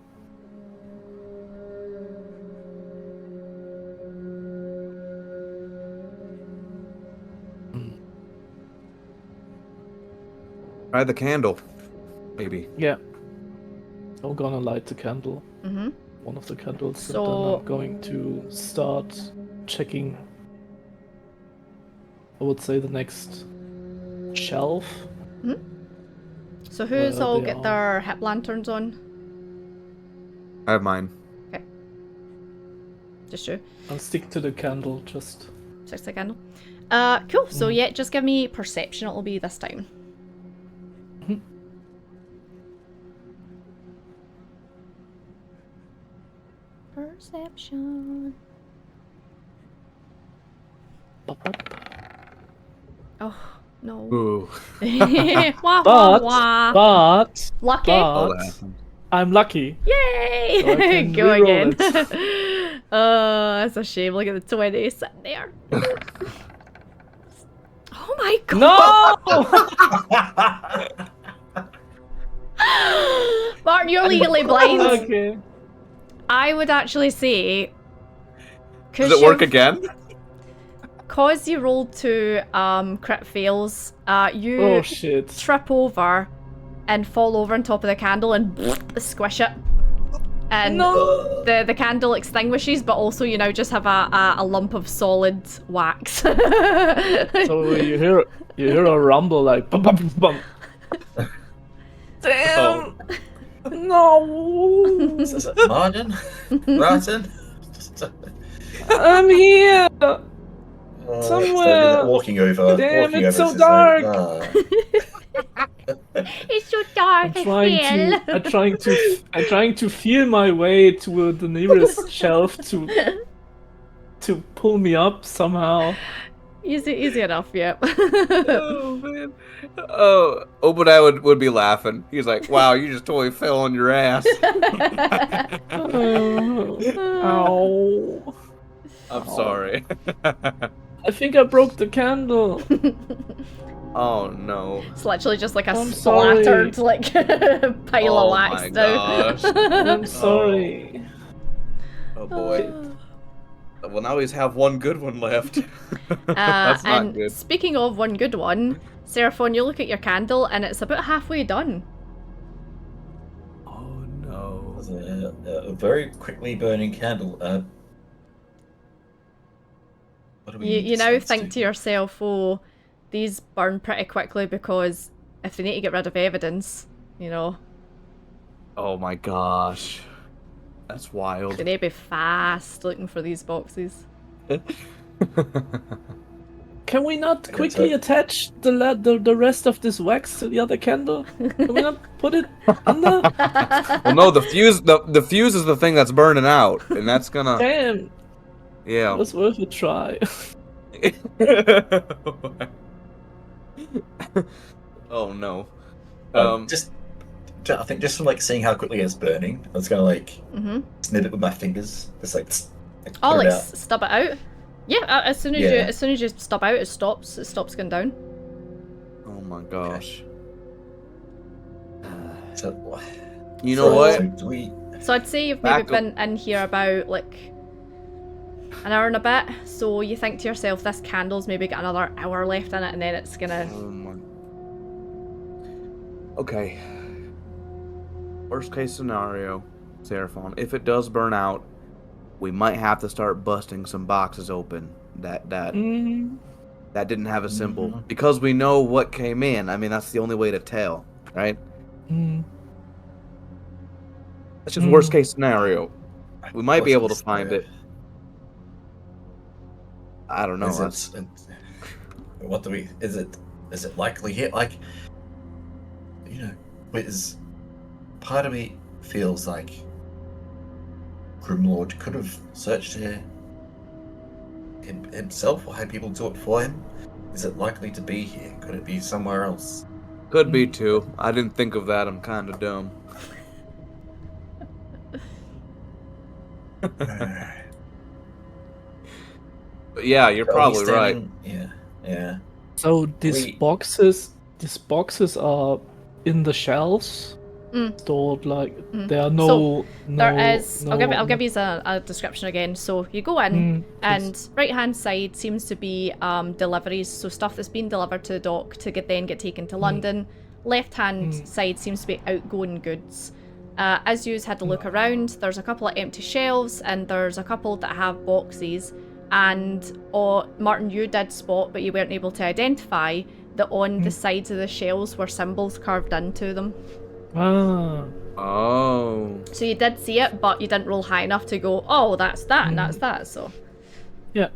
Try the candle, maybe. Yeah. I'm gonna light the candle. Mm-hmm. One of the candles. So- And then I'm going to start checking. I would say the next shelf. So who's Where all they get are. their hip lanterns on? I have mine. Just you. I'll stick to the candle. Just. 6 the candle. Cool. So yeah, just give me perception. It'll be this time. Perception. Oh no. Ooh. Wah, wah, But wah. Lucky. Oh, But that happened. I'm lucky. Yay! So I can Go reroll again. Oh, that's a shame. Look at the 20 sitting there. Oh my god! No. Martin, you're legally blind. Okay. I would actually say. Does it work again? Cause you rolled 2 crit fails, you Oh shit. trip over and fall over on top of the candle and squish it. And No. the candle extinguishes, but also you now just have a lump of solid wax. So you hear a rumble like bum bum bum. Damn. No. Is it Martin? Martin? I'm here. So Somewhere. walking over. Damn, walking it's over. so It's like, dark. It's so dark, I'm trying to feel my way to the nearest shelf to pull me up somehow. Easy enough, yeah. Oh man. Oh, Obadiah would be laughing. He's like, "Wow, you just totally fell on your ass." Ow. I'm sorry. I think I broke the candle. Oh no. It's literally just like a I'm splattered sorry. like pile of Oh wax my now. gosh. I'm sorry. Oh boy. Well, now he's have one good one left. Uh, That's not and good. speaking of one good one, Seraphon, you look at your candle and it's about halfway done. Oh no. There's a very quickly burning candle. What do we You decide now to think do? to yourself, oh, these burn pretty quickly because if they need to get rid of evidence, you know, Oh my gosh. That's wild. they need to be fast looking for these boxes. Can we not Okay, quickly so- attach the rest of this wax to the other candle? Can we not put it under? Well, no, the fuse is the thing that's burning out, and that's gonna Damn, it yeah. was worth a try. Oh no. I think just from like seeing how quickly it's burning, I was gonna like snip it with my fingers. Just like, Oh, put like it out. stub it out? Yeah, as soon as you stub out, it stops going down. Oh my gosh. So, You know what? So do we? So I'd say you've maybe Back up. been in here about like an hour and a bit. So you think to yourself, this candle's maybe got another hour left in it, and then it's gonna. Oh my. Okay. Worst case scenario, Seraphon. If it does burn out, we might have to start busting some boxes open that Mm, didn't have a symbol because we know what came in. I mean, that's the only way to tell, right? mm. That's just worst case scenario. We might be able to What's find the- it. I don't know. What do we? Is it likely here? Like, you know, part of me feels like Grimlord could have searched here himself, or had people do it for him. Is it likely to be here? Could it be somewhere else? Could be too. I didn't think of that. I'm kind of dumb. But yeah, you're probably right. Yeah. So these We- boxes are in the shelves. Mm. Stored like Mm. there are So, no. There is. No, I'll give you a description again. So you go in, please. and right hand side seems to be deliveries, so stuff that's been delivered to the dock to then get taken to London. Left hand side seems to be outgoing goods. As you've had a look around, there's a couple of empty shelves, and there's a couple that have boxes. And Martin, you did spot, but you weren't able to identify that on the sides of the shelves were symbols carved into them. Ah. Oh. So you did see it, but you didn't roll high enough to go, oh, that's that and that's that. So Yeah.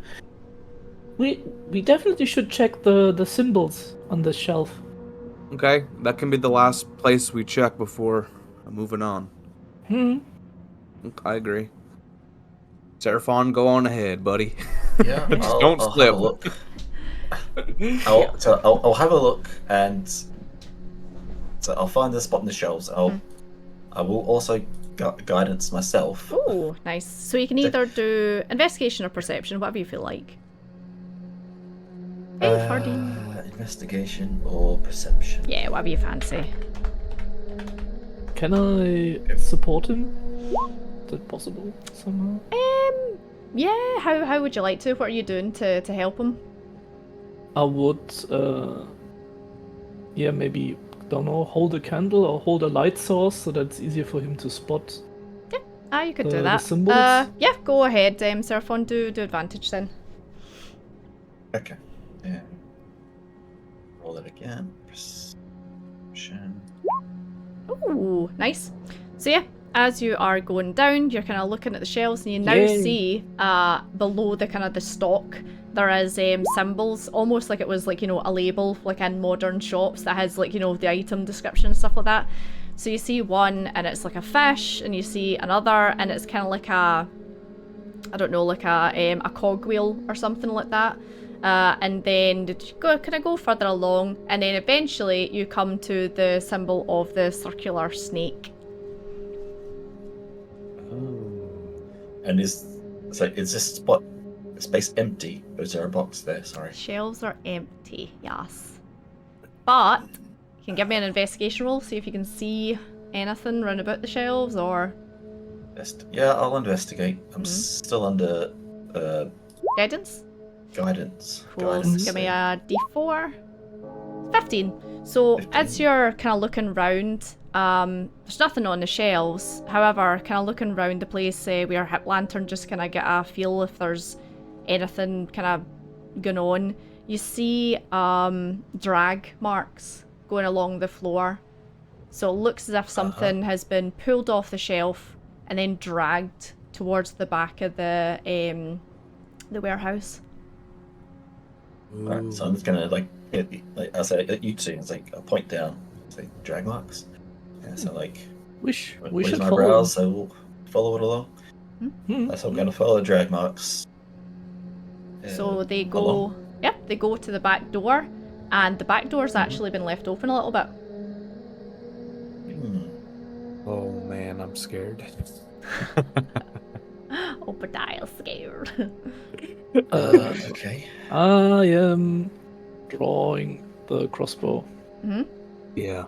We definitely should check the symbols on the shelf. Okay, that can be the last place we check before moving on. I agree. Seraphon, go on ahead, buddy. Yeah. Just don't I'll slip. have a look. I'll have a look, and so I'll find the spot in the shelves. I will also guidance myself. oh, nice. So you can either do investigation or perception, whatever you feel like. Hey, Fardine. Investigation or perception. Yeah, whatever you fancy. Can I support him? Is that possible somehow? Yeah, how would you like to? What are you doing to help him? I would, maybe, don't know, hold a candle or hold a light source so that's easier for him to spot. You could do The that. symbols? Yeah, go ahead, Seraphon, do advantage then. Okay. Yeah. Roll it again. Perception. Ooh, nice. So yeah, as you are going down, you're kind of looking at the shelves, and you now Yay. see below the kind of the stock, there is symbols, almost like it was like, you know, a label like in modern shops that has like, you know, the item description and stuff like that. So you see one and it's like a fish, and you see another and it's kind of like a, I don't know, like a cogwheel or something like that. And then kind of go further along, and then eventually you come to the symbol of the circular snake. And is this spot space empty? Or is there a box there? Sorry. Shelves are empty, yes. But you can give me an investigation roll, see if you can see anything round about the shelves, or... Yeah, I'll investigate. I'm still under Guidance? guidance. Cool. Guidance, Give me so- a d4. 15. So 15. as you're kind of looking round, there's nothing on the shelves. However, kind of looking around the place with your hip lantern, just kind of get a feel if there's anything kind of going on. You see drag marks going along the floor. So it looks as if something has been pulled off the shelf and then dragged towards the back of the warehouse. Alright, so I'm just gonna like I say you two, it's like a point down, it's like drag marks. Yeah, so like We raise should my follow. brows, so we'll follow it along. So I'm gonna follow the drag marks. So they go, along. yep, they go to the back door, and the back door's actually been left open a little bit. Oh man, I'm scared. Obadiah's scared. Okay. I am drawing the crossbow. Yeah.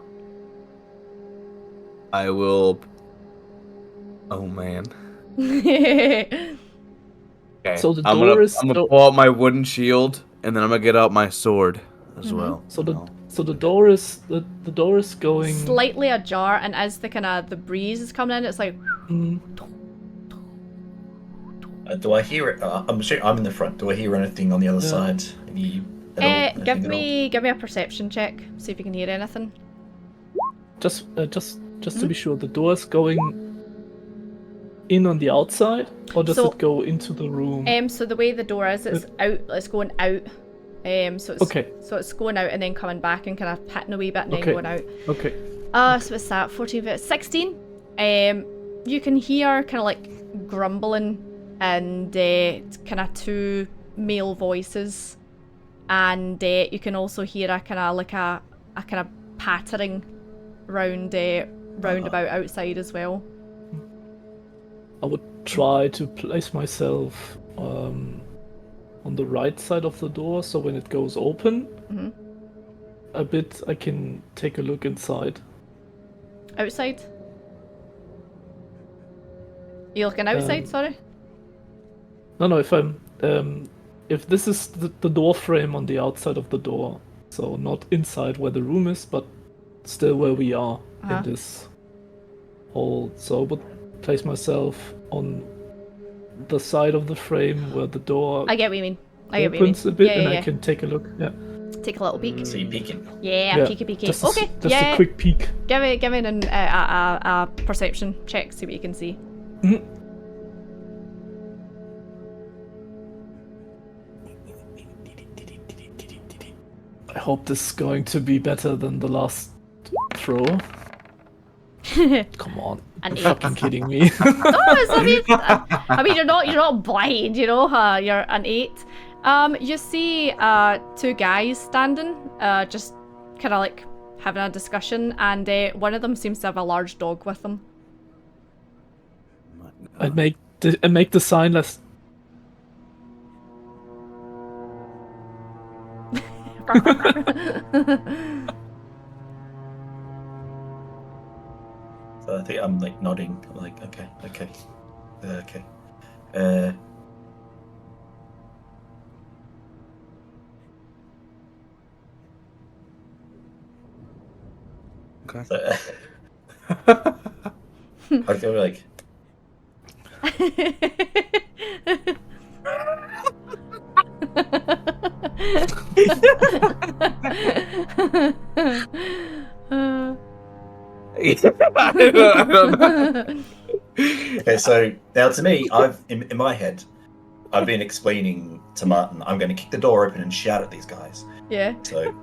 I will. Oh man. Okay. So the I'm door gonna, is I'm gonna still- pull out my wooden shield, and then I'm gonna get out my sword as well. So you know. the door is the door is going Slightly ajar, and as the kind of the breeze is coming in, it's like, Do I hear it? I'm sure I'm in the front. Do I hear anything on the other side? Any, anything give at all? me a perception check, see if you can hear anything. just to be sure, the door is going in on the outside, or does So- it go into the room? So the way the door is, it's out. It's going out. So it's Okay. So it's going out and then coming back and kind of patting a wee bit and then Okay. going out. Okay. So what's that? 14, 16. You can hear kind of like grumbling and kind of two male voices, and you can also hear a kind of like a kind of pattering round about outside as well. I would try to place myself on the right side of the door, so when it goes open, a bit, I can take a look inside. Outside? You looking outside? Sorry. No, if this is the door frame on the outside of the door, so not inside where the room is, but still where we are in this hall. So I would place myself on the side of the frame where the door I get what you mean. opens a bit, Yeah, and yeah, I can take a look. Yeah, take a little peek. So you're peeking. Yeah, yeah. peeky. Just Okay, a quick peek. Give me a perception check, see what you can see. I hope this is going to be better than the last throw. Come on, An you're fucking kidding me. I mean, you're not blind, you know. You're an 8. You see two guys standing, just kind of like having a discussion, and one of them seems to have a large dog with them. I make the sign less. So I think I'm like nodding, like okay. Okay. So, I feel like I don't know. Okay, so now to me, I've in my head, I've been explaining to Martin, I'm going to kick the door open and shout at these guys. Yeah. So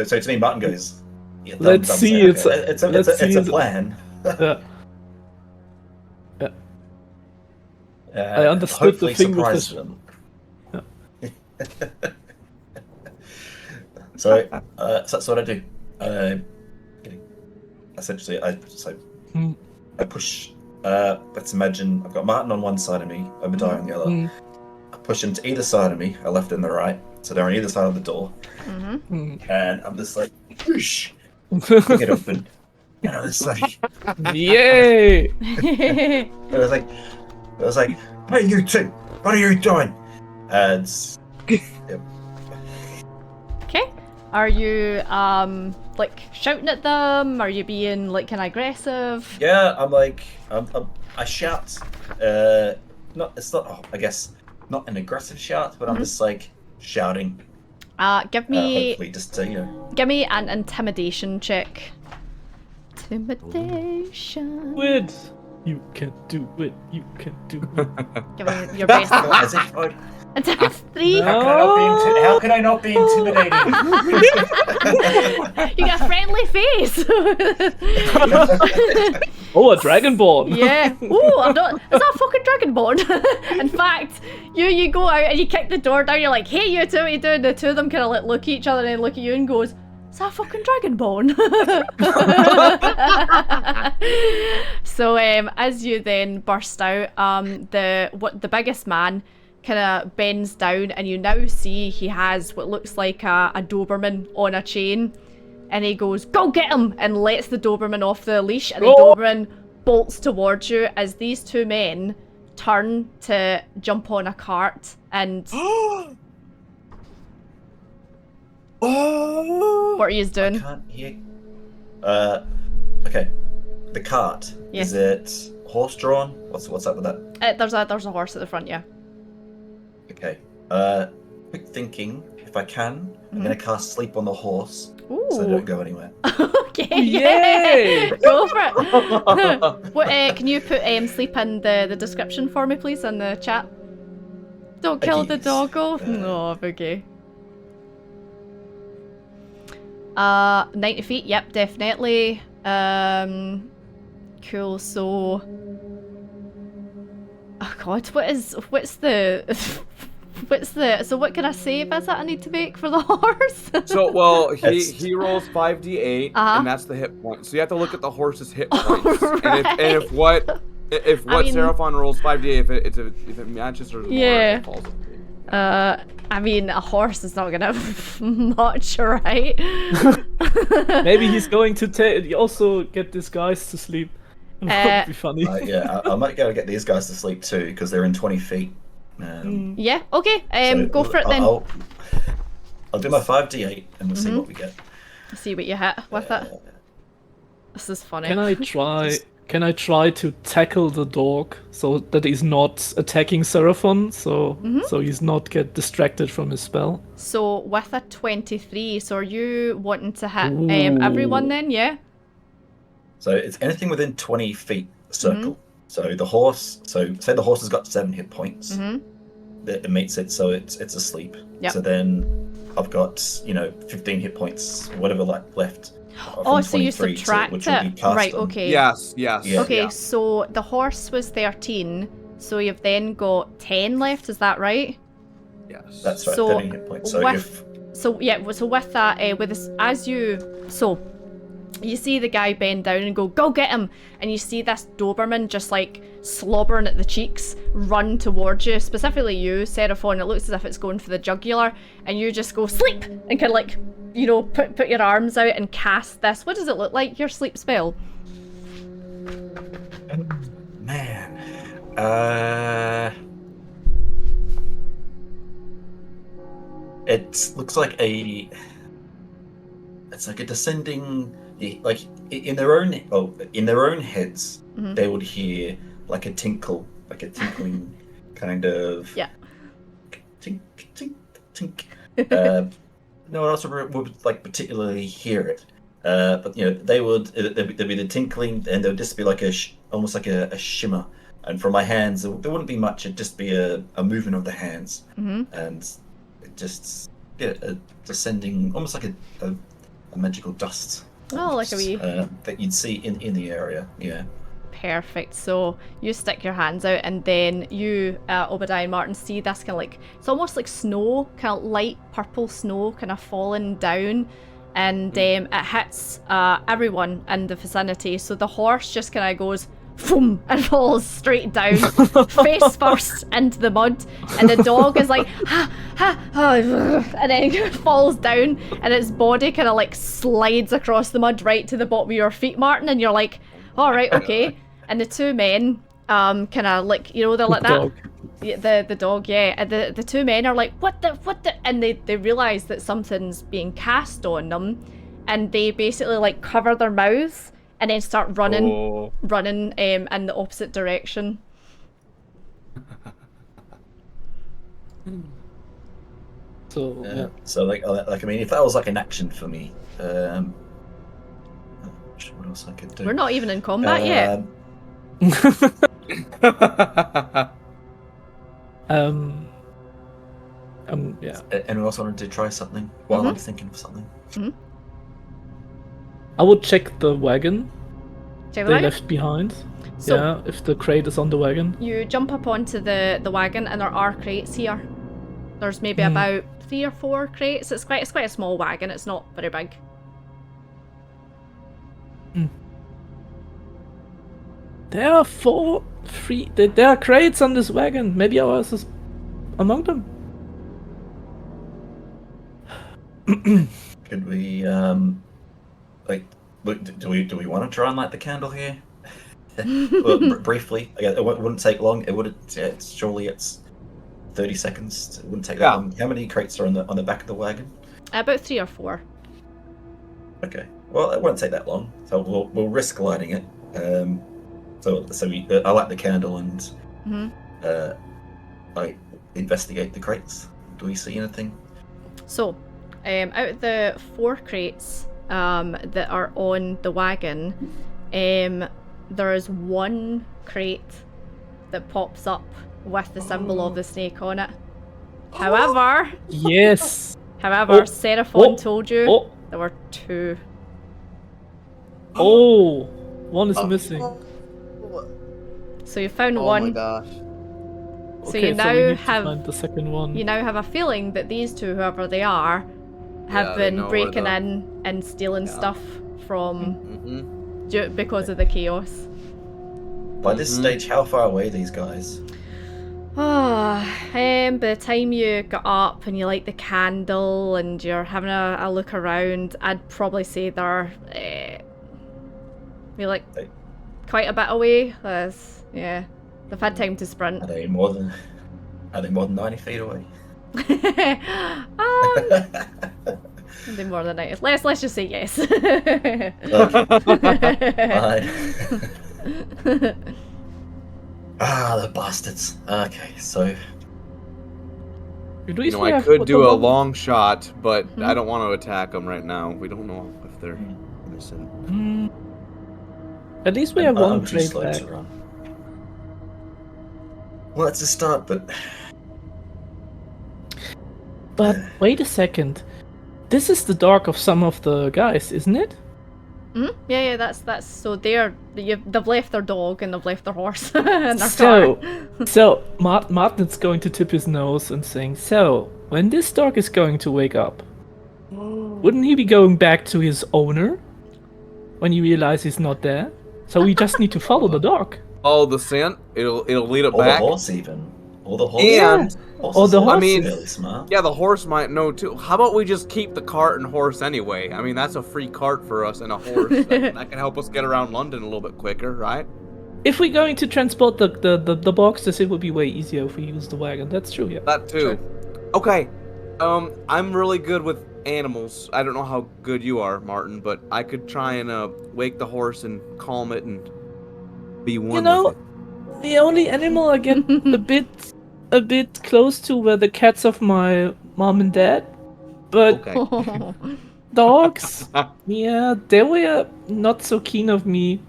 to me, Martin goes, yeah, Let's see, it's a plan. Yeah. I understood the Hopefully thing with surprise this. them. Yeah. So that's what I do. Essentially, I push. Let's imagine I've got Martin on one side of me, Obadiah on the other. I push them to either side of me, a left and the right, so they're on either side of the door. And I'm just like, whoosh, kick it open. And I was like, Yay! I was like, hey, you two, what are you doing? And Okay. Are you like shouting at them? Are you being like kind of aggressive? yeah, I shout. I guess not an aggressive shout, but I'm just like shouting. Give me Hopefully, just to give me an intimidation check. Intimidation. Do it! You can do it. You can do it. Give me your best. As if That's 3. how can I not be intimidating? You got a friendly face. Oh, a dragonborn! Yeah. Ooh, I'm not. Is that a fucking dragonborn? In fact, you go out and you kick the door down. You're like, hey, you two, what are you doing? The two of them kind of like look at each other and then look at you and goes, is that a fucking dragonborn? So as you then burst out, the biggest man kind of bends down, and you now see he has what looks like a Doberman on a chain, and he goes, go get him, and lets the Doberman off the leash, and the Doberman bolts towards you as these two men turn to jump on a cart and what are you doing? I can't hear. Okay. The cart. Yeah. Is it horse-drawn? What's up with that? There's a horse at the front, yeah. Okay. Quick thinking. If I can, I'm gonna cast sleep on the horse, so they don't go anywhere. Okay, Yay! go for it. What, can you put sleep in the description for me, please, in the chat? Don't kill the Yes. doggo. No, okay. 90 feet, yep, definitely. Cool, so... Oh god, so what kind of save is it I need to make for the horse? So, well, he rolls 5d8, and that's the hit point. So you have to look at the horse's hit points. Right. And if what Seraphon rolls 5d8, if it matches or more, Yeah. it falls. I mean, a horse is not gonna much, right? Maybe he's going to also get this guys to sleep. That would be funny. Yeah, I might go get these guys to sleep too, because they're in 20 feet. Yeah, okay, So go for it then. I'll do my 5d8 and we'll see what we get. See what you hit with it. This is funny. Can I try to tackle the dog so that he's not attacking Seraphon, so he's not get distracted from his spell? So with a 23, so are you wanting to hit Ooh. everyone then? Yeah. So it's anything within 20 feet circle. So the horse. So say the horse has got 7 hit points. It meets it, so it's asleep. Yep. So then I've got 15 hit points, whatever left. Oh, so you 23 subtract which will be it. past Right, them. okay. Yes. Yeah. Okay, so the horse was 13, so you've then got 10 left, is that right? Yes. That's right. So 13 hit points. So So with that, with this, you see the guy bend down and go get him, and you see this Doberman just like slobbering at the cheeks run towards you, specifically you, Seraphon. It looks as if it's going for the jugular, and you just go sleep and kind of like, put your arms out and cast this. What does it look like, your sleep spell? Man. It looks like it's like a descending, like in their own heads, they would hear like a tinkle, like a tinkling kind of tink tink tink. No one else would like particularly hear it, But there'd be the tinkling, and there'd just be like almost like a shimmer. And from my hands, there wouldn't be much. It'd just be a movement of the hands, and it just descending almost like a magical dust. Oh, like a wee. That you'd see in the area. Yeah. Perfect. So you stick your hands out, and then you, Obadiah and Martin, see this kind of like, it's almost like snow, kind of light purple snow kind of falling down, and it hits everyone in the vicinity. So the horse just kind of goes boom and falls straight down, face first into the mud, and the dog is like and then falls down, and its body kind of like slides across the mud right to the bottom of your feet, Martin, and you're like, all right, okay. And the two men kind of like, they're like that. Dog. Yeah, the dog, yeah. And the two men are like, what the, and they realise that something's being cast on them, and they basically like cover their mouths and then start running in the opposite direction. So yeah. So like I mean, if that was like an action for me, what else I could do? We're not even in combat yet. Yeah. Anyone else wanted to try something while I'm thinking of something? I would check the wagon Check the they wagon? left behind. So- yeah, if the crate is on the wagon. You jump up onto the wagon, and there are crates here. There's maybe about 3 or 4 crates. It's quite a small wagon. It's not very big. There are 3. There are crates on this wagon. Maybe ours is among them. Could we do we want to try and light the candle here? Well, briefly, it wouldn't take long. It would. Surely it's 30 seconds. It wouldn't take that long. How many crates are on the back of the wagon? About 3 or 4. Okay. Well, it won't take that long. So we'll risk lighting it. So I light the candle and I investigate the crates. Do we see anything? So, out of the 4 crates that are on the wagon, there is 1 crate that pops up with the symbol of the snake on it. However, Yes. Seraphon told you there were 2. Oh, one is missing. So you found Oh one. my gosh. So Okay, you we now need to have find the second one. you now have a feeling that these 2, whoever they are, have they been know where breaking the- in and stealing stuff from Mm-hmm. because of the chaos. By this stage, how far away are these guys? By the time you got up and you light the candle and you're having a look around, I'd probably say they're like quite a bit away. Yeah, they've had time to sprint. Are they more than 90 feet away? Maybe more than 90. Let's just say yes. Fine. The bastards. Okay, so I could do a long shot, but I don't want to attack them right now. We don't know if they're innocent. At least we have one I'm too crate slow back. to run. Well, it's a start, but Wait a second. This is the dog of some of the guys, isn't it? Yeah, that's so they've left their dog and they've left their horse and their car. So Martin's going to tip his nose and saying, "So when this dog is going to wake up, wouldn't he be going back to his owner when he realizes he's not there? So we just need to follow the dog." Oh, the scent? It'll lead it or back. the horse even. Or the horse. And or the horse. I mean, really smart. yeah, the horse might know too. How about we just keep the cart and horse anyway? I mean, that's a free cart for us and a horse. that can help us get around London a little bit quicker, right? If we're going to transport the boxes, it would be way easier if we use the wagon. That's true, yeah. That too. Okay. I'm really good with animals. I don't know how good you are, Martin, but I could try and wake the horse and calm it and be one You know, with it. the only animal I get a bit close to were the cats of my mom and dad. But Okay. Dogs? Yeah, they were not so keen of me.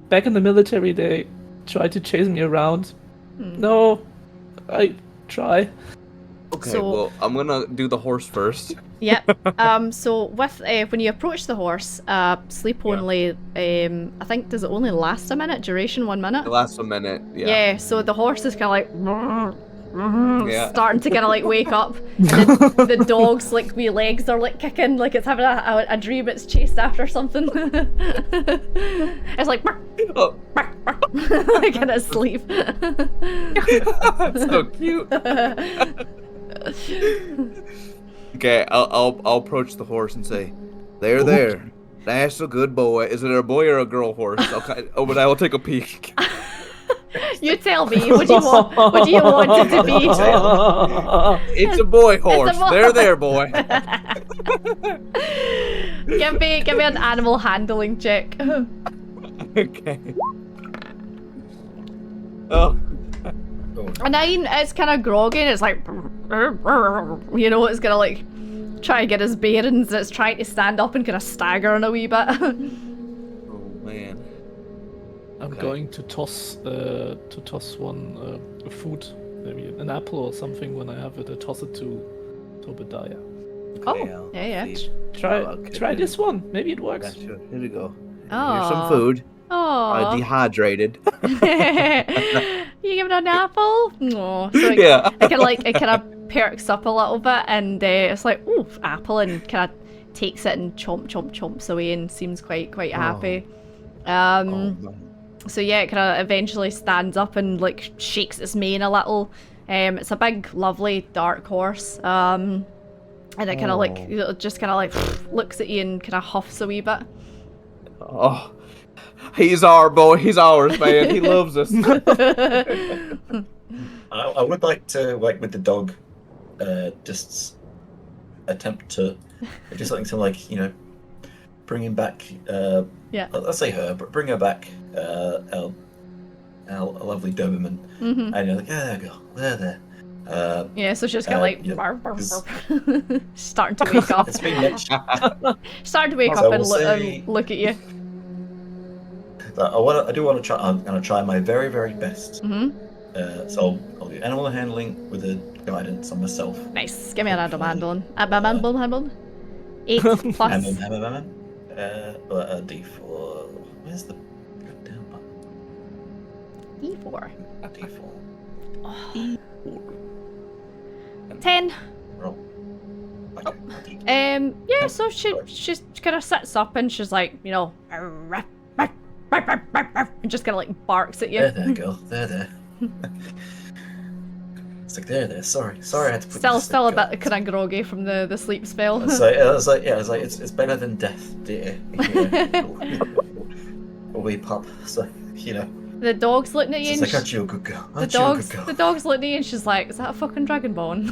Back in the military, they tried to chase me around. No, I try. Okay, So- well, I'm gonna do the horse first. Yep. So with when you approach the horse, sleep only. I think does it only last a minute? Duration 1 minute. It lasts a minute. Yeah. So the horse is kind of like Yeah. starting to kind of like wake up, and then the dog's like wee legs are like kicking, like it's having a dream it's chased after something. It's like Oh, like in its sleep. that's so cute. Okay, I'll approach the horse and say, there. That's a good boy. Is it a boy or a girl horse? But I will take a peek. You tell me. What do you want? What do you want it to be? It's a boy horse. boy. There, boy. Give me an animal handling check. Okay. Oh. A 9, it's kind of groggy and it's like, you know, it's gonna like try to get his bearings. It's trying to stand up and kind of stagger in a wee bit. Oh man. I'm Okay. going to toss one food, maybe an apple or something when I have it. I toss it to Obadiah. Oh, yeah. Try this one. Maybe it works. Gotcha. Here we go. Oh. Here's some food. Oh. Dehydrated. You give it an apple? No. So Yeah. it kind of perks up a little bit, and it's like, ooh, apple, and kind of takes it and chomps away, and seems quite happy. Man. So yeah, it kind of eventually stands up and like shakes its mane a little. It's a big, lovely, dark horse. And it kind of like just kind of like looks at you and kind of huffs a wee bit. Oh. He's our boy. He's ours, man. He loves us. I would like to, like with the dog, just attempt to do something to, like, you know, bring him back. Yeah. Let's say her, but bring her back. A lovely Doberman. Mm-hmm. And you're like, yeah, there you go, there. Yeah, so she's kind of like yeah, bark, it's- starting to wake up. It's been mentioned. Starting to wake So up and we'll say- look at you. I do want to try. I'm gonna try my very, very best. Mm-hmm. So I'll do animal handling with a guidance on myself. Nice. Give me an animal handling. Handling. 8 plus. Hammer. A D4. Where's the goddamn button? D4. A D4. 10. Roll. Okay. a D4. Yeah, so she kind of sits up and she's like, you know, and just kind of like barks at you. There, girl. There. It's like there. Sorry, I had to put. Still a bit kind of groggy from the sleep spell. It's better than death, dear. A wee pup. So you know. The dog's looking at you It's and like, aren't you a good girl? the Aren't you a dog's good girl? the dog's looking at you and she's like, is that a fucking dragonborn?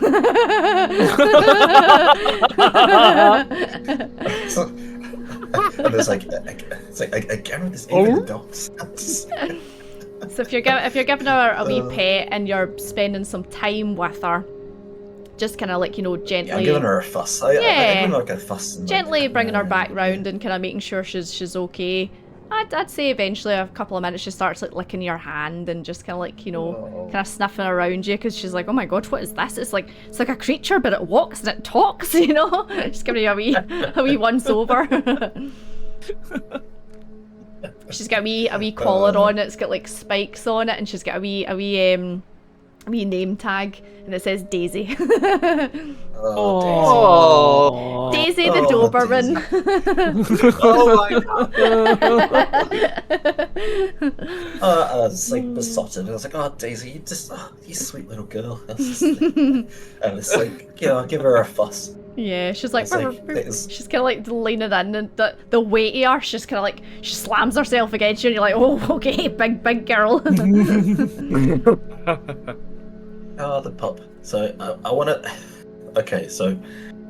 And there's like, it's like I can't this even the dogs. So if you're giving her a wee pet and you're spending some time with her, just kind of like, you know, gently. Yeah, I'm giving her a fuss. I give her like a fuss. And Gently like, bringing her back round and kind of making sure she's okay. I'd say eventually, a couple of minutes, she starts like licking your hand and just kind of like, you know, kind of sniffing around you because she's like, oh my god, what is this? It's like a creature, but it walks and it talks, you know. Just giving you a wee once over. She's got a wee collar on. It's got like spikes on it, and she's got a wee name tag, and it says Daisy. Oh. Daisy the Doberman. Oh my god. I was like besotted. I was like, oh Daisy, you sweet little girl. And it's like, you know, give her a fuss. Yeah, she's like, It's like, it's- she's kind of like leaning in, and the weight of her, she's kind of like, she slams herself against you, and you're like, oh, okay, big girl. Oh, the pup. So I want to. Okay, so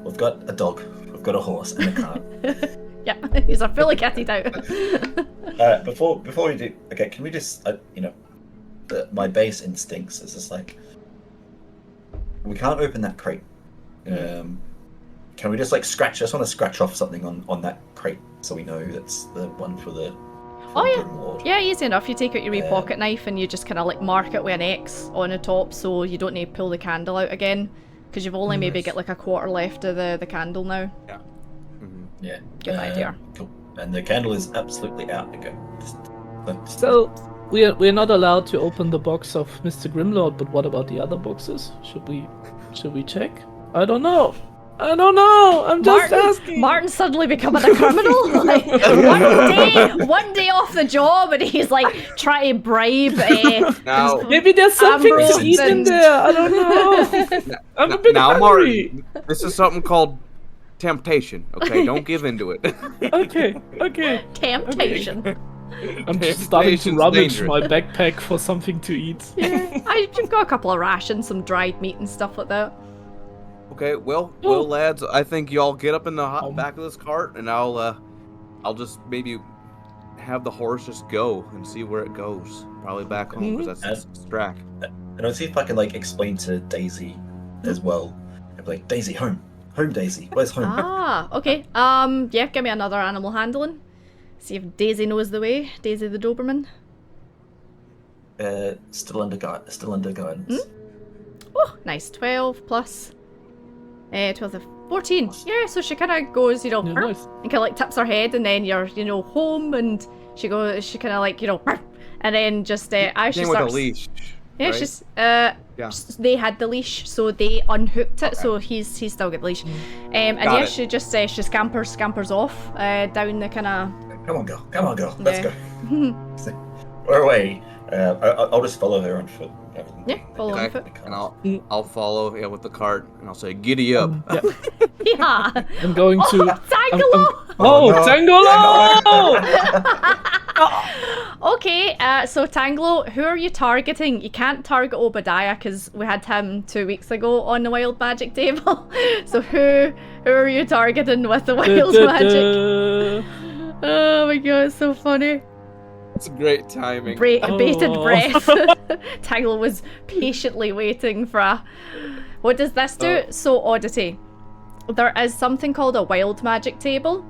we've got a dog, we've got a horse, and a cart. Yeah, he's a fully kitted out. Before we do, okay, can we just, you know, my base instincts is just like, we can't open that crate. Can can we just like scratch? I just want to scratch off something on that crate so we know that's the one for the. Oh yeah, Grimlord. yeah, easy enough. You take out your wee pocket knife and you just kind of like mark it with an X on the top, so you don't need to pull the candle out again, because you've only maybe got like a quarter left of the candle now. Yeah. Yeah. Good idea. Cool. And the candle is absolutely out. Okay. So we're not allowed to open the box of Mr. Grimlord, but what about the other boxes? Should we check? I don't know. I'm just asking. Martin's suddenly becoming a criminal. Like, one day off the job, and he's like trying to bribe. Now, Maybe there's something Ambrose to eat in and- there. I don't know. I'm a bit now, hungry. Martin, this is something called temptation. Okay, don't give into it. Okay. Temptation. I'm just starting to Temptation's rummage dangerous. my backpack for something to eat. I've got a couple of rations, some dried meat and stuff like that. Okay, well, lads, I think y'all get up in the back of this cart, and I'll just maybe have the horse just go and see where it goes. Probably back home, because that's Strack. And I'll see if I can like explain to Daisy as well. I'll be like, Daisy, home, Daisy, where's home? Ah, okay. Yeah, give me another animal handling. See if Daisy knows the way. Daisy the Doberman. Still under guidance. Oh, nice. 12 plus 12 to 14. Yeah, so she kind of goes, Yeah, and nice. kind of like tips her head, and then you're, home, and she kind of like, and then just as she Came with starts. a leash. Yeah, right? she's Yeah. they had the leash, so they unhooked it, so he's still got the leash. And Got yeah, it. she just she scampers off down the kind of. Come on, girl, let's Yeah. go. Where away? I'll just follow her on foot. Yeah, follow on foot. And I'll follow with the cart, and I'll say, "Giddy up!" Yeah. Yeah. I'm going to. Tangelo! Oh, no. Tangelo! Okay, so Tangelo, who are you targeting? You can't target Obadiah because we had him 2 weeks ago on the wild magic table. So who are you targeting with the wild magic? Oh my god, it's so funny. It's great timing. Bated Oh. breath. Tangelo was patiently waiting for a... What does this do? So, oddity. There is something called a wild magic table,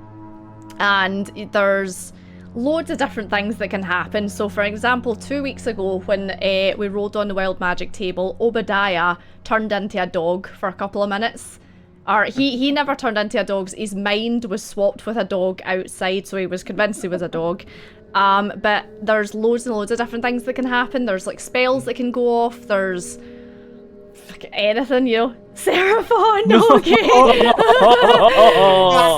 and there's loads of different things that can happen. So, for example, 2 weeks ago when we rolled on the wild magic table, Obadiah turned into a dog for a couple of minutes. Or he never turned into a dog. His mind was swapped with a dog outside, so he was convinced he was a dog. But there's loads and loads of different things that can happen. There's like spells that can go off. There's fucking anything, Seraphon, okay.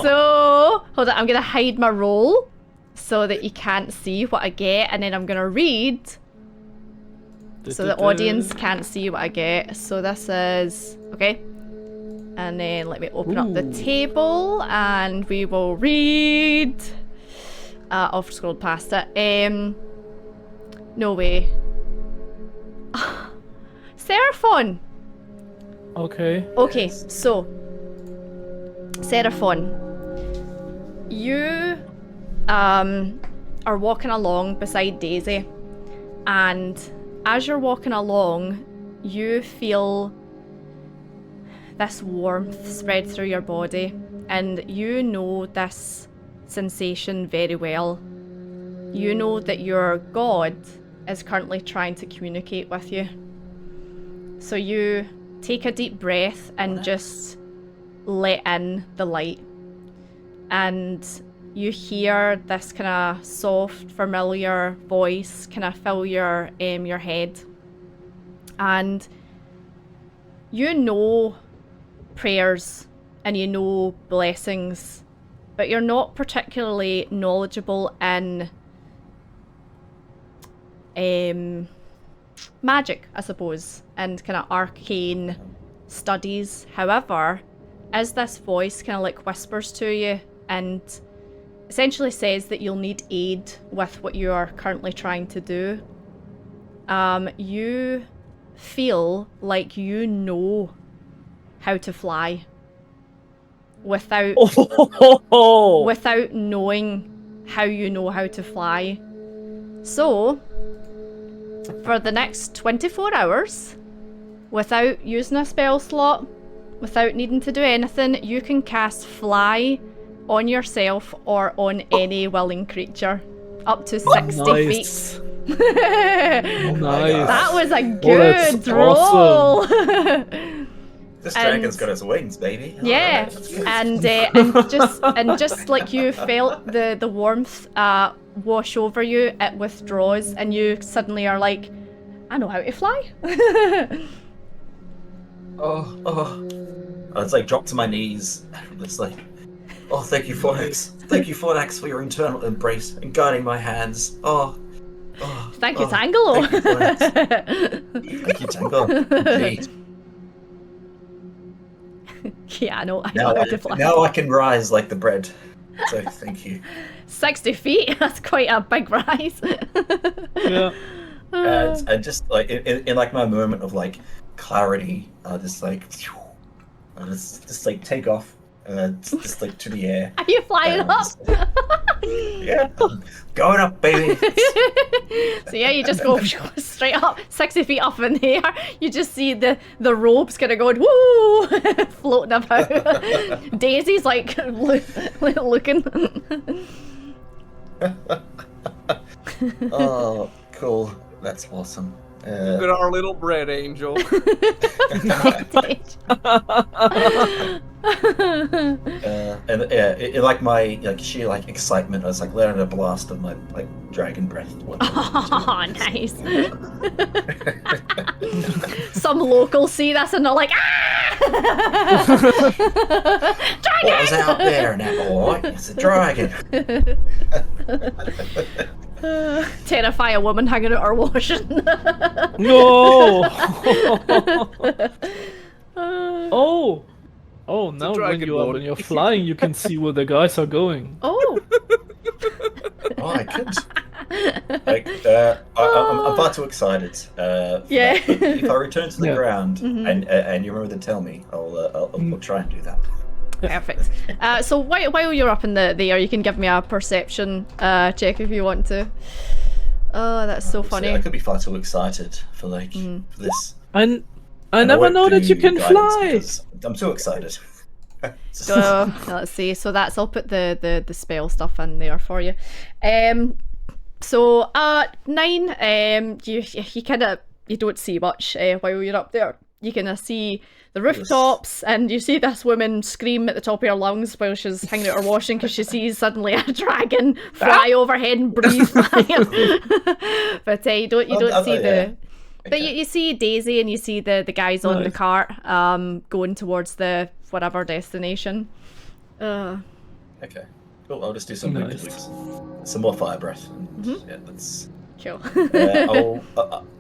So hold on, I'm gonna hide my roll so that you can't see what I get, and then I'm gonna read so the audience can't see what I get. So this is okay. And then let me open up the table and we will read. I've scrolled past it. No way. Seraphon! Okay. Okay, so Seraphon, you are walking along beside Daisy, and as you're walking along, you feel this warmth spread through your body, and you know this sensation very well. You know that your god is currently trying to communicate with you. So you take a deep breath and just let in the light. And you hear this kind of soft, familiar voice kind of fill your head. And you know prayers and you know blessings, but you're not particularly knowledgeable in magic, I suppose, and kind of arcane studies. However, as this voice kind of like whispers to you and essentially says that you'll need aid with what you are currently trying to do, you feel like you know how to fly without knowing how you know how to fly. So for the next 24 hours, without using a spell slot, without needing to do anything, you can cast Fly on yourself or on any willing creature. Up to 60 Nice. feet. Nice. That was a that's good roll. This And- dragon's got his wings, baby. Yeah, Alright, that's good. and just like you felt the warmth wash over you, it withdraws, and you suddenly are like, I know how to fly. I was like dropped to my knees. It's like, oh, thank you, Fornax. Thank you, Fornax, for your internal embrace and guiding my hands. Thank you, Tangelo. Thank you, Fornax. Thank you, Tango. Indeed. Yeah, I know how to fly. Now I can rise like the bread. So thank you. 60 feet. That's quite a big rise. Yeah. And just like in like my moment of like clarity, just like I just like take off, just like to the air. Are you flying up? Yeah, going up, baby. So yeah, you just go straight up, 60 feet up in the air. You just see the robes kind of going woo, floating about. Daisy's like looking. Oh, cool. That's awesome. Look at our little bread angel. And yeah, in like my like sheer like excitement, I was like letting a blast of my like dragon breath. Oh, nice. Some locals see this and they're like, ah! Dragon! What was out there now? All right, it's a dragon. Terrify a woman hanging out her washing. No. Oh. Oh, now when dragon you are board. when you're flying, you can see where the guys are going. Oh. Oh, I could. Like, I'm far too excited. For Yeah. that. But if I return to the Yeah. ground and you remember to tell me, I'll try and do that. Perfect. So while you're up in the air, you can give me a perception check if you want to. Oh, that's so funny. I could be far too excited for like for this. I And never won't know that do you can guidance fly. because I'm too excited. Let's see. So that's, I'll put the spell stuff in there for you. So 9. You kind of don't see much while you're up there. You kind of see the rooftops, and you see this woman scream at the top of her lungs while she's hanging out her washing because she sees suddenly a dragon fly overhead and breathe fire. But you don't see the. But you see Daisy and you see the guys on the cart going towards the whatever destination. Okay, cool. I'll just do some Nice. some more fire breath. Yeah, that's. Cool.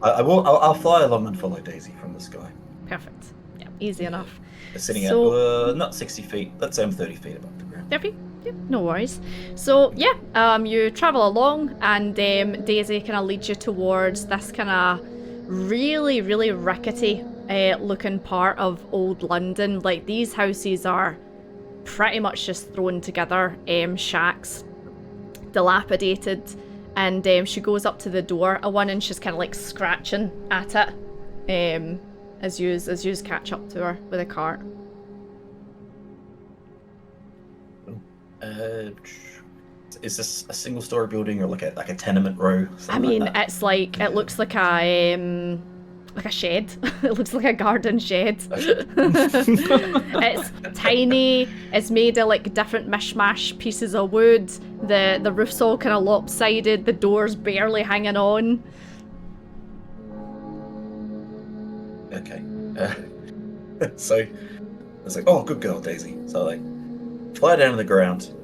I'll fly along and follow Daisy from the sky. Perfect. Yeah, easy enough. Sitting So- at not 60 feet. Let's say I'm 30 feet above the ground. Perfect. Yeah, no worries. So yeah, you travel along, and Daisy kind of leads you towards this kind of really, really rickety looking part of old London. Like, these houses are pretty much just thrown together, shacks, dilapidated. And she goes up to the door, and she's kind of like scratching at it, as you catch up to her with a cart. Is this a single story building or like a tenement row? I mean, it's like, it looks like a shed. It looks like a garden shed. It's tiny. It's made of like different mishmash pieces of wood. The roof's all kind of lopsided. The door's barely hanging on. Okay. So it's like, oh, good girl, Daisy. So like, fly down to the ground.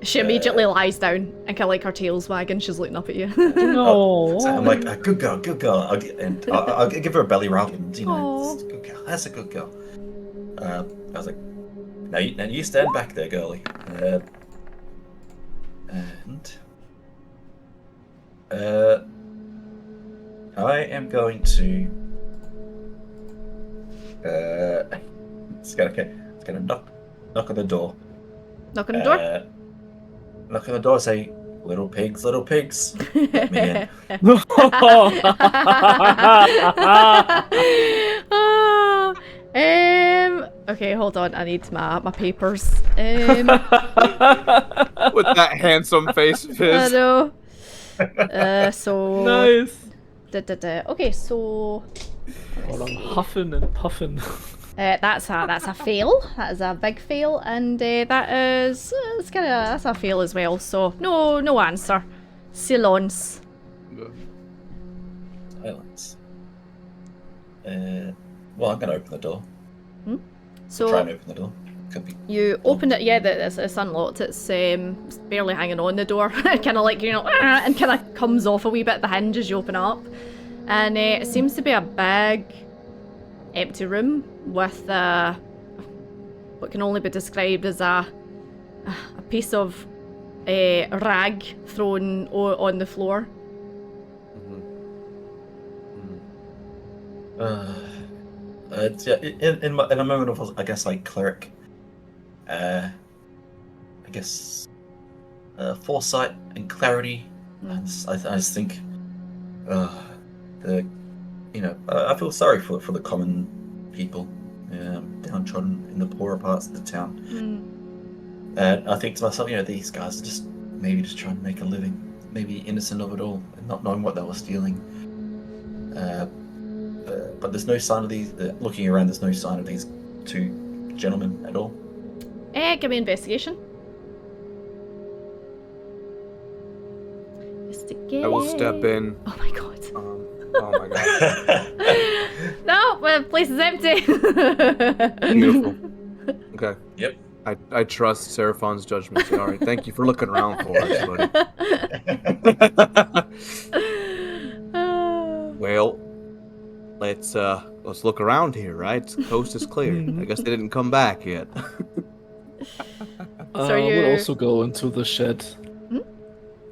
She immediately lies down and kind of like her tail's wagging. She's looking up at you. No. So I'm like, good girl, good girl. I'll give her a belly rub, and you know, Aw. it's a good girl. That's a good girl. I was like, now you stand back there, girlie. I am going to. It's gonna knock on the door. Knock on the door. Knock on the door. Say, little pigs, let me in. Okay, hold on. I need my papers. With that handsome face of I his. know. So. Nice. Okay, so. Well, I'm huffing and puffing. That's a fail. That is a big fail, and that is that's a fail as well. So no answer. Silence. Silence. Well, I'm gonna open the door. Try So and open the door. Could be. you open it. Yeah, it's unlocked. It's barely hanging on the door. Kind of like and kind of comes off a wee bit the hinge as you open up, and it seems to be a big, empty room with what can only be described as a piece of rag thrown on the floor. It's, yeah, in a moment of, I guess, like cleric, I guess, foresight and clarity. I just think, I feel sorry for the common people, downtrodden in the poorer parts of the town. And I think to myself, these guys are just trying to make a living, maybe innocent of it all, and not knowing what they were stealing. But there's no sign of these. Looking around, there's no sign of these two gentlemen at all. Give me investigation. I will step in. Oh my god. Oh my god. No, well, the place is empty. Beautiful. Okay. Yep. I trust Seraphon's judgment. All right. Thank you for looking around for us, buddy. Well, let's look around here, right? The coast is clear. I guess they didn't come back yet. So I would also go into the shed.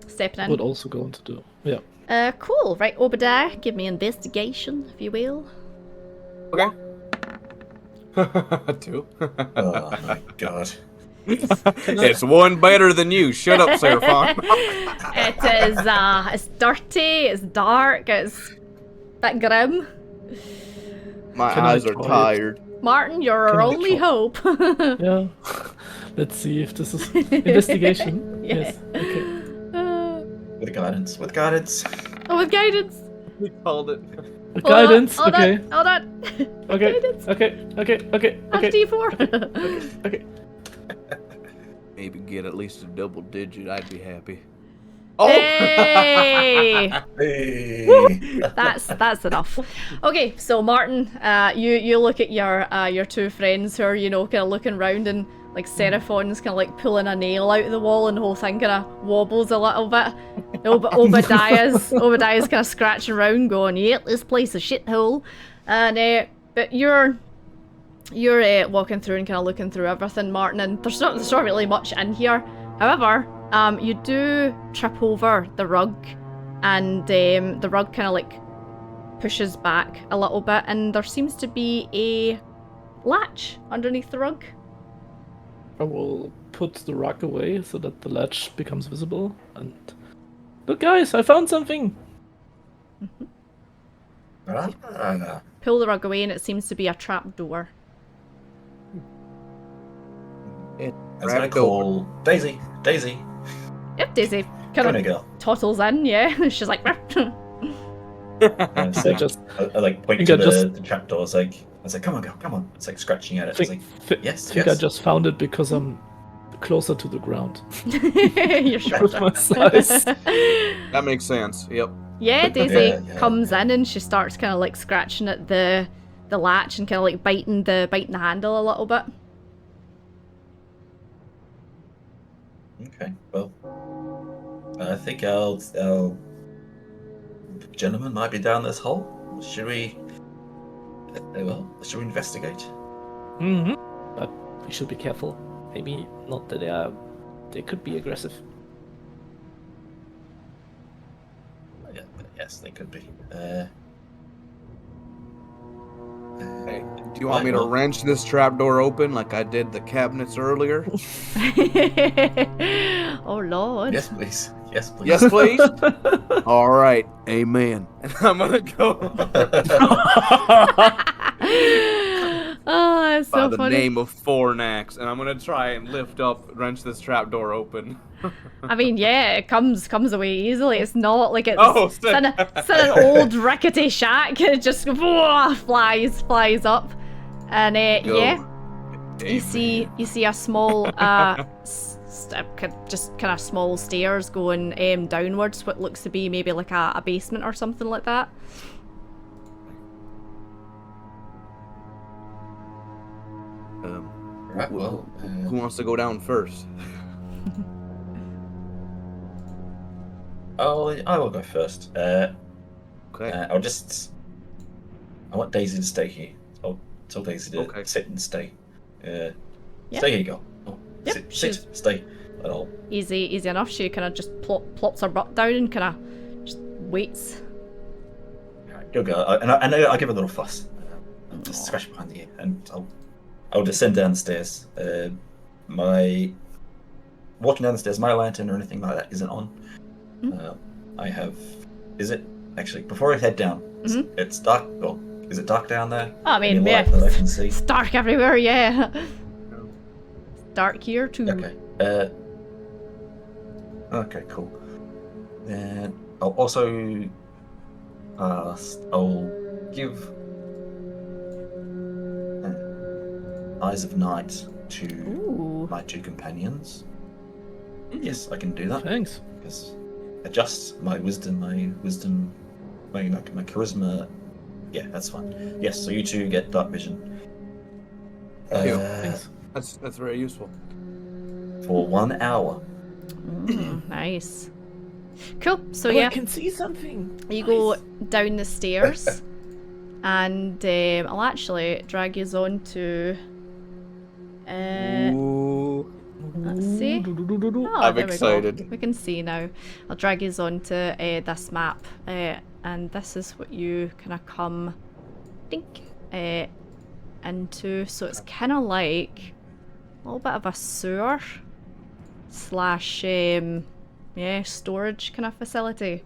Stepping in. Would also go into the Cool. Right, Obadiah, give me investigation, if you will. Okay. 2. Oh my god. It's one better than you. Shut up, Seraphon. It is, it's dirty, it's dark, it's a bit grim. My Can I eyes are try it? tired. Martin, you're Can our I only try- hope. Yeah. Let's see if this is investigation. Yeah. Yes. Okay. With guidance. Oh, with guidance. We called it. With guidance. Hold Okay. on, hold on. Okay. Guidance. Okay. That's Okay. D4. Okay. Maybe get at least a double digit. I'd be happy. Oh! Hey! Hey. That's enough. Okay, so Martin, you look at your two friends who are kind of looking around, and like Seraphon's kind of like pulling a nail out of the wall, and the whole thing kind of wobbles a little bit. Obadiah's kind of scratching around, going, "Yep, this place is a shithole." And but you're walking through and kind of looking through everything, Martin, and there's not really much in here. However, you do trip over the rug, and the rug kind of like pushes back a little bit, and there seems to be a latch underneath the rug. I will put the rug away so that the latch becomes visible. And look, guys, I found something. Pull the rug away, and it seems to be a trapdoor. I was gonna call Daisy. Yep, Daisy Come kind here, of girl. tottles in, yeah. She's like, And it's I like, just I like point think to I just- the trapdoor. I was like, come on, girl, come on. It's like scratching at it. It's like, yes, think yes. I just found it because I'm closer to the ground you're sure. with my size. That makes sense. Yep. Yeah, Daisy Yeah, comes in and she starts kind of like scratching at the latch and kind of like biting the handle a little bit. Okay, well, I think our gentleman might be down this hole. Should we? Should we investigate? But we should be careful. Maybe not that they could be aggressive. Yeah, yes, they could be. Hey, do you want me to wrench this trapdoor open like I did the cabinets earlier? Oh Lord. Yes, please. Yes, please. Yes, please. All right. Amen. And I'm gonna go. Oh, That's by so the funny. name of Fornax, and I'm gonna try and lift up, wrench this trapdoor open. I mean, yeah, it comes away easily. It's not like it's Oh, it's in an old rickety shack. It just flies up, and Go. yeah, Amen. you see a small just kind of small stairs going downwards. What looks to be maybe like a basement or something like that. Right, well, Who wants to go down first? I will go first. Okay. I want Daisy to stay here. I'll tell Daisy to sit and stay. Stay here, you go. Oh, Yep, sit, stay. And I'll Easy enough. She kind of just plops her butt down and kind of just waits. You'll go. I'll give a little fuss. I'll just scratch behind the ear, and I'll descend down the stairs. Walking down the stairs, my lantern or anything like that isn't on. I have. Is it actually before I head down? It's dark. Well, is it dark down there? I mean, Any yeah, light that I can see. it's dark everywhere. Yeah, it's dark here too. Okay. Okay, cool. Then I'll also I'll give Eyes of Night to Ooh. my two companions. Yes, I can do that. Thanks. Because adjust my wisdom, my charisma. Yeah, that's fine. Yes, so you two get dark vision. Thanks. That's very useful. For 1 hour. Nice. Cool. So I yeah, can see something. you go down the stairs, and I'll actually drag you on to. Ooh. Let's see. Oh, I'm there we go. excited. We can see now. I'll drag you on to this map, and this is what you kind of come, into. So it's kind of like a little bit of a sewer slash storage kind of facility.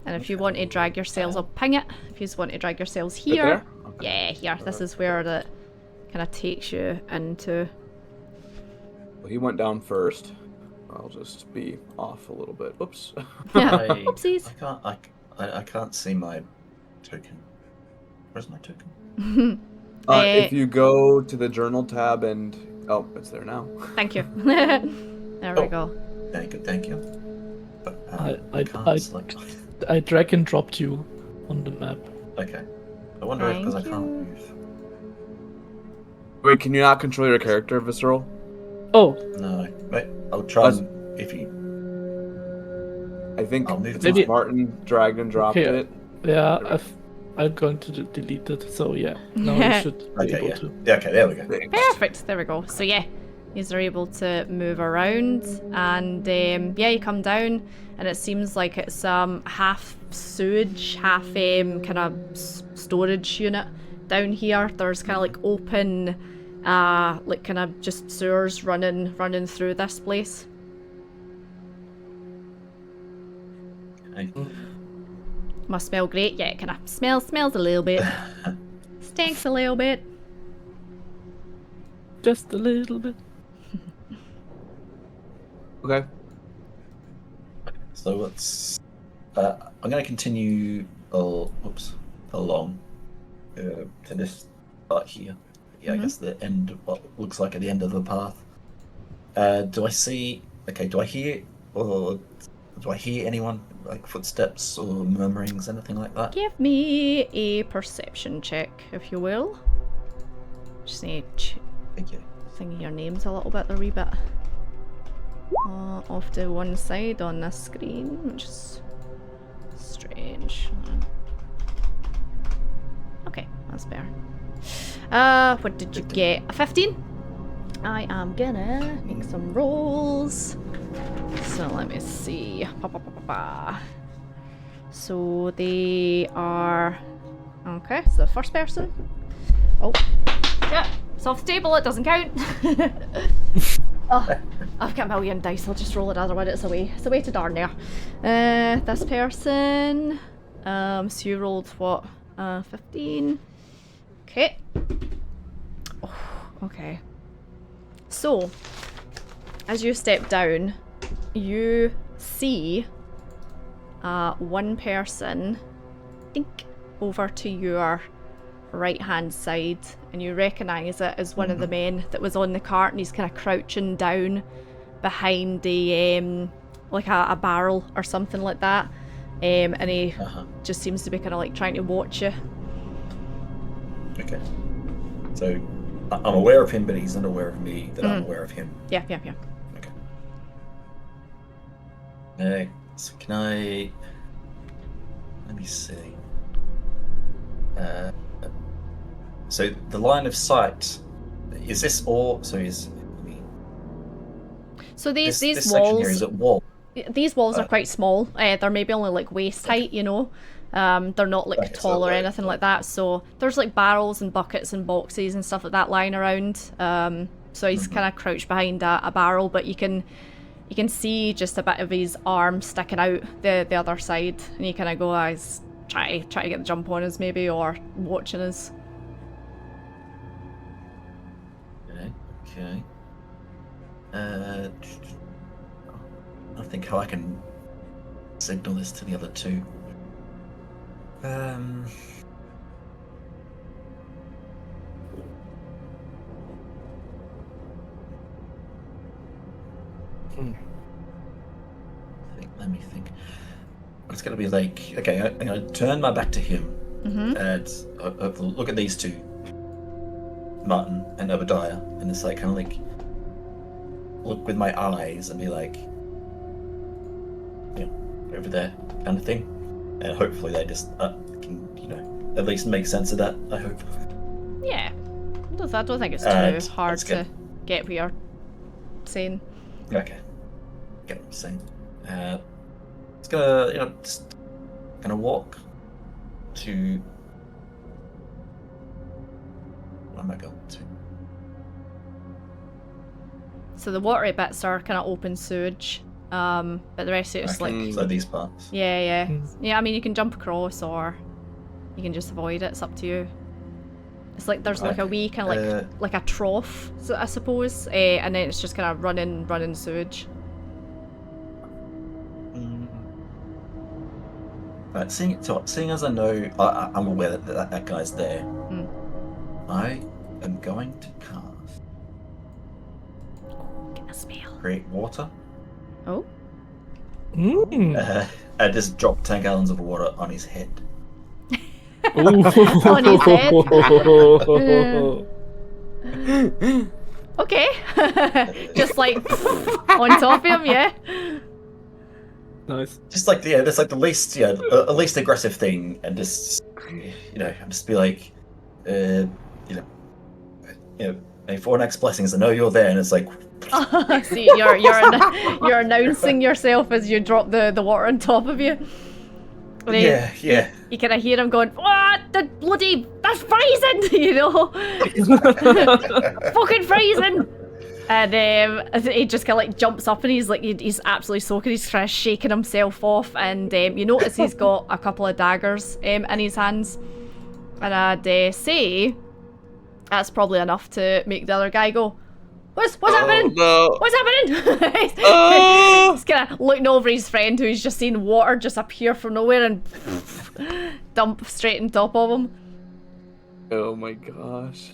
And if you want to drag yourselves, I'll ping it. If you just want to drag yourselves here, there? Okay. yeah, here. This is where that kind of takes you into. Well, he went down first. I'll just be off a little bit. Oops. Oopsies. I can't see my token. Where's my token? If you go to the journal tab and it's there now. Thank you. There we go. Thank you. But I drag and dropped you on the map. Okay. I wonder if because I Thank can't you. move. Wait, can you not control your character, Visceral? Oh, No, wait. I'll try. If you. I think I'll move Maybe- Martin dragged and dropped Okay. it. yeah. I'm going to delete it. So yeah, now you should be Okay, able yeah. to. Yeah, okay, there we go. Perfect. There we go. So yeah, these are able to move around, and you come down, and it seems like it's half sewage, half kind of storage unit down here. There's kind of like open, like kind of just sewers running through this place. Okay. Must smell great. Yeah, it kind of smells a little bit. Stinks a little bit. Just a little bit. Okay. So let's. I'm going to continue. Along to this part here. Yeah, I guess the end of what looks like at the end of the path. Do I see? Okay, do I hear anyone like footsteps or murmurings, anything like that? Give me a perception check, if you will. Just need to Thank you. thingy your names a little bit, a wee bit. Off to one side on this screen, which is strange. Okay, that's better. What did you get? A 15? I am gonna make some rolls. So let me see. So they are. Okay, so the first person. Oh. Yeah, it's off the table, it doesn't count. Oh, I've got a million dice, I'll just roll another one, it's away to darn there. This person, so you rolled what, 15? Okay. Okay. So, as you step down, you see one person, I think, over to your right-hand side, and you recognise it as one of the men that was on the cart, and he's kind of crouching down behind a like a barrel or something like that, and he just seems to be kind of like trying to watch you. Okay. So I'm aware of him, but he's not aware of me. That I'm aware of him. Yeah. Okay. So can I? Let me see. So the line of sight, is this all? So So these this walls. section here, is it wall? These walls are quite small. They're maybe only like waist height, you know. They're not like tall or anything like that. So there's like barrels and buckets and boxes and stuff like that lying around. So he's kind of crouched behind a barrel, but you can see just a bit of his arm sticking out the other side, and you kind of go, he's try to get the jump on us maybe, or watching us. Okay. I think how I can signal this to the other two. Let me think. It's gonna be like, okay, I'm gonna turn my back to him and look at these two, Martin and Obadiah, and it's like kind of like look with my eyes and be like, over there, kind of thing, and hopefully they just can, at least make sense of that. I hope. Yeah, I don't think it's too hard to get what you're saying. Okay, get what I'm saying. It's gonna, just gonna walk to. Where am I going to? So the watery bits are kind of open sewage, but the rest of it's like. So these parts. Yeah. I mean, you can jump across or you can just avoid it. It's up to you. It's like there's like a wee kind of like a trough, so I suppose, and then it's just kind of running sewage. Right, seeing as I know, I'm aware that guy's there. I am going to cast. Get a spell. Create water. Oh. And just drop 10 gallons of water on his head. On his head. Okay. Just like on top of him, yeah. Nice. Just like that's like the least least aggressive thing, and just just be like, for next blessings, I know you're there, and it's like. See, you're announcing yourself as you drop the water on top of you. Yeah. You kind of hear him going, "What? That's freezing!" Fucking freezing. And he just kind of like jumps up and he's absolutely soaking. He's kind of shaking himself off, and you notice he's got a couple of daggers in his hands. And I'd say that's probably enough to make the other guy go, What's happening? No. What's happening? He's kind of looking over his friend who's just seen water just appear from nowhere and dump straight on top of him. Oh my gosh.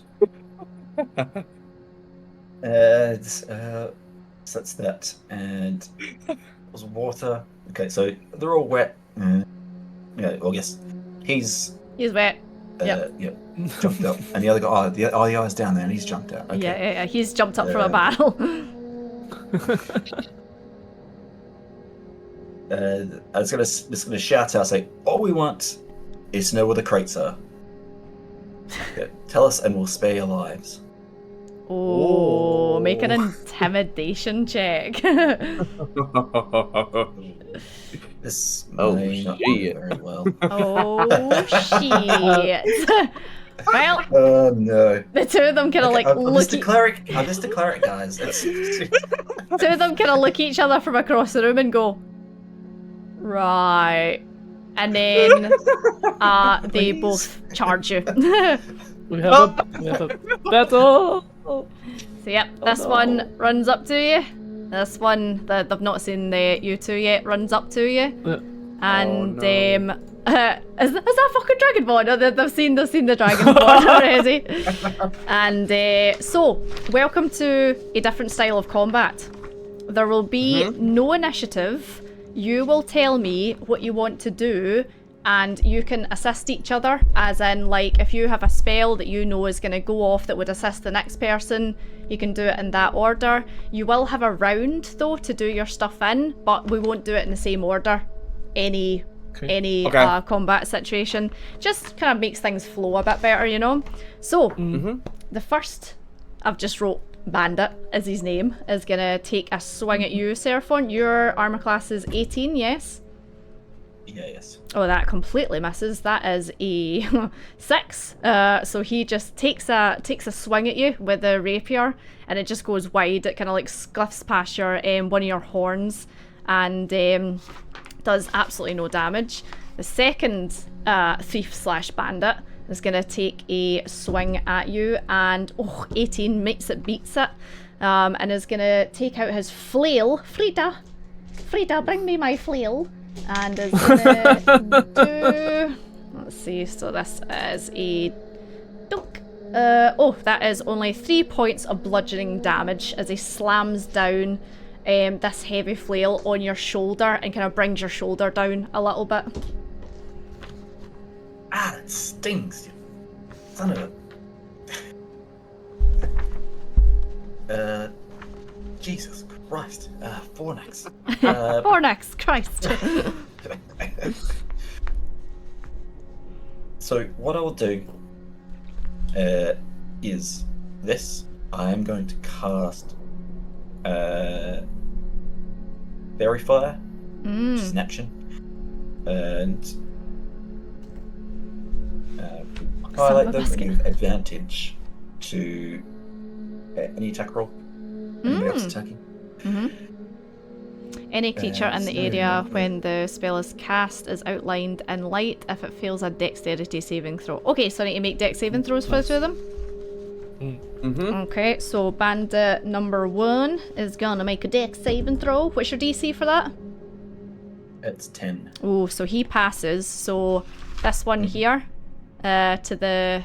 So that's that. And there's water. Okay, so they're all wet. Yeah, well, yes. He's wet. Yep. Jumped up. And the other guy, the guy's down there and he's jumped out. Okay. Yeah, he's jumped up from a barrel. I was just gonna shout out, say, all we want is to know where the crates are. Yeah, tell us and we'll spare your lives. Oh, make an intimidation check. This may not go very well. Oh shit. Well, oh no. The two of them kind of like I'm look. just a cleric, guys. Two of them kind of look at each other from across the room and go, right, and then they both charge you. We have a battle. Oh. So yep, Oh, this no. one runs up to you. This one that they've not seen you two yet runs up to you. Yeah. And Oh, no. is that fucking Dragonborn? Oh, they've seen the Dragonborn already. And so, welcome to a different style of combat. There will be no initiative. You will tell me what you want to do, and you can assist each other, as in, like, if you have a spell that you know is going to go off that would assist the next person, you can do it in that order. You will have a round, though, to do your stuff in, but we won't do it in the same order. Any combat situation. Just kind of makes things flow a bit better, you know? So, the first, I've just wrote Bandit as his name, is going to take a swing at you, Seraphon. Your armor class is 18, yes? Yeah, yes. Oh, that completely misses. That is a 6. So he just takes a swing at you with a rapier, and it just goes wide. It kind of like scuffs past your one of your horns, and does absolutely no damage. The second thief/bandit is going to take a swing at you, and 18 beats it, and is going to take out his flail. Frida, bring me my flail. And is gonna do. Let's see. So this is a dunk. That is only 3 points of bludgeoning damage as he slams down this heavy flail on your shoulder and kind of brings your shoulder down a little bit. Ah, that stings, you son of a. Jesus Christ. Fornax. Fornax, Christ. So what I will do is this. I am going to cast Fairy Fire, which is an action, and highlight them and give advantage to any attack roll. Anybody else attacking? Any creature in the area when the spell is cast is outlined in light if it fails a dexterity saving throw. Okay, so I need to make dex saving throws for the two of them? Okay, so bandit number 1 is gonna make a dex saving throw. What's your DC for that? It's 10. Oh, so he passes. So this one here, to the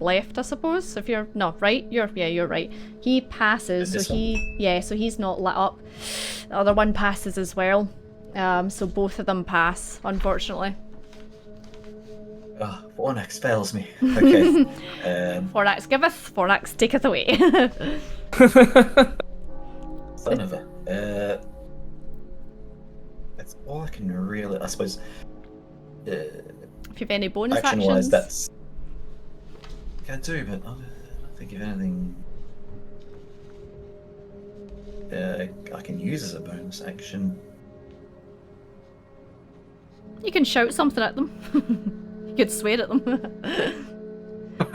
left, I suppose. If you're right, you're right. He passes, so he's not lit up. The other one passes as well. So both of them pass, unfortunately. Fornax fails me. Okay. Fornax giveth, Fornax taketh away. Son of a. That's all I can really. I suppose. If you have any bonus action-wise, actions. that's. I do, but I don't think of anything. I can use as a bonus action. You can shout something at them. You could swear at them. You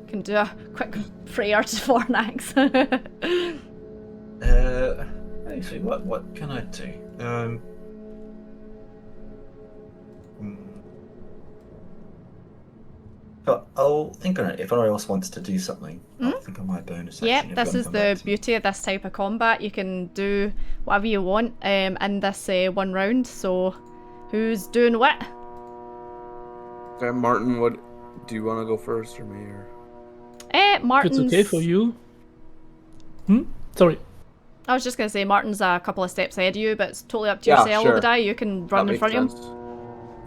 can do a quick prayer to Fornax. Actually, what can I do? But I'll think on it. If anyone else wants to do something, I'll think on my bonus action. Yep, if this you is wanna come the back to- beauty of this type of combat. You can do whatever you want in this one round. So, who's doing what? Okay, Martin, what do you want to go first, or me, or? Martin's... It's okay for you. Sorry. I was just going to say, Martin's a couple of steps ahead of you, but it's totally up to Yeah, yourself, sure. Obadiah. You can run That in front makes of him. sense.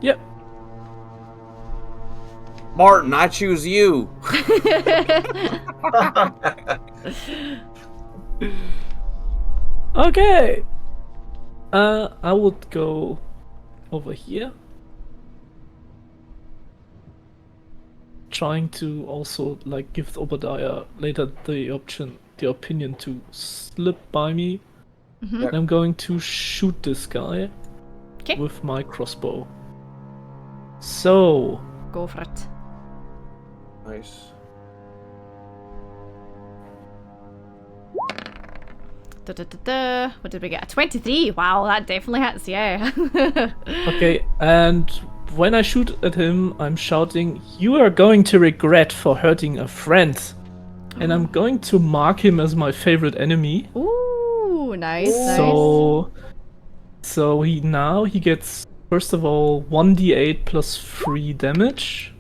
Yep. Martin, I choose you. Okay. I would go over here. Trying to also like give Obadiah later the opinion to slip by me. And I'm going to shoot this guy with my crossbow. So Go for it. Nice. What did we get? A 23. Wow, that definitely hits, yeah. okay, and when I shoot at him, I'm shouting, "You are going to regret for hurting a friend." and I'm going to mark him as my favorite enemy. Ooh, nice, So he gets, first of all, 1d8 plus 3 damage.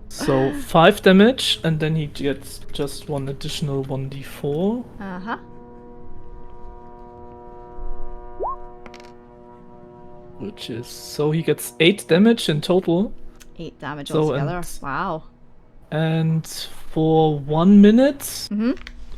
So 5 damage, and then he gets just one additional 1d4. Uh-huh. Which is, so he gets 8 damage in total. 8 damage So, altogether. and- Wow. And for 1 minute,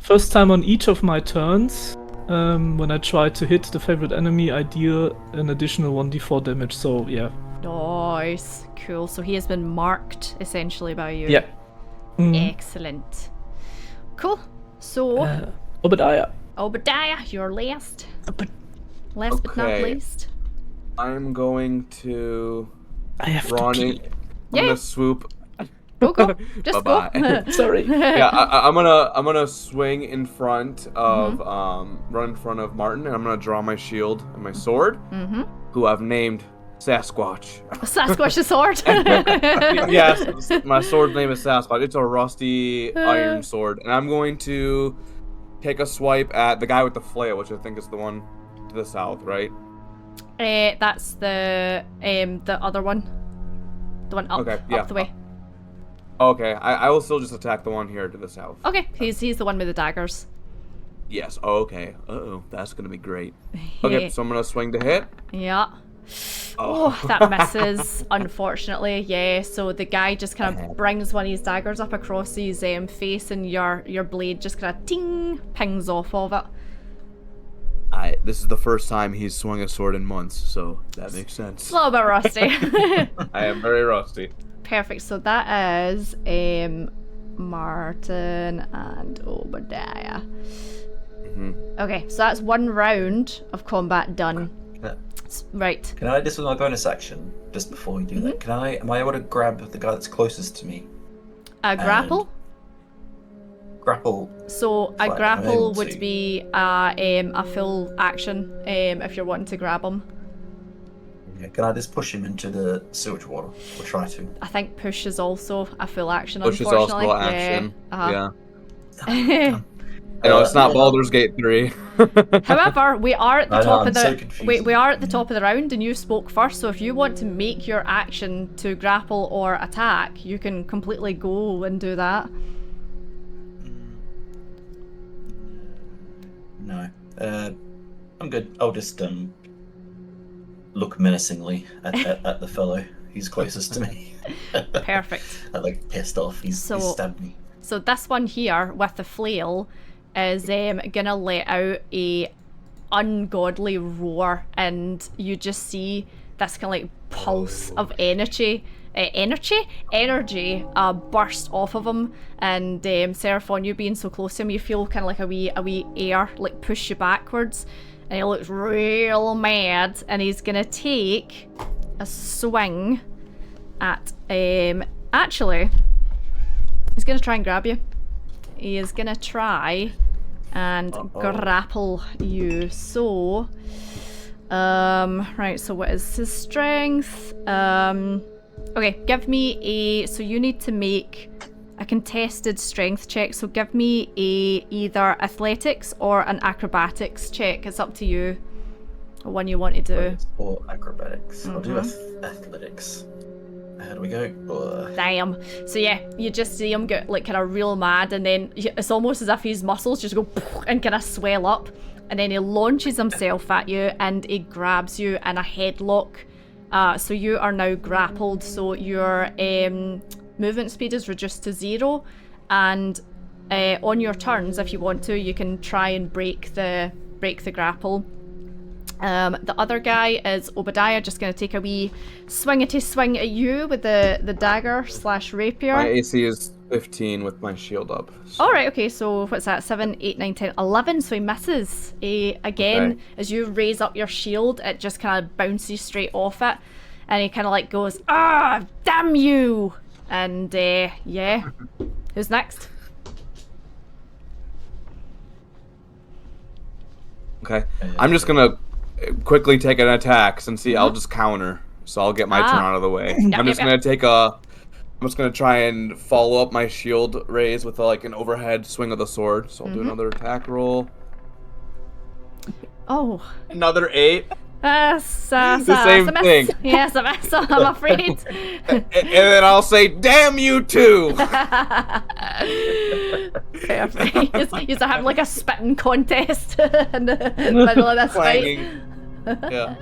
first time on each of my turns, when I try to hit the favorite enemy, I deal an additional 1d4 damage. So yeah. Nice. Cool. So he has been marked essentially by you. Yeah. Excellent. Cool. So, Obadiah. Obadiah, you're last. Last but not Okay. least. I'm going to I have to Ronnie. pee. I'm gonna swoop. Go. Just Bye-bye. go. Sorry. Yeah, I'm gonna swing in front of run in front of Martin, and I'm gonna draw my shield and my sword, who I've named Sasquatch. Sasquatch's sword. Yes, my sword's name is Sasquatch. It's a rusty iron sword, and I'm going to take a swipe at the guy with the flail, which I think is the one to the south, right? That's the other one. The one up, Okay, yeah. up the way. Okay, I will still just attack the one here to the south. Okay, he's the one with the daggers. Yes. Okay. That's gonna be great. Okay, so I'm gonna swing to hit. Yeah. Oh, that misses, unfortunately. Yeah, so the guy just kind of brings one of his daggers up across his face, and your blade just kind of ting pings off of it. This is the first time he's swung a sword in months, so that makes sense. It's a little bit rusty. I am very rusty. Perfect. So that is Martin and Obadiah. Okay, so that's one round of combat done. Right. Can I, this was my bonus action, just before we do that, am I able to grab the guy that's closest to me? A grapple? Grapple. So a Fine, I'm grapple able would to. be a full action if you're wanting to grab him. Yeah, can I just push him into the sewage water? Or try to? I think push is also a full action, Push is unfortunately. also action. Yeah. Yeah. You know, it's not Baldur's Gate 3. However, we are at the I know, top I'm of so the confused. we are at the top of the round, and you spoke first. So if you want to make your action to grapple or attack, you can completely go and do that. No. I'm good. I'll just look menacingly at the fellow who's closest to me. Perfect. I'm like pissed off. He's stabbed me. So this one here with the flail is gonna let out a ungodly roar, and you just see this kind of like pulse of energy burst off of him, and Seraphon, you being so close to him, you feel kind of like a wee air like push you backwards, and he looks real mad, and he's gonna take a swing at actually he's gonna try and grab you. He is gonna try and grapple you. So right, so what is his strength? Okay, give me so you need to make a contested strength check, so give me either athletics or an acrobatics check. It's up to you, one you want to do. Or acrobatics. I'll do athletics. How do we go? Damn. So yeah, you just see him get like kind of real mad, and then it's almost as if his muscles just go and kind of swell up, and then he launches himself at you and he grabs you in a headlock. So you are now grappled, so your movement speed is reduced to 0, and on your turns, if you want to, you can try and break the grapple. The other guy is Obadiah, just going to take a wee swing at you with the dagger / rapier. My AC is 15 with my shield up. So. Alright, okay, so what's that? 7, 8, 9, 10, 11, so he misses. Again, Okay. as you raise up your shield, it just kind of bounces straight off it, and he kind of like goes, "Ah, damn you!" And yeah. Who's next? Okay. I'm just gonna quickly take an attack since I'll just counter. So I'll get my turn out of the way. I'm just gonna take a I'm just gonna try and follow up my shield raise with like an overhead swing of the sword. So I'll do another attack roll. Oh. Another 8. The same thing. Yes, a miss, I'm afraid. And then I'll say, "Damn you too!" Perfect. Used to have like a spitting contest in the middle of this fight. Yeah.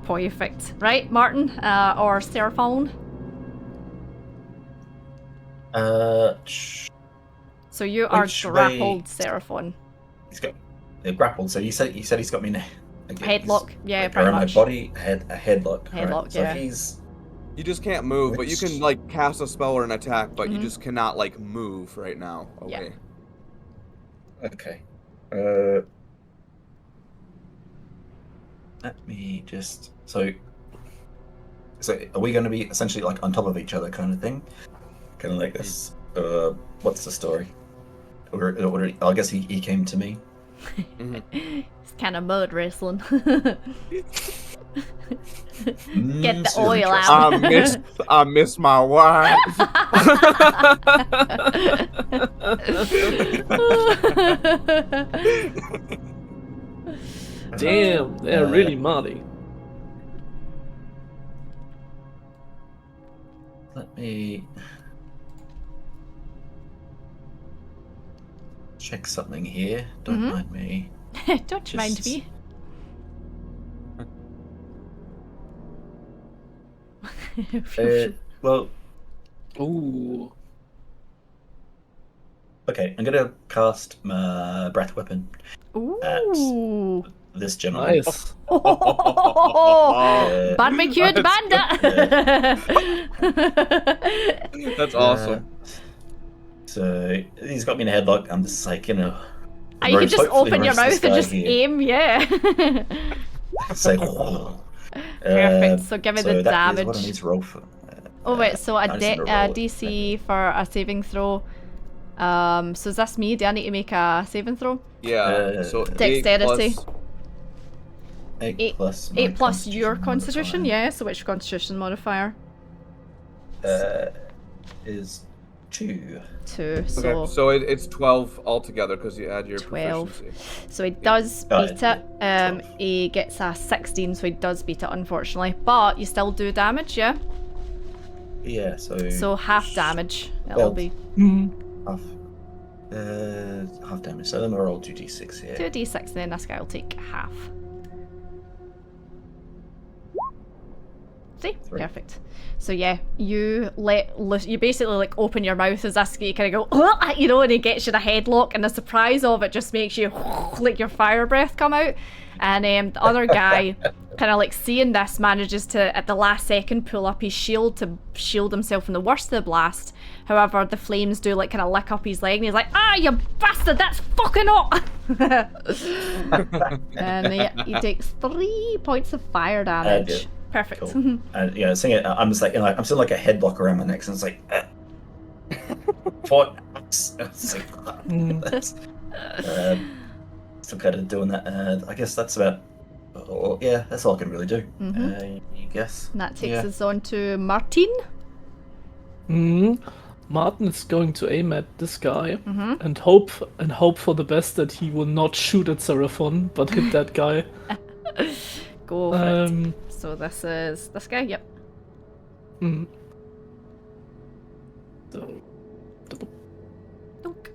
Perfect. Right, Martin, or Seraphon? So you are Which grappled, way- Seraphon. He's got grappled. So you said he's got me in a Headlock, yeah, like, pretty around much. my body, a headlock. Headlock, right? yeah. So he's You just can't move, but you Which- can like cast a spell or an attack, but you just cannot like move right now. Yeah. Okay. okay. Let me just so are we going to be essentially like on top of each other kind of thing, kind of like this? What's the story? Or I guess he came to me. It's kind of mud wrestling. Get the So oil interesting. out. I miss my wife. Damn, they're really muddy. Let me check something here. Don't mind me. Don't you mind Just- me. Well, Ooh. okay. I'm gonna cast my breath weapon Ooh. at this gentleman. Nice. Barbecued bandit. That's awesome. So he's got me in a headlock. I'm just like, you know. You can just open your mouth and just here. aim, yeah. Say, Perfect, so give me the that is what I damage. need to roll for. Oh wait, so a I just need to roll it. DC for a saving throw. So is this me? Do I need to make a saving throw? Yeah. So Dexterity. 8 plus. 8 plus your modifier, constitution, yeah. So which constitution modifier? Is 2. 2. Okay, So so it's 12 altogether because you add your 12. proficiency. So he does Oh, beat yeah, it. 12. He gets a 16, so he does beat it, unfortunately. But you still do damage, yeah? Yeah, so. So half damage. It'll be Half. Half damage. So then we'll roll 2d6 here. 2d6, and then this guy will take half. See? 3. Perfect. So yeah, you let loose, you basically like open your mouth as this, you kind of go, you know, and he gets you the headlock, and the surprise of it just makes you like your fire breath come out. And the other guy, kind of like seeing this, manages to at the last second pull up his shield to shield himself from the worst of the blast. However, the flames do like kind of lick up his leg, and he's like, "Ah, you bastard! That's fucking hot!" And he takes 3 points of fire damage. Yeah. Perfect. Cool. And yeah, seeing it, I'm just like, you know, I'm still like a head block around my neck, and it's like, for it's like, that's, still kind of doing that. I guess that's about. Oh, yeah, that's all I can really do. You guess. And that takes Yeah. us on to Martin. Martin is going to aim at this guy and hope for the best that he will not shoot at Seraphon, but hit that guy. Go for it. So this is this guy, yep. So, Dunk.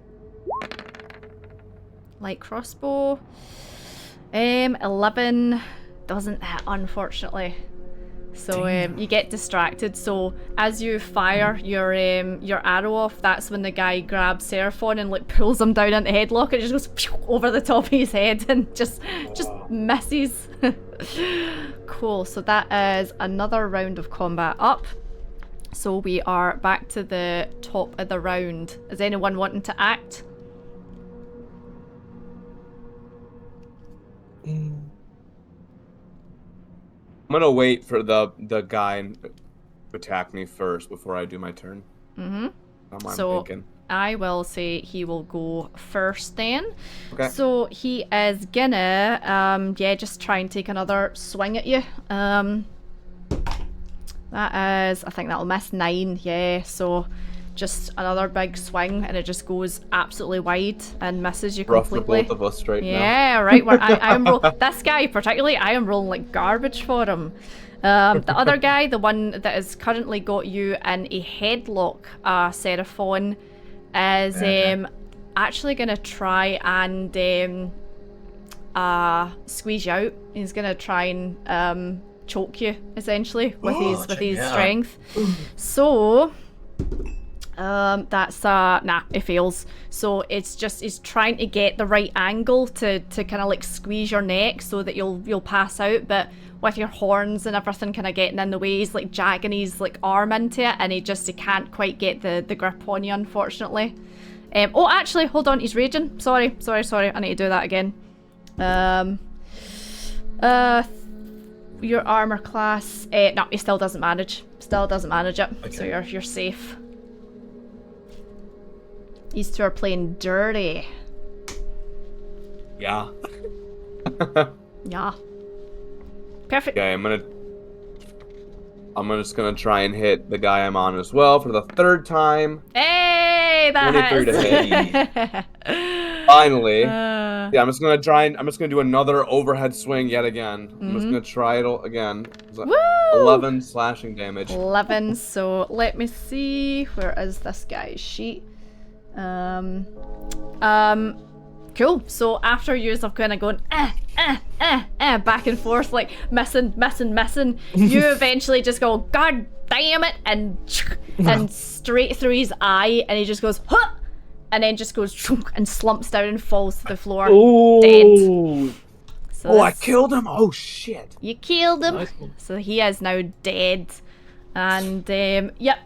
Light crossbow. 11 doesn't hit, unfortunately. So you get distracted. So as you fire your arrow off, that's when the guy grabs Seraphon and like pulls him down into headlock. It just goes pew, over the top of his head and just misses. Cool. So that is another round of combat up. So we are back to the top of the round. Is anyone wanting to act? I'm gonna wait for the guy to attack me first before I do my turn. I'm So thinking. I will say he will go first then. Okay. So he is gonna, just try and take another swing at you. That is, I think that'll miss 9, yeah, so just another big swing and it just goes absolutely wide and misses you Rough for completely. both of us right now. Yeah, right, where I am this guy particularly, I am rolling like garbage for him. The other guy, the one that has currently got you in a headlock, Seraphon, is actually going to try and squeeze you out. He's going to try and choke you, essentially, with his strength. So, that's, nah, it fails. So it's trying to get the right angle to kind of like squeeze your neck so that you'll pass out, but with your horns and everything kind of getting in the way, he's like jagging his like arm into it, and he can't quite get the grip on you, unfortunately. Oh, actually, hold on, he's raging. Sorry, I need to do that again. Your armor class, no, he still doesn't manage it, okay. So you're safe. These two are playing dirty. Yeah. Yeah. Perfect. Okay, I'm just gonna try and hit the guy I'm on as well for the 3rd time. Hey, that 23 to hit. Finally. Yeah, I'm just gonna do another overhead swing yet again. I'm just gonna try it again. Woo! 11 slashing damage. 11. So let me see. Where is this guy's sheet? Cool. So after years of kind of going back and forth, like missing, you eventually just go, God damn it, and straight through his eye, and he just goes, huh! And then just goes and slumps down and falls to the floor, dead. So I killed him. Oh shit! You killed him. Nice. So he is now dead. And yep.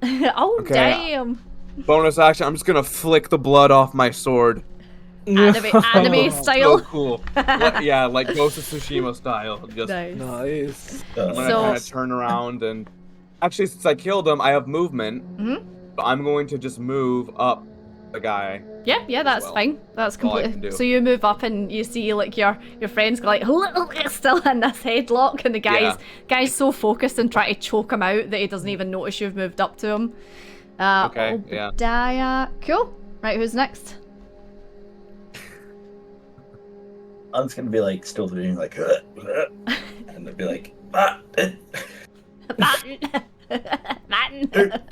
Oh Okay. damn. Bonus action. I'm just gonna flick the blood off my sword. Anime style. So cool. Yeah, like Ghost of Tsushima style. Just Nice. Nice. I'm gonna So- kind of turn around and actually, since I killed him, I have movement. But I'm going to just move up the guy. Yeah, that's well. fine. That's all I can completely. do. So you move up and you see like your friends go like still in this headlock, and the guy's so focused and trying to choke him out that he doesn't even notice you've moved up to him. Okay, yeah. Obadiah. Cool. Right, who's next? I'm just gonna be like still doing like, and they'll be like,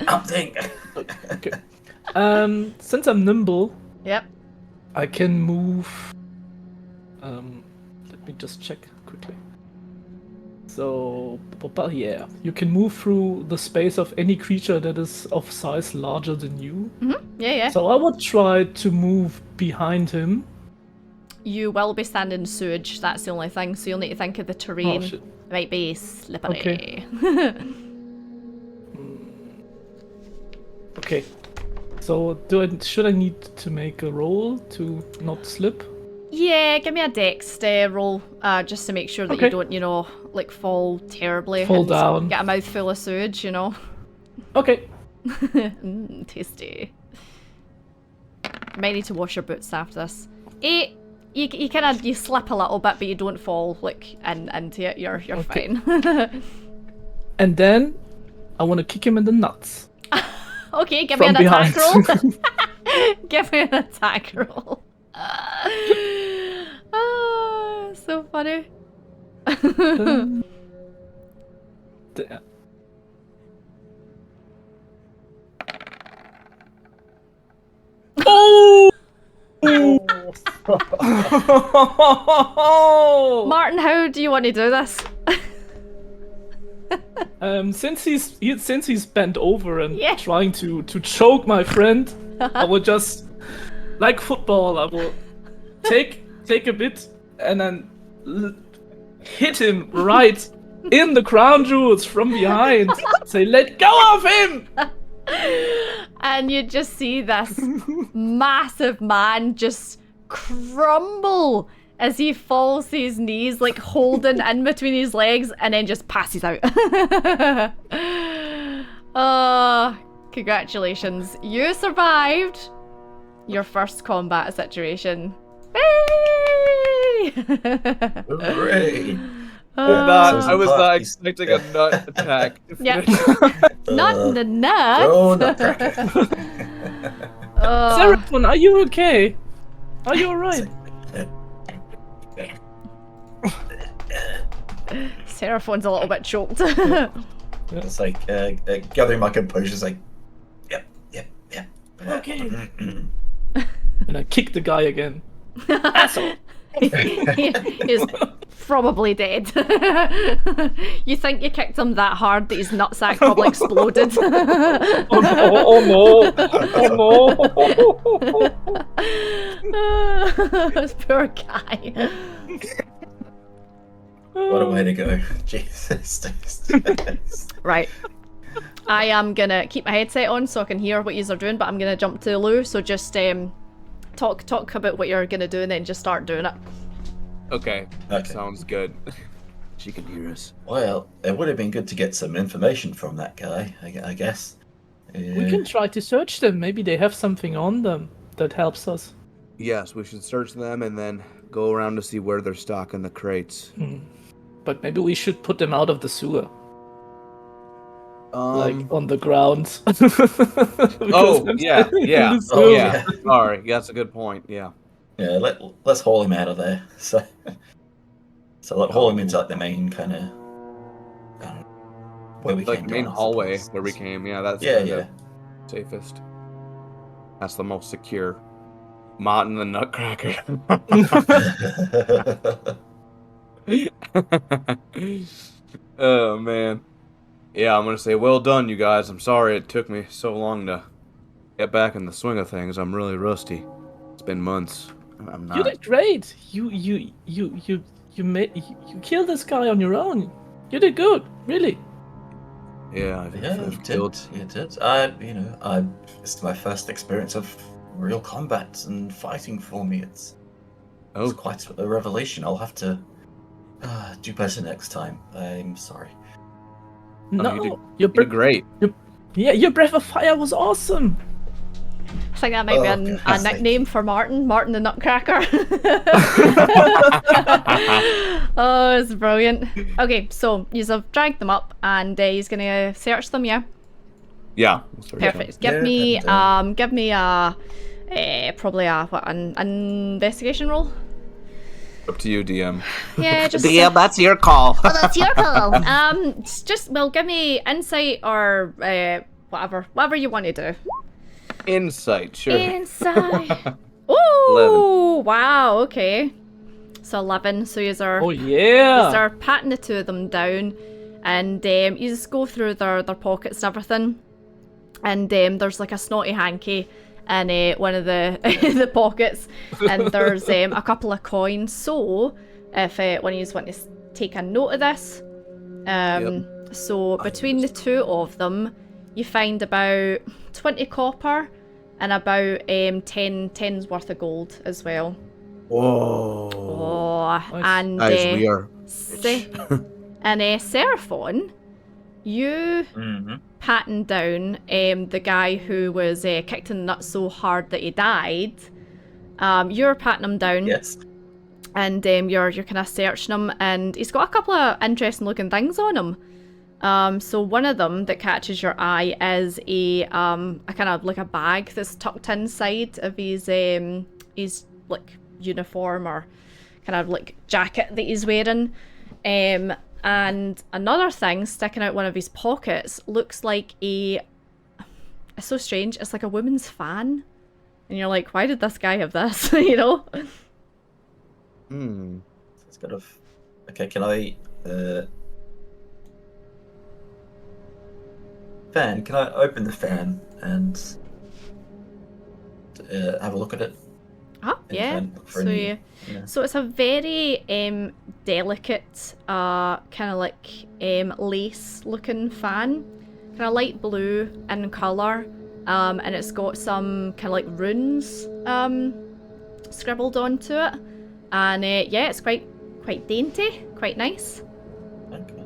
something. Okay. Since I'm nimble, Yep. I can move. Let me just check quickly. So, yeah, you can move through the space of any creature that is of size larger than you. Yeah. So I would try to move behind him. You will be standing in sewage. That's the only thing. So you'll need to think of the terrain. Oh, shit. It might be slippery. Okay. Okay. So should I need to make a roll to not slip? Yeah, give me a dex roll, just to make sure that you Okay. don't, like fall terribly. Fall and down. Get a mouthful of sewage, Okay. Tasty. Might need to wash your boots after this. 8. You kind of slip a little bit, but you don't fall into it. You're Okay. fine. And then I want to kick him in the nuts. Okay, give me From an attack behind. roll. Give me an attack roll. So funny. There. Oh! Martin, how do you want to do this? Since he's bent over and Yeah. trying to choke my friend, I will just, like football, I will take a bit and then hit him right in the crown jewels from behind. Say, let go of him! And you just see this massive man just crumble as he falls to his knees, like holding in between his legs, and then just passes out. Oh, congratulations. You survived your first combat situation. Hey! Hooray! So I was not he's- expecting a nut attack. Yeah. Not in the nuts. Oh, nutcracker. Seraphon, are you okay? Are you alright? Seraphon's a little bit choked. It's like gathering my composure. It's like, yep. Okay. And I kick the guy again. Asshole. He's probably dead. You think you kicked him that hard that his nutsack probably exploded. Oh no! This poor guy. What a way to go. Jesus. Right. I am gonna keep my headset on so I can hear what yous are doing, but I'm gonna jump to Lou, so just talk about what you're gonna do and then just start doing it. Okay. Okay. Sounds good. She can hear us. Well, it would have been good to get some information from that guy, I guess. We can try to search them. Maybe they have something on them that helps us. Yes, we should search them and then go around to see where they're stocking the crates. But maybe we should put them out of the sewer. Like Um. on the ground. Oh yeah. Yeah. Oh, Yeah. Sorry. Yeah, that's a good point. Yeah. Yeah, let's haul him out of there. So like haul him into like the main kind of where we Like came the main down, I hallway suppose. where we came. Yeah, that's Yeah, kinda safest. That's the most secure. Martin the Nutcracker. Oh man. Yeah, I'm gonna say well done, you guys. I'm sorry it took me so long to get back in the swing of things. I'm really rusty. It's been months. I'm not. You did great. You killed this guy on your own. You did good, really. Yeah, I've Yeah, you killed. did. You did. It's my first experience of real combat and fighting for me. It's quite a revelation. I'll have to do better next time. I'm sorry. No, you your did great. your breath of fire was awesome. I think that might be a fantastic. nickname for Martin the Nutcracker. Oh, it's brilliant. Okay, so you have dragged them up and he's gonna search them, yeah? Yeah. Perfect. Yeah, Give me and, a probably an investigation roll. Up to you, DM. Yeah, just that's your call. Oh, that's your call. Give me insight or whatever you want to do. Insight, sure. Insight. Ooh, wow. Okay. So 11. So you are. Oh yeah. You are patting the two of them down, and you just go through their pockets and everything, and there's like a snotty hanky in one of the the pockets, and there's a couple of coins. So if one of you want to take a note of this, so between the two of them, you find about 20 copper and about 10's worth of gold as well. Whoa. Oh, Nice. and Guys, we are. Seraphon, you patting down the guy who was kicked in the nuts so hard that he died. You're patting him down. Yes. And you're kind of searching him, and he's got a couple of interesting looking things on him. So one of them that catches your eye is a kind of like a bag that's tucked inside of his like uniform or kind of like jacket that he's wearing. And another thing sticking out one of his pockets looks like it's so strange, it's like a woman's fan. And you're like, why did this guy have this? You know? It's kind of okay. Can I fan? Can I open the fan and have a look at it? Oh, yeah. Look for So any- you, yeah. so it's a very delicate, kind of like lace-looking fan, kind of light blue in colour, and it's got some kind of like runes scribbled onto it, and yeah, it's quite dainty, quite nice. Okay.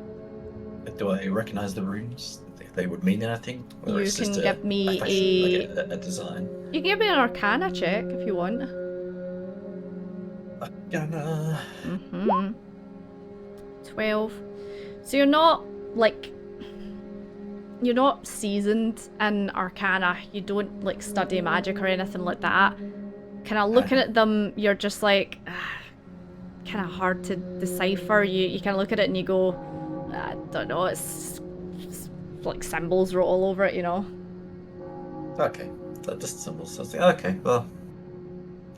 Do I recognise the runes? If they would mean anything? Or You it's just can give me fashion, like a design. You can give me an Arcana check if you want. Gonna... 12. So you're not, like, you're not seasoned in Arcana. You don't, like, study magic or anything like that. Kind of looking at them, you're just like, kind of hard to decipher. You kind of look at it and you go, I don't know, it's like symbols wrote all over it, you know? Okay, so just symbols. So I was like, okay, well,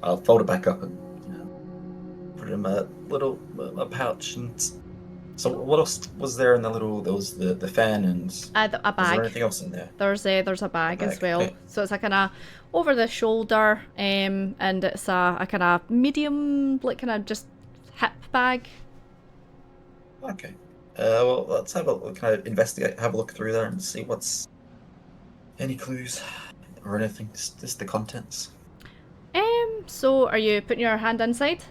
I'll fold it back up and put it in my little pouch. And so, what else was there in the little? There was the fan and A was bag. there anything else in there? There's a bag as well. Okay. So it's a kind of over the shoulder, and it's a kind of medium, like kind of just hip bag. Okay. Well, let's have a kind of investigate, have a look through there and see what's any clues or anything. Just the contents. So are you putting your hand inside?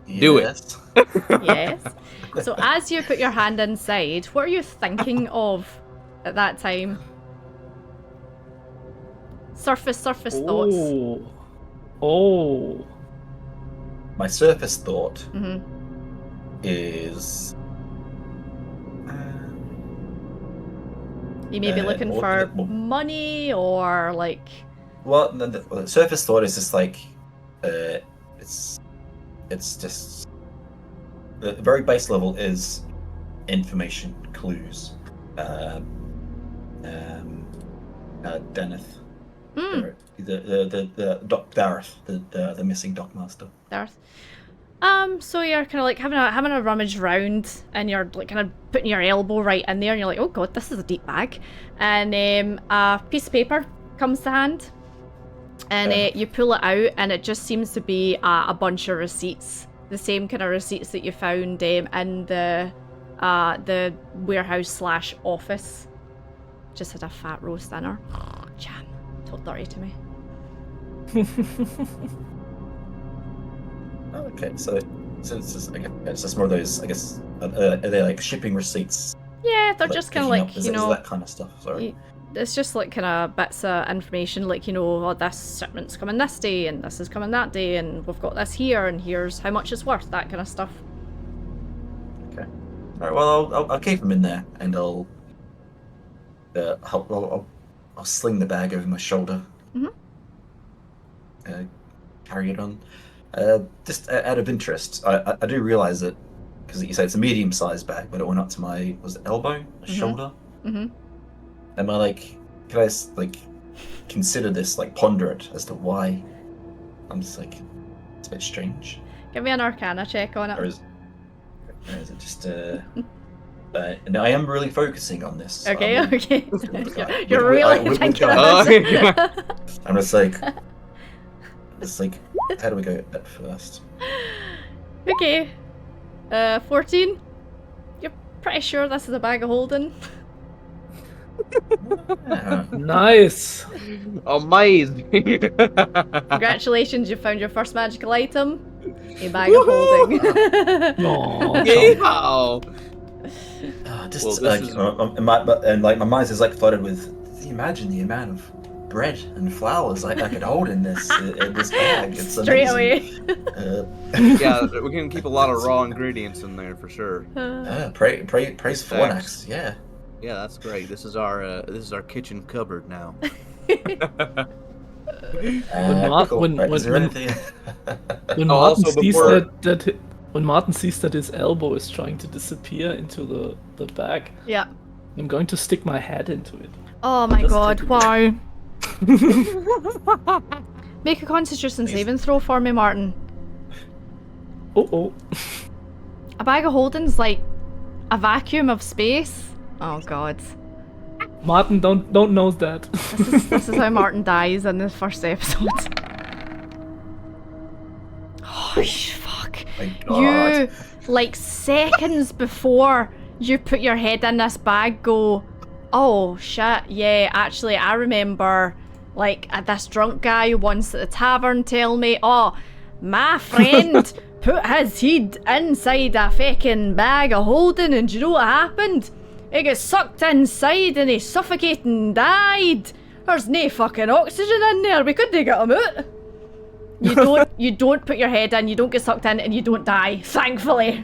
Do it. Yes. Yes. So as you put your hand inside, what are you thinking of at that time? Surface thoughts. Oh. My surface thought Mhm. is You may be looking for money or like. well, the surface thought is just like it's just the very base level is information clues. Deneth. The Doc Dareth, the missing Dockmaster. Darth. So you're kind of like having a rummage round, and you're like kind of putting your elbow right in there, and you're like, oh god, this is a deep bag. And a piece of paper comes to hand, and you pull it out, and it just seems to be a bunch of receipts, the same kind of receipts that you found in the warehouse / office. Just had a fat roast dinner. Jam, told dirty to me. Okay, so it's just more of those. I guess are they like shipping receipts? Yeah, they're Like just kind of picking like up? Is you it know. that kind of stuff? Sorry. It's just like kind of bits of information, like, you know, oh, this shipment's coming this day, and this is coming that day, and we've got this here, and here's how much it's worth, that kind of stuff. Okay. All right. Well, I'll keep them in there, and I'll sling the bag over my shoulder. Mhm. Carry it on. Just out of interest, I do realize that because you say it's a medium-sized bag, but it went up to my elbow, shoulder. Mhm. Am I like? Can I like consider this, like ponder it as to why? I'm just like, it's a bit strange. Give me an Arcana check on Or it. is it just no, I am really focusing on this. Okay, I'm- okay. with- You're with- really with thinking guys. about it. I'm just like, how do we go at first? Okay. 14. You're pretty sure this is a bag of holding. Yeah. Nice. Amazing. Congratulations, you found your first magical item. A bag of holding. Aw. Yeehaw. Just Well, this like, is- my mind is like flooded with. Imagine the amount of bread and flowers I could hold in this bag. It's Straight amazing. away. Yeah, we can keep a lot of raw ingredients in there for sure. Praise Fornax. Yeah. Yeah, that's great. This is our kitchen cupboard now. Is there anything? When Oh, Martin also sees before- when Martin sees that his elbow is trying to disappear into the bag, Yeah. I'm going to stick my head into it. Oh my Just god, take- wow. Make a constitution saving throw for me, Martin. Oh. A bag of holding's like a vacuum of space. Oh god. Martin, don't know that. This is how Martin dies in the first episode. Oh, fuck. My God. You, like, seconds before you put your head in this bag, go, oh, shit, yeah, actually, I remember, like, this drunk guy once at the tavern tell me, oh, my friend put his head inside a feckin' bag of holding, and do you know what happened? He got sucked inside and he suffocated and died. There's no fucking oxygen in there, we couldn't get him out. You don't put your head in, you don't get sucked in, and you don't die, thankfully.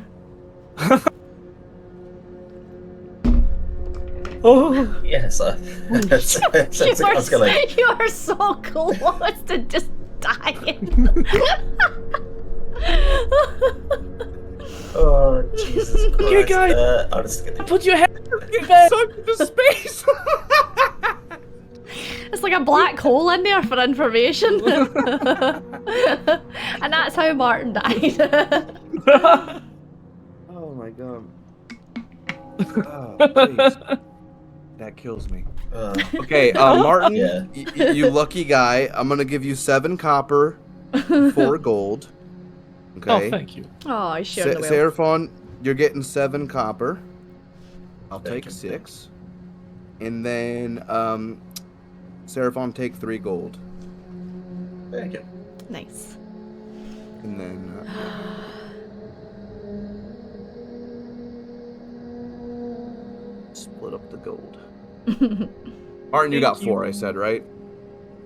Oh, Yes, I was gonna. You are so close to just dying. Oh Jesus Christ! Okay, guys. I'm just gonna. put your head back. Sucked into space. It's like a black hole in there for information. And that's how Martin died. Oh my god. Oh, jeez. That kills me. Okay, Martin, Yeah. you lucky guy. I'm gonna give you 7 copper, 4 gold. Okay. Oh, thank you. Oh, I shared the wealth. Seraphon, you're getting 7 copper. I'll Thank take you. 6. And then, Seraphon, take 3 gold. Thank you. Nice. And then, split up the gold. Martin, you got Thank 4, you. I said, right?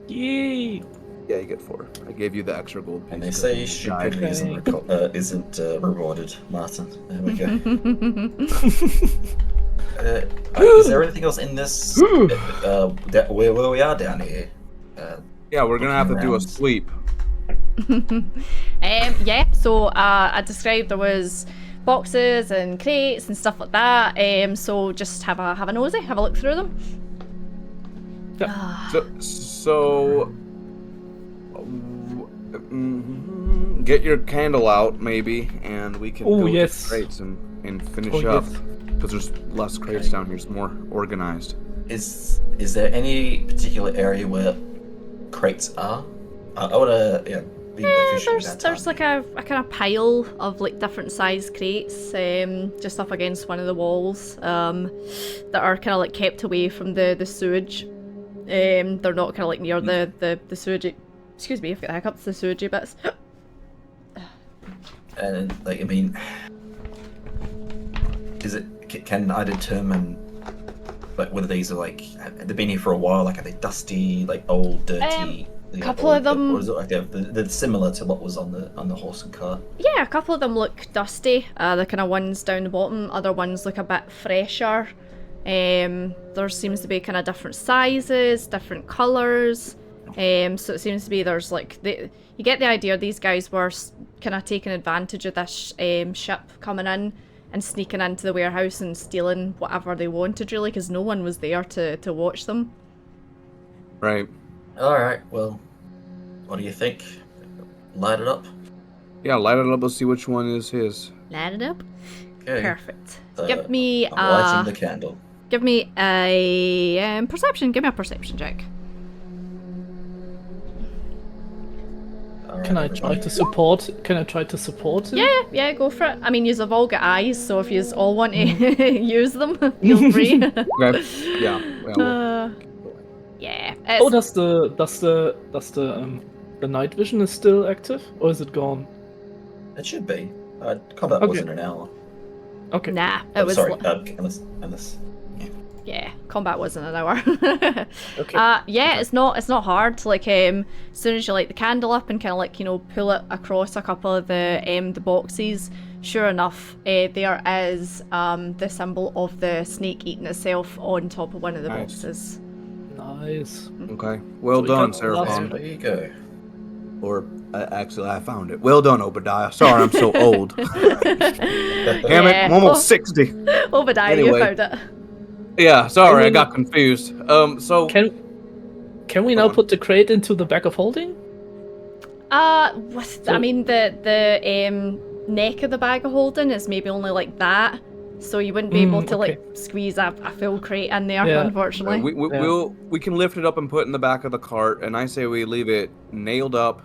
Yay. Yeah, you get 4. I gave you the extra gold piece. And they 'cause say you stupid died. isn't rewarded, Martin. There we go. Is there anything else in this? Where we are down here? Yeah, we're gonna have to do a around. sweep. Yeah, so I described there was boxes and crates and stuff like that. So just have a nosy, have a look through them. So get your candle out, maybe, and we can Oh, go yes. to the crates and finish Oh, up. yes. Because there's less crates down here, it's more organized. Is there any particular area where crates are? I wanna be efficient with that There's time. like a kind of pile of like different size crates, just up against one of the walls, that are kind of like kept away from the sewage. They're not kind of like near the sewage. Excuse me, I've got the hiccups. The sewagey bits. And like, I mean, can I determine like whether these are like they've been here for a while? Like, are they dusty, like old, dirty? Couple of them- Or is it like they're similar to what was on the horse and cart? Yeah, a couple of them look dusty. The kind of ones down the bottom. Other ones look a bit fresher. There seems to be kind of different sizes, different colours. So it seems to be there's like you get the idea these guys were kind of taking advantage of this ship coming in and sneaking into the warehouse and stealing whatever they wanted, really, because no one was there to watch them. Right. All right. Well, what do you think? Light it up. Yeah, light it up. Let's see which one is his. Light it up. Okay. Perfect. So, Give me I'm lighting the candle. Give me a perception. Give me a perception check. All right, Can I try everybody. to support? Can I try to support him? Yeah, go for it. I mean, you've all got eyes, so if you all want to use them, feel free. Okay. Yeah. Well, Yeah. Oh, does the night vision is still active, or is it gone? It should be. Combat Okay. wasn't an hour. Okay. Nah, it Oh, was. sorry. Unless. Yeah, combat wasn't an hour. Okay. Yeah, it's not hard. Like, as soon as you light the candle up and kind of like pull it across a couple of the boxes, sure enough, there is the symbol of the snake eating itself on top of one of the Nice. boxes. Nice. okay. Well So we done, got the last Seraphon. There you go. Or actually, I found it. Well done, Obadiah. Sorry, I'm so old. Damn it, Yeah. I'm almost 60. Obadiah, Anyway. you found it. Yeah, sorry, I mean- got confused. So Can we now put the crate into the bag of holding? I So- mean, the neck of the bag of holding is maybe only like that, so you wouldn't be able to like squeeze a full crate in there, Yeah. unfortunately. we can lift it up and put it in the back of the cart, and I say we leave it nailed up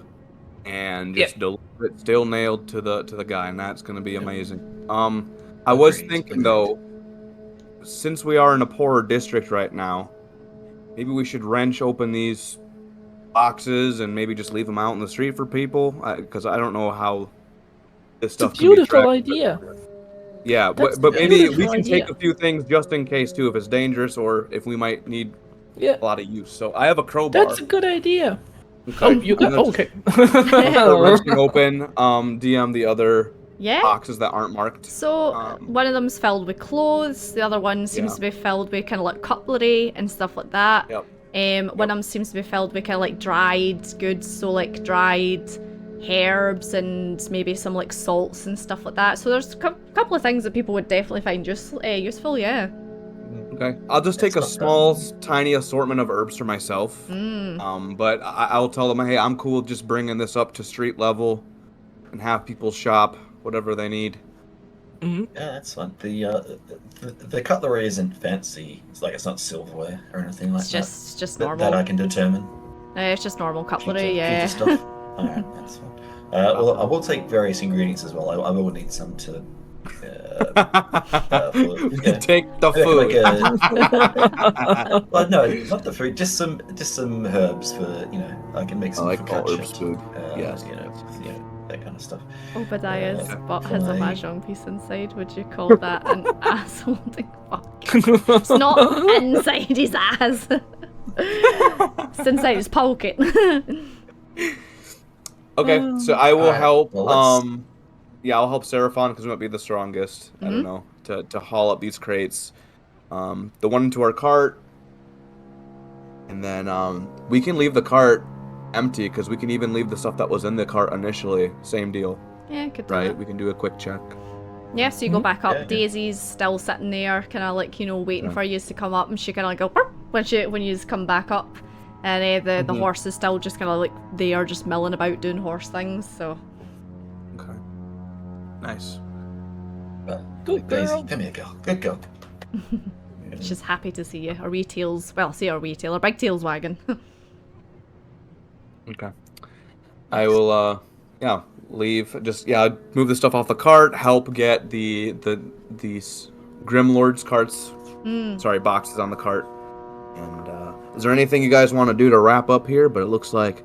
and just deliver it still nailed to the guy, and that's gonna be amazing. I was Agreed, thinking agreed. though, since we are in a poorer district right now, maybe we should wrench open these boxes and maybe just leave them out in the street for people, because I don't know how this It's a stuff can be beautiful tracked. idea. Yeah, That's but a maybe we beautiful can take idea. a few things just in case too, if it's dangerous or if we might need Yeah, a lot of use. So I have a crowbar. that's a good idea. Oh, you okay? Wrenching open, DM the other Yeah. boxes that aren't marked. So one of them's filled with clothes. The other one seems to be filled with kind of like cutlery and stuff like that. Yep. One of them seems to be filled with kind of like dried goods, so like dried herbs and maybe some like salts and stuff like that. So there's a couple of things that people would definitely find useful. Yeah. Okay, I'll just take a small, tiny assortment of herbs for myself. But I'll tell them, hey, I'm cool just bringing this up to street level and have people shop whatever they need. Yeah, that's fine. The cutlery isn't fancy. It's not silverware or anything like that. It's just normal. That I can determine. It's just normal cutlery, Future stuff. Alright, that's fine. Well, I will take various ingredients as well. I will need some to. Take the food. Well, no, not the food. Just some herbs for I can make some. I like all focaccia, herbs food. Yes, that kind of stuff. Obadiah's butt has a mahjong piece inside. Would you call that an ass-holding fuck? It's not inside his ass. It's inside his pocket. Okay, so I will help. Well, I'll help Seraphon because we might be the strongest. I don't know to haul up these crates. The one into our cart, and then we can leave the cart empty because we can even leave the stuff that was in the cart initially. Same deal. Yeah, could do Right? that. We can do a quick check. Yeah, so you go back up. Yeah, yeah. Daisy's still sitting there, kind of like waiting for you to come up, and she kind of like go "Burp," when you come back up, and the horse is still just kind of like there, just milling about doing horse things. So. Okay. Nice. Good Daisy, girl. come here, girl. Good girl. She's happy to see you. A wee tails, well, say a wee tail, a big tails wagon. Okay. I will leave. Just move the stuff off the cart, help get these Grimlord's carts. Sorry, boxes on the cart. And is there anything you guys want to do to wrap up here? But it looks like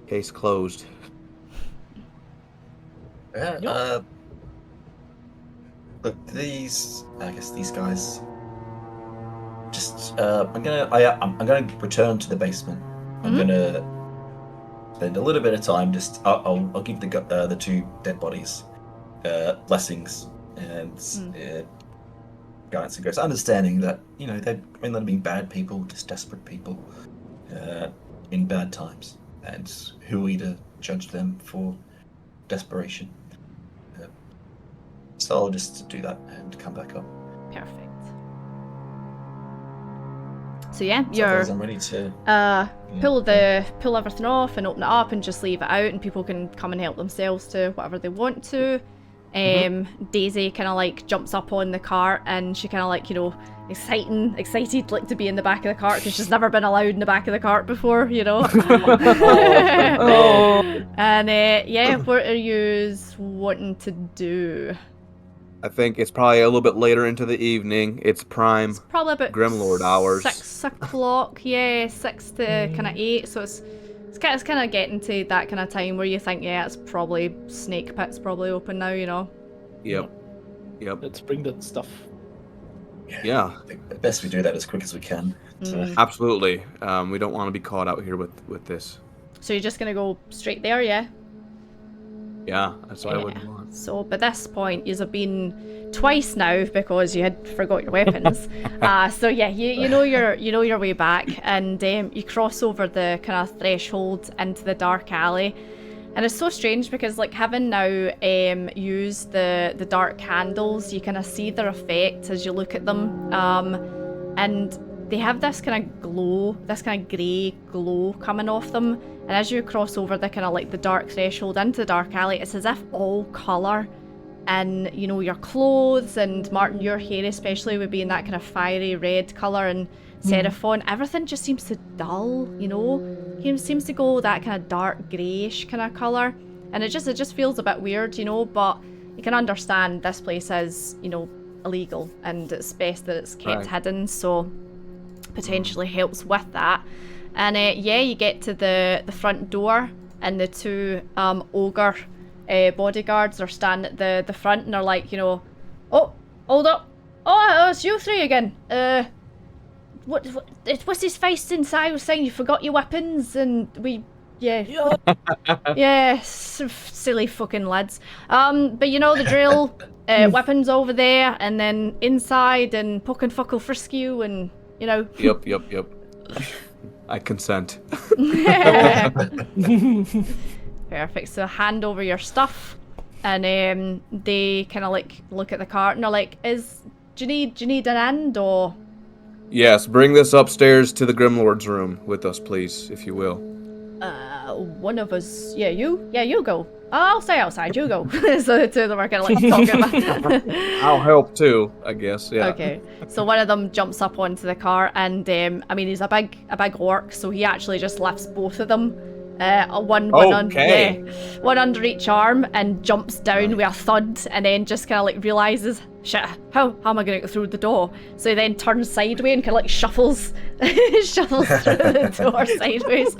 case closed. Yeah. Look, I guess these guys. Just I'm gonna return to the basement. I'm gonna spend a little bit of time. I'll give the two dead bodies blessings and guidance and grace, understanding that they're not being bad people, just desperate people in bad times, and who are we to judge them for desperation? So I'll just do that and come back up. Perfect. So yeah, So you're I'm ready to pull everything off and open it up and just leave it out, and people can come and help themselves to whatever they want to. Daisy kind of like jumps up on the cart, and she kind of like excited like to be in the back of the cart because she's never been allowed in the back of the cart before, And what are you wanting to do? I think it's probably a little bit later into the evening. It's prime. It's probably about Grimlord hours. 6 o'clock, 6 to kind of 8. So it's kind of getting to that kind of time where you think, it's probably Snake Pit's probably open now, Yep. Let's bring that stuff. Yeah. I think best we do that as quick as we can. Absolutely. We don't want to be caught out here with this. So you're just gonna go straight there, yeah? Yeah, that's what I would want. So by this point, you've been twice now because you had forgot your weapons. So yeah, you know your way back, and you cross over the kind of threshold into the dark alley. And it's so strange because like having now used the dark candles, you kind of see their effect as you look at them, and they have this kind of glow, this kind of grey glow coming off them. And as you cross over the kind of like the dark threshold into the dark alley, it's as if all colour and your clothes, and Martin, your hair especially would be in that kind of fiery red colour, and Seraphon, everything just seems to dull, It seems to go that kind of dark greyish kind of colour, and it just feels a bit weird, but you can understand this place is, illegal, and it's best that it's kept hidden, so potentially helps with that. And you get to the front door, and the two ogre bodyguards are standing at the front, and they're like, oh, hold up, oh, it's you three again. what's his face inside was saying you forgot your weapons and yeah, silly fucking lads. But you know the drill. Weapons over there, and then inside, and puck and fuck will frisk you, and you know. Yep. I consent. Perfect. So hand over your stuff, and they kind of like look at the cart and they're like, do you need an hand or? Yes, bring this upstairs to the Grimlord's room with us, please, if you will. One of us. Yeah, you go. I'll stay outside. You go. So the two of them are kind of like talking. I'll help too, I guess. Yeah. Okay. So one of them jumps up onto the car, and I mean he's a big orc, so he actually just lifts both of them. One under each arm, and jumps down with a thud, and then just kind of like realizes, shit, how am I gonna get through the door? So he then turns sideways and kind of like shuffles through the door sideways.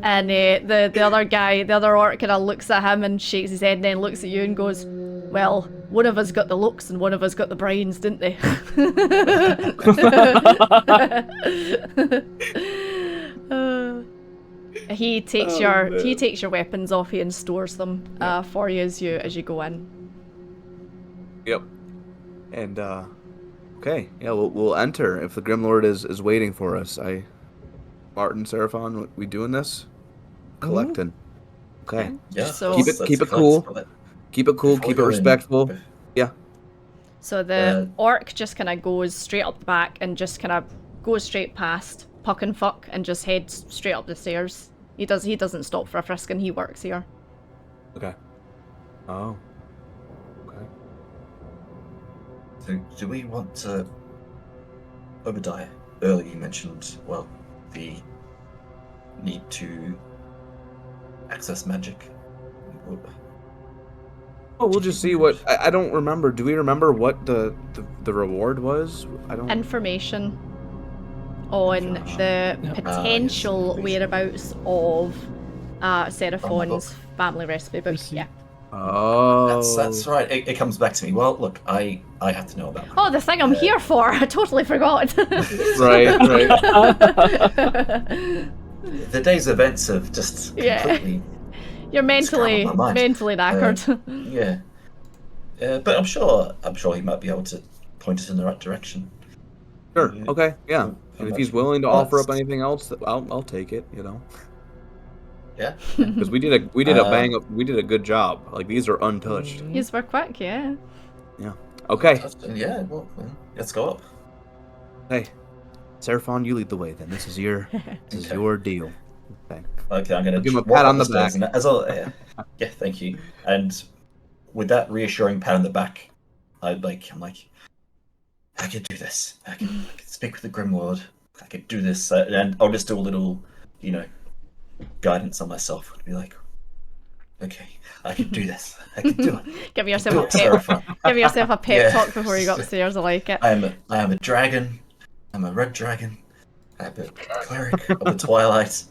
And the other guy, the other orc, kind of looks at him and shakes his head, and then looks at you and goes, well, one of us got the looks and one of us got the brains, didn't they? He takes your weapons off you and stores them for you as you go in. Yep. And okay, yeah, we'll enter if the Grimlord is waiting for us. Martin, Seraphon, we doing this? Collecting. Okay. Yeah. So keep it cool. Keep it cool. Keep it respectful. Yeah. So the orc just kind of goes straight up the back and just kind of goes straight past Puck and Fuck and just heads straight up the stairs. He doesn't stop for a frisk, and he works here. Okay. Oh. Okay. So, do we want to... Obadiah, earlier you mentioned, well, the need to access magic. Oh, we'll just see what... I don't remember. Do we remember what the reward was? I don't... Information on the potential whereabouts of Seraphon's family recipe book. Yeah. Oh. That's right. It comes back to me. Well, look, I have to know about that. Oh, the thing I'm here for. I totally forgot. Right. The day's events have just completely... You're mentally knackered. Yeah. But I'm sure he might be able to point us in the right direction. Sure. Okay. Yeah. And if he's willing to offer up anything else, I'll take it. You know. Yeah. Because we did a good job. Like, these are untouched. These were quick, yeah. Yeah. Okay. Yeah. Well, let's go up. Hey, Seraphon, you lead the way. Then this is your deal. Okay. Okay, I'm gonna give him a pat on the back. Yeah, thank you. And with that reassuring pat on the back, I'm like, I can do this. I can speak with the Grimlord. I could do this, and I'll just do a little, guidance on myself. I'd be like, okay, I can do this. I can do it. Give yourself a pep talk before you go upstairs. I like it. I am a dragon. I'm a red dragon. I'm a cleric of the Twilight.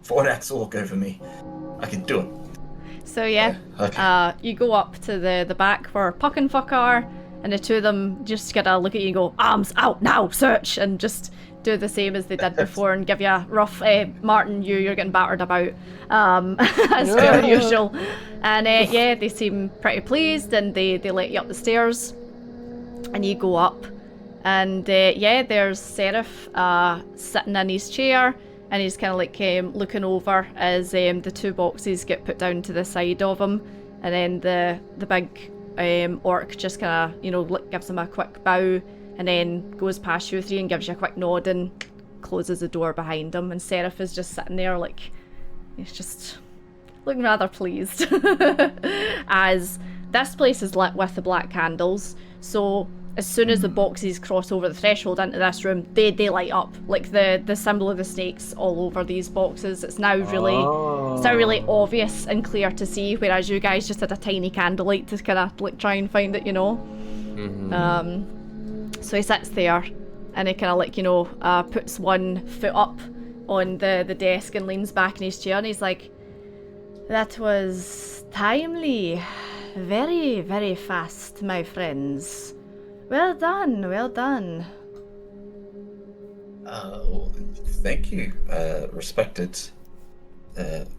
4 axe walk over me. I can do it. So yeah, okay. You go up to the back where Puck and Fuck are, and the two of them just gotta look at you and go, arms out now, search, and just do the same as they did before and give you a rough, Martin, you're getting battered about, as per usual. And yeah, they seem pretty pleased, and they let you up the stairs, and you go up, and yeah, there's Seraph sitting in his chair, and he's kind of like looking over as the 2 boxes get put down to the side of him, and then the big orc just kind of gives him a quick bow, and then goes past you 3 and gives you a quick nod and closes the door behind him. And Seraph is just sitting there like he's just looking rather pleased as this place is lit with the black candles. So as soon as the boxes cross over the threshold into this room, they light up, like the symbol of the snakes all over these boxes. It's now really obvious and clear to see, whereas you guys just had a tiny candlelight to kind of like try and find it, So he sits there, and he kind of like puts one foot up on the desk and leans back in his chair, and he's like, "That was timely, very, very fast, my friends. Well done, well done. Well, thank you, respected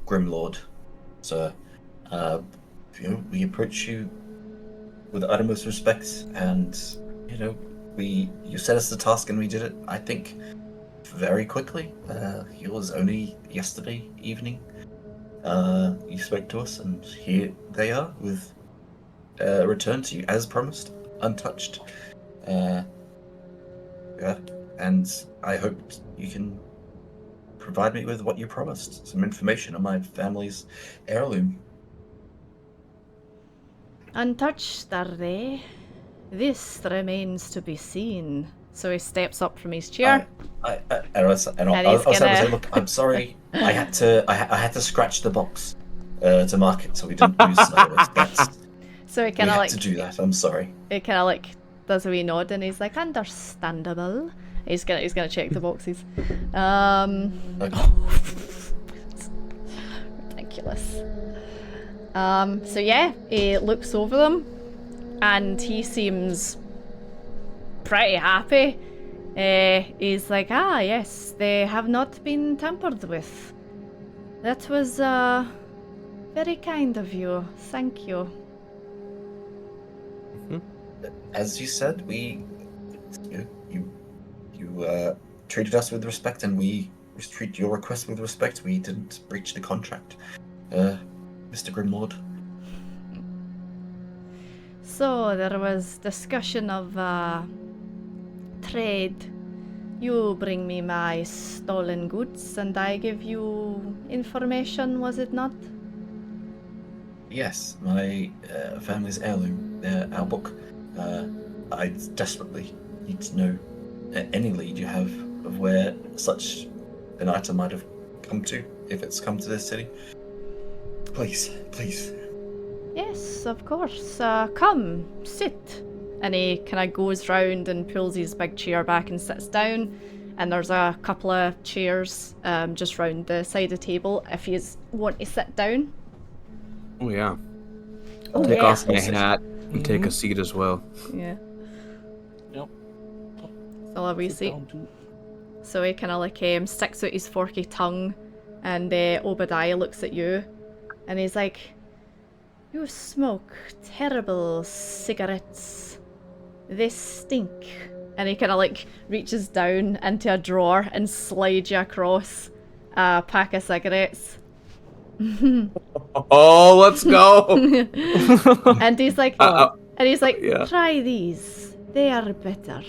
Grimlord, sir. We approach you with the uttermost respect, and you set us the task, and we did it. I think very quickly. It was only yesterday evening. You spoke to us, and here they are with return to you as promised, untouched. Yeah, and I hope you can provide me with what you promised, some information on my family's heirloom. Untouched, are they? This remains to be seen. So he steps up from his chair. I was gonna- say, look, I'm sorry. I had to scratch the box to mark it, so we didn't lose sight of it. So he We kind of had like to do that. I'm sorry. he kind of like does a wee nod and he's like, understandable. He's gonna check the boxes. Okay. Ridiculous. So yeah, he looks over them and he seems pretty happy. He's like, yes, they have not been tampered with. That was very kind of you. Thank you. As you said, you treated us with respect, and we treat your request with respect. We didn't breach the contract, Mr. Grimlord. So there was discussion of trade. You bring me my stolen goods and I give you information, was it not? Yes, my family's heirloom, our book. I desperately need to know any lead you have of where such an item might have come to, if it's come to this city. Please. Yes, of course. Come, sit. And he kind of goes round and pulls his big chair back and sits down. And there's a couple of chairs just round the side of the table if you want to sit down. Oh yeah. Oh, Take yeah. off my hat and take a seat as well. Yeah. Yep. So a wee Sit seat. down too. So he kind of like sticks out his forky tongue, and Obadiah looks at you, and he's like, "You smoke terrible cigarettes. They stink." And he kind of like reaches down into a drawer and slides you across a pack of cigarettes. Oh, let's go. And he's like, yeah. "Try these. They are better."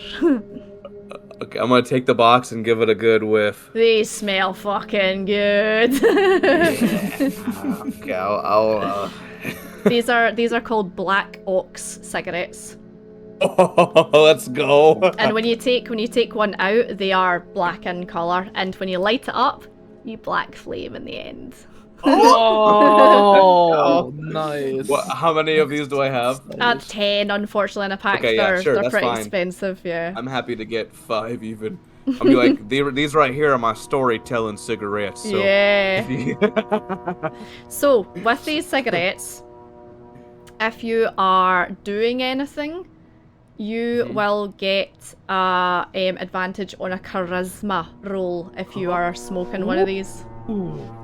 Okay, I'm gonna take the box and give it a good whiff. They smell fucking good. Okay, I'll These are called Black Ox cigarettes. Oh, let's go. And when you take one out, they are black in colour, and when you light it up, you black flame in the end. Oh, nice. How many of these do I have? 10, unfortunately, in a pack. Okay, yeah, sure, they're that's pretty fine. expensive, yeah. I'm happy to get 5 even. I'll be like, these right here are my storytelling cigarettes. So. Yeah. So, with these cigarettes, if you are doing anything, you will get advantage on a charisma roll if you are smoking one of these.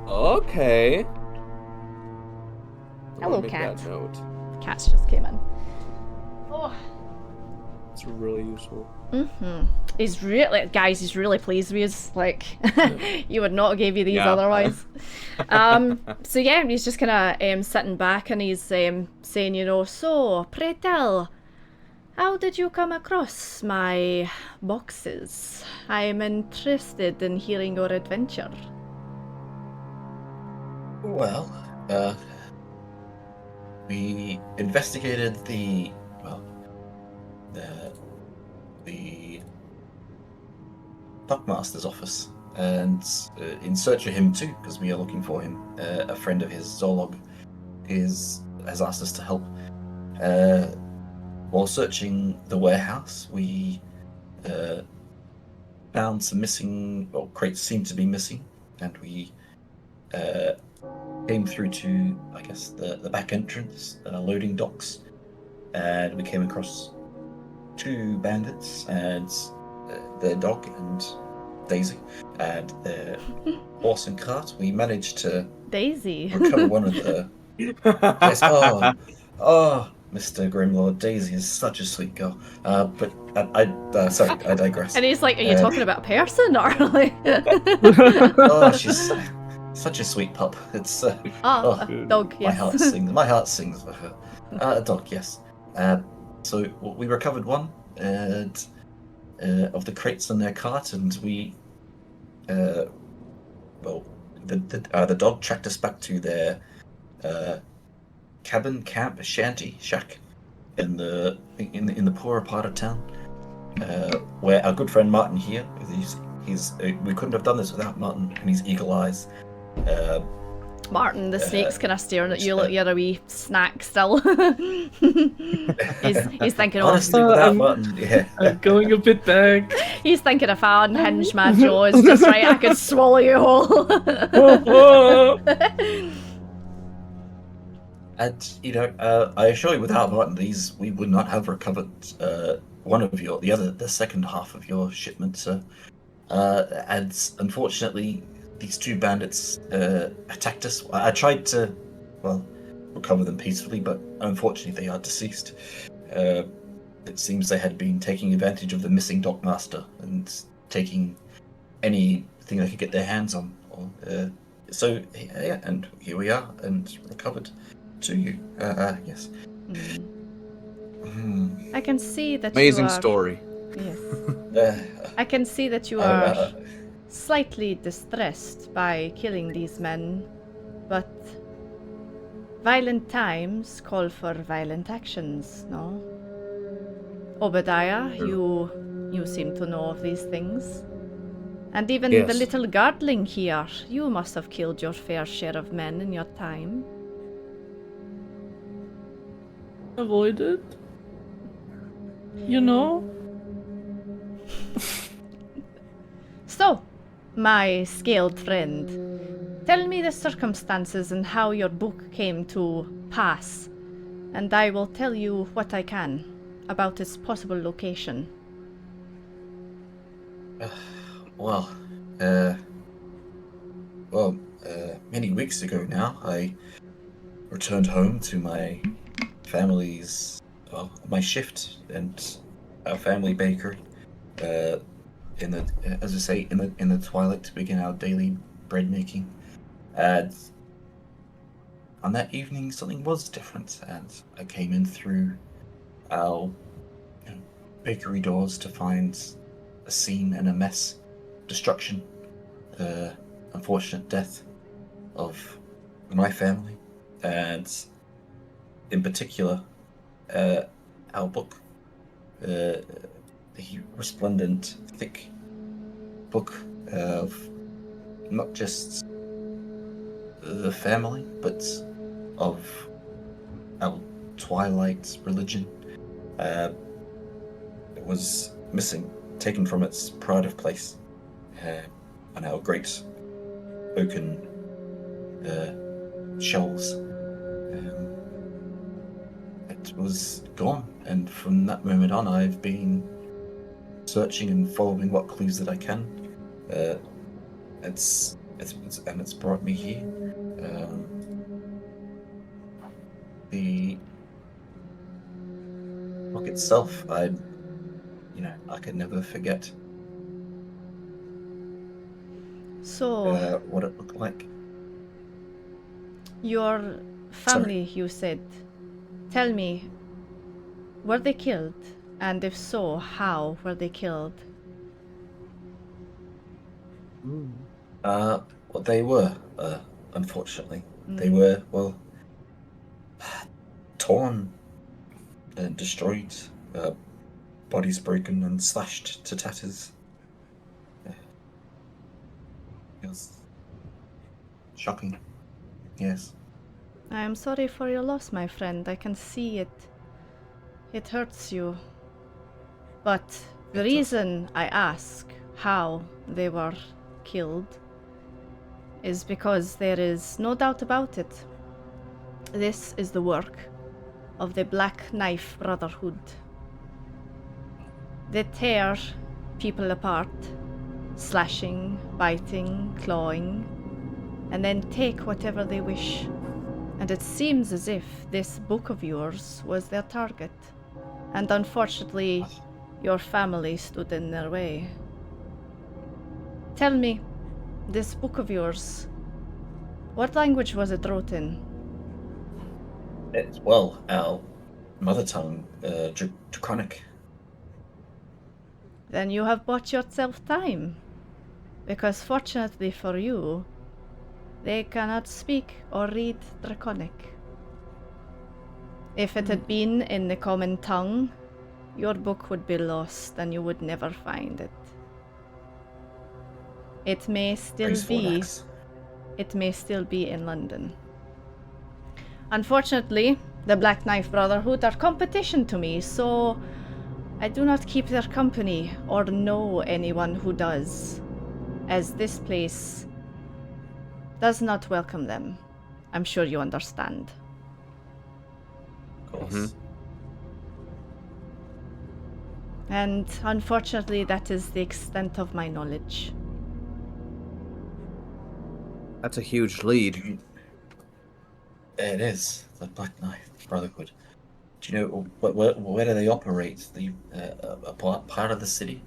Okay. Hello, Make cat. that note. Cats just came in. Oh. It's really useful. He's really pleased with us. Like, you would not have gave you these Yeah. otherwise. So yeah, he's just kind of sitting back and he's saying, so, pray tell, how did you come across my boxes? I'm interested in hearing your adventure. Well, we investigated the Buckmaster's office, and in search of him too, because we are looking for him. A friend of his, Zolog, has asked us to help. While searching the warehouse, we found some missing, crates seemed to be missing, and we came through to, I guess, the back entrance, loading docks, and we came across 2 bandits and their dog, and Daisy, and the horse and cart. We managed to Daisy. recover one of the. Yes, Mr. Grimlord, Daisy is such a sweet girl. But sorry, I digress. And he's like, are you talking about a person or like? Oh, she's such a sweet pup. It's a dog, my yes. heart sings. My heart sings for her. A dog, yes. So we recovered one and of the crates in their cart, and we, the dog tracked us back to their camp, shanty, shack in the poorer part of town, where our good friend Martin here, he's we couldn't have done this without Martin and his eagle eyes. Martin, the snake's kind of staring at you like you're a wee snack still. he's thinking, honestly, without Martin, yeah. I'm going a bit back. He's thinking, if I unhinge my jaws just right, I could swallow you whole. And I assure you, without Martin, we would not have recovered one of the second half of your shipment, sir. And unfortunately, these two bandits attacked us. I tried to, recover them peacefully, but unfortunately, they are deceased. It seems they had been taking advantage of the missing dockmaster and taking anything they could get their hands on. So, yeah, and here we are, and recovered. To you, yes. I can see that Amazing you are... story. Yes. I can see that you are slightly distressed by killing these men, but violent times call for violent actions, no? Obadiah, you seem to know of these things. And even the little guardling here, you must have killed your fair share of men in your time. Avoided. You know? So, my scaled friend, tell me the circumstances and how your book came to pass, and I will tell you what I can about its possible location. Many weeks ago now, I returned home to my family's, my shift and our family bakery, in the twilight to begin our daily bread making. And on that evening, something was different, and I came in through our bakery doors to find a scene and a mess, destruction, unfortunate death of my family, and in particular, our book, the resplendent, thick book of not just the family, but of our twilight religion, it was missing, taken from its pride of place, on our great oaken shelves. It was gone, and from that moment on, I've been searching and following what clues that I can. It's brought me here. The book itself, I could never forget. So, what it looked like. Your family, you said. Tell me, were they killed? And if so, how were they killed? They were, unfortunately. They were, torn and destroyed, bodies broken and slashed to tatters. It was shocking, yes. I am sorry for your loss, my friend. I can see it. It hurts you. But the reason I ask how they were killed is because there is no doubt about it. This is the work of the Black Knife Brotherhood. They tear people apart, slashing, biting, clawing, and then take whatever they wish. And it seems as if this book of yours was their target. And unfortunately, your family stood in their way. Tell me, this book of yours, what language was it wrote in? Well, our mother tongue, Draconic. Then you have bought yourself time. Because fortunately for you, they cannot speak or read Draconic. If it had been in the common tongue, your book would be lost and you would never find it. It may still be. It may still be in London. Unfortunately, the Black Knife Brotherhood are competition to me, so I do not keep their company or know anyone who does, as this place does not welcome them. I'm sure you understand. Of course. Mhm. And unfortunately, that is the extent of my knowledge. That's a huge lead. It is the Black Knife Brotherhood. Do you know where do they operate? A part of the city?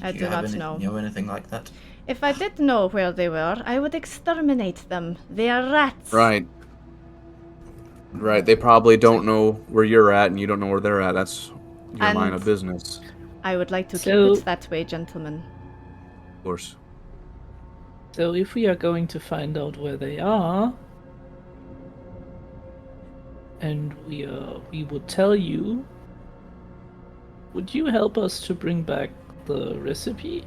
I do not know. Know anything like that? If I did know where they were, I would exterminate them. They are rats. Right. Right. They probably don't know where you're at, and you don't know where they're at. That's your line of business. I would like to So- keep it that way, gentlemen. Of course. So if we are going to find out where they are, and we would tell you, would you help us to bring back the recipe?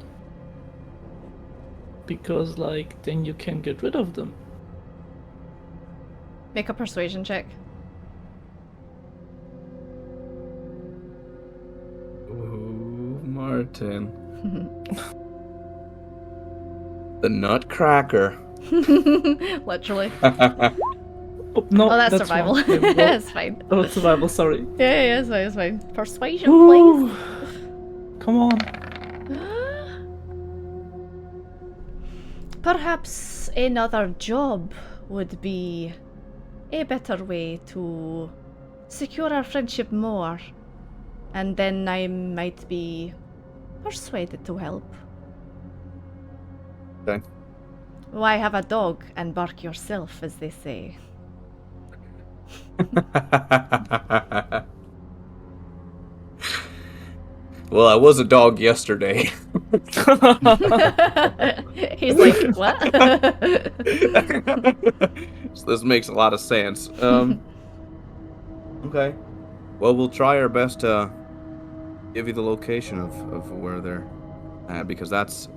Because like then you can get rid of them. Make a persuasion check. Ooh, Martin. The Nutcracker. Literally. Oh, no, Oh, that's survival. wrong. Okay, well, That's fine. oh, survival. Sorry. Yeah, it's fine, it's fine. Persuasion, Ooh. please. Come on. Perhaps another job would be a better way to secure our friendship more. And then I might be persuaded to help. Okay. Why have a dog and bark yourself, as they say? Well, I was a dog yesterday. He's like, what? So this makes a lot of sense. Okay. Well, we'll try our best to give you the location of where they're at, because that's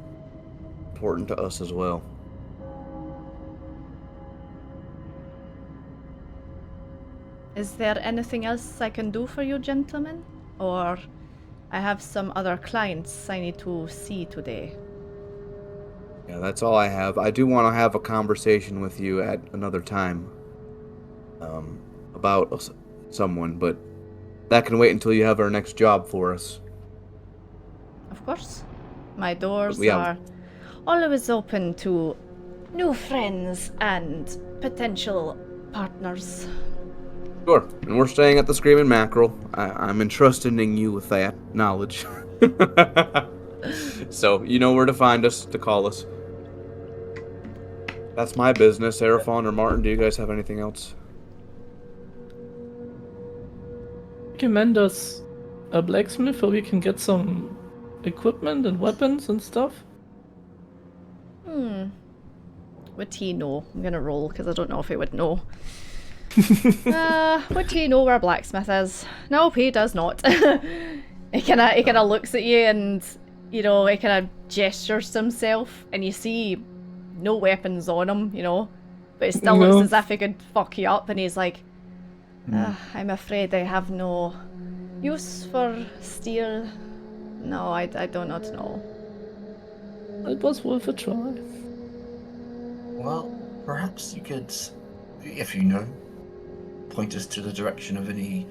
important to us as well. Is there anything else I can do for you, gentlemen? Or I have some other clients I need to see today. Yeah, that's all I have. I do want to have a conversation with you at another time about someone, but that can wait until you have our next job for us. Of course. My doors We have- are always open to new friends and potential partners. Sure. And we're staying at the Screaming Mackerel. I'm entrusting you with that knowledge. So, you know where to find us, to call us. That's my business. Seraphon or Martin, do you guys have anything else? Recommend us a blacksmith where we can get some equipment and weapons and stuff. Would he know? I'm gonna roll because I don't know if he would know. Would he know where a blacksmith is? Nope, he does not. he kinda looks at you and, you know, he kinda gestures to himself and you see no weapons on him, you know, but it still looks as if he could fuck you up, and he's like, I'm afraid I have no use for steel. No, I do not know. It was worth a try. Well, perhaps you could, if you know, point us to the direction of any,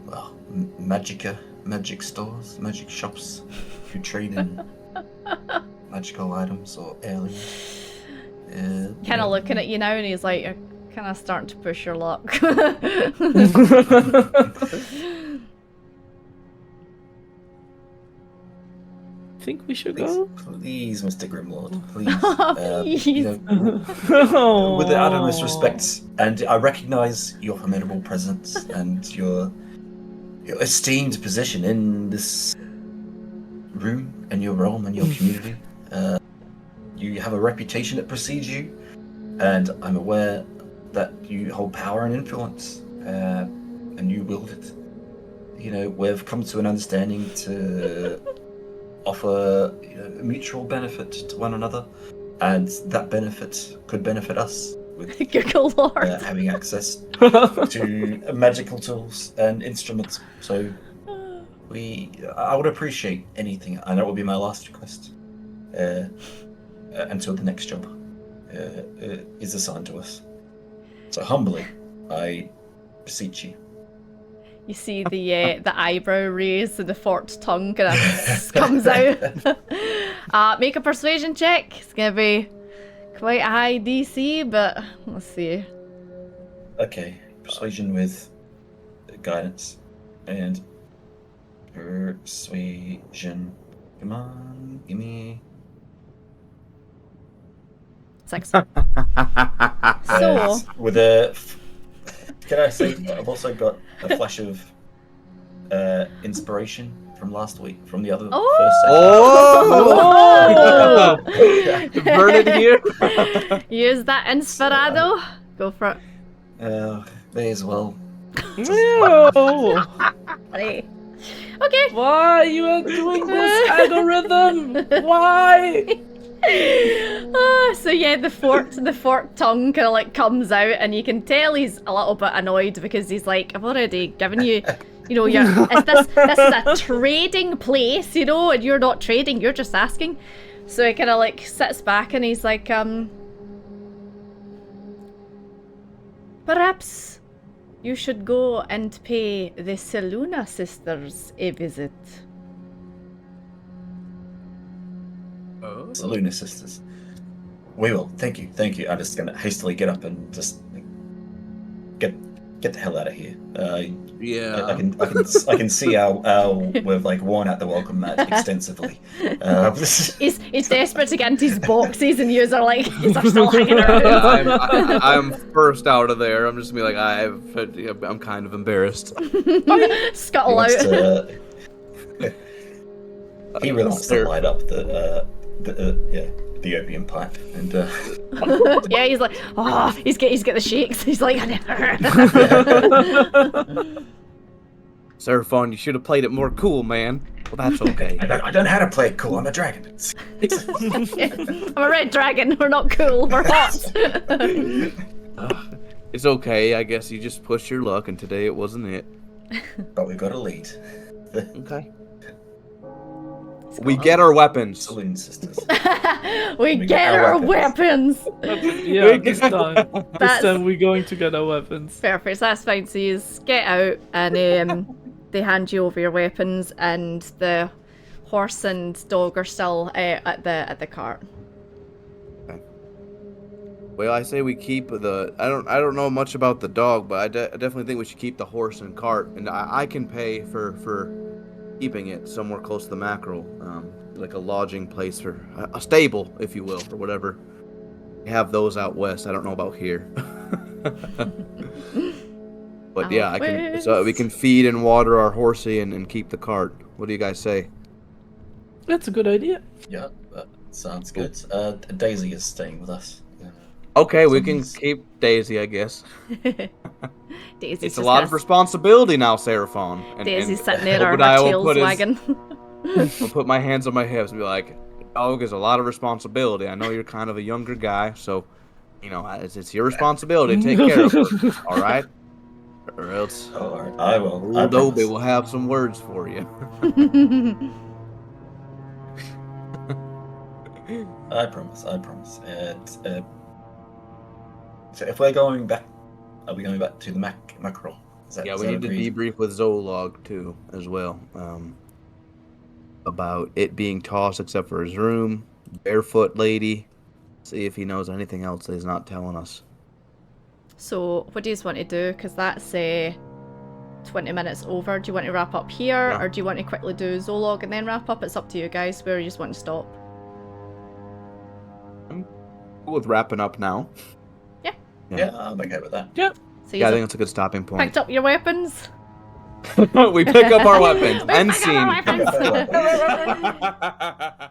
well, magic stores, magic shops who trade in magical items or heirlooms. Kind of looking at you now, and he's like, "You're kind of starting to push your luck." Think we should go? Please, Mr. Grimlord, please. Please. With the utmost respect, and I recognise your formidable presence and your esteemed position in this room and your realm and your community. You have a reputation that precedes you, and I'm aware that you hold power and influence, and you wield it. You know, we've come to an understanding to offer mutual benefit to one another, and that benefit could benefit us with Good Lord. having access to magical tools and instruments. So I would appreciate anything, and that would be my last request until the next job is assigned to us. So humbly, I beseech you. You see the eyebrow raise and the forked tongue kind of comes out. Make a persuasion check. It's gonna be quite a high DC, but let's see. Okay, persuasion with guidance and persuasion. Come on, give me. 6. So, with a. Can I say I've also got a flash of inspiration from last week, from the other first session. Burn it here. use that Inspirado. Go for it. May as well. No! Hey. Okay. Why you are doing this algorithm? Why? So yeah, the forked tongue kind of like comes out, and you can tell he's a little bit annoyed because he's like, I've already given you, this is a trading place, and you're not trading, you're just asking. So he kind of like sits back and he's like, perhaps you should go and pay the Seluna sisters a visit. The Luna sisters. We will. Thank you. I'm just gonna hastily get up and just get the hell out of here. Yeah. I can see how we've like worn out the welcome mat extensively. He's desperate to get into his boxes, and yous are still hanging around. I'm first out of there. I'm just gonna be like, I'm kind of embarrassed. Scuttle out. He really wants to light up the opium pipe, and yeah, he's like, he's got the shakes. He's like, Seraphon, you should have played it more cool, man. Well, that's okay. I don't know how to play it cool. I'm a dragon. I'm a red dragon. We're not cool. We're hot. It's okay. I guess you just pushed your luck, and today it wasn't it. But we've got a lead. Okay. We get our weapons. Saloon sisters. we get our weapons. Yeah, this time we're going to get our weapons. Perfect. That's fine. So you get out, and they hand you over your weapons, and the horse and dog are still at the cart. Okay. Well, I say we keep the. I don't know much about the dog, but I definitely think we should keep the horse and cart, and I can pay for keeping it somewhere close to the mackerel, like a lodging place for a stable, if you will, or whatever. You have those out west. I don't know about here. But yeah, I can. So we can feed and water our horsey and keep the cart. What do you guys say? That's a good idea. Yeah, that sounds good. Daisy is staying with us. Okay, we can keep Daisy, I guess. Daisy's It's a lot of responsibility now, Seraphon. Daisy's sitting there, her tail's wagging. I'll put my hands on my hips and be like, dog is a lot of responsibility. I know you're kind of a younger guy, so, it's your responsibility to take care of her, all right? Or else, all right, I will. Old Dobie will have some words for you. I promise. So if we're going back, are we going back to the mackerel? Yeah, we need to debrief with Zolog too, as well, about it being tossed except for his room, barefoot lady. See if he knows anything else that he's not telling us. So, what do you want to do? Because that's 20 minutes over. Do you want to wrap up here, Yeah. or do you want to quickly do Zolog and then wrap up? It's up to you guys. Where you just want to stop. I'm cool with wrapping up now. Yeah, I'm okay with that. Yeah. So Yeah, I you think that's a good stopping point. picked up your weapons. We pick up our weapons. We End pick up our scene. weapons.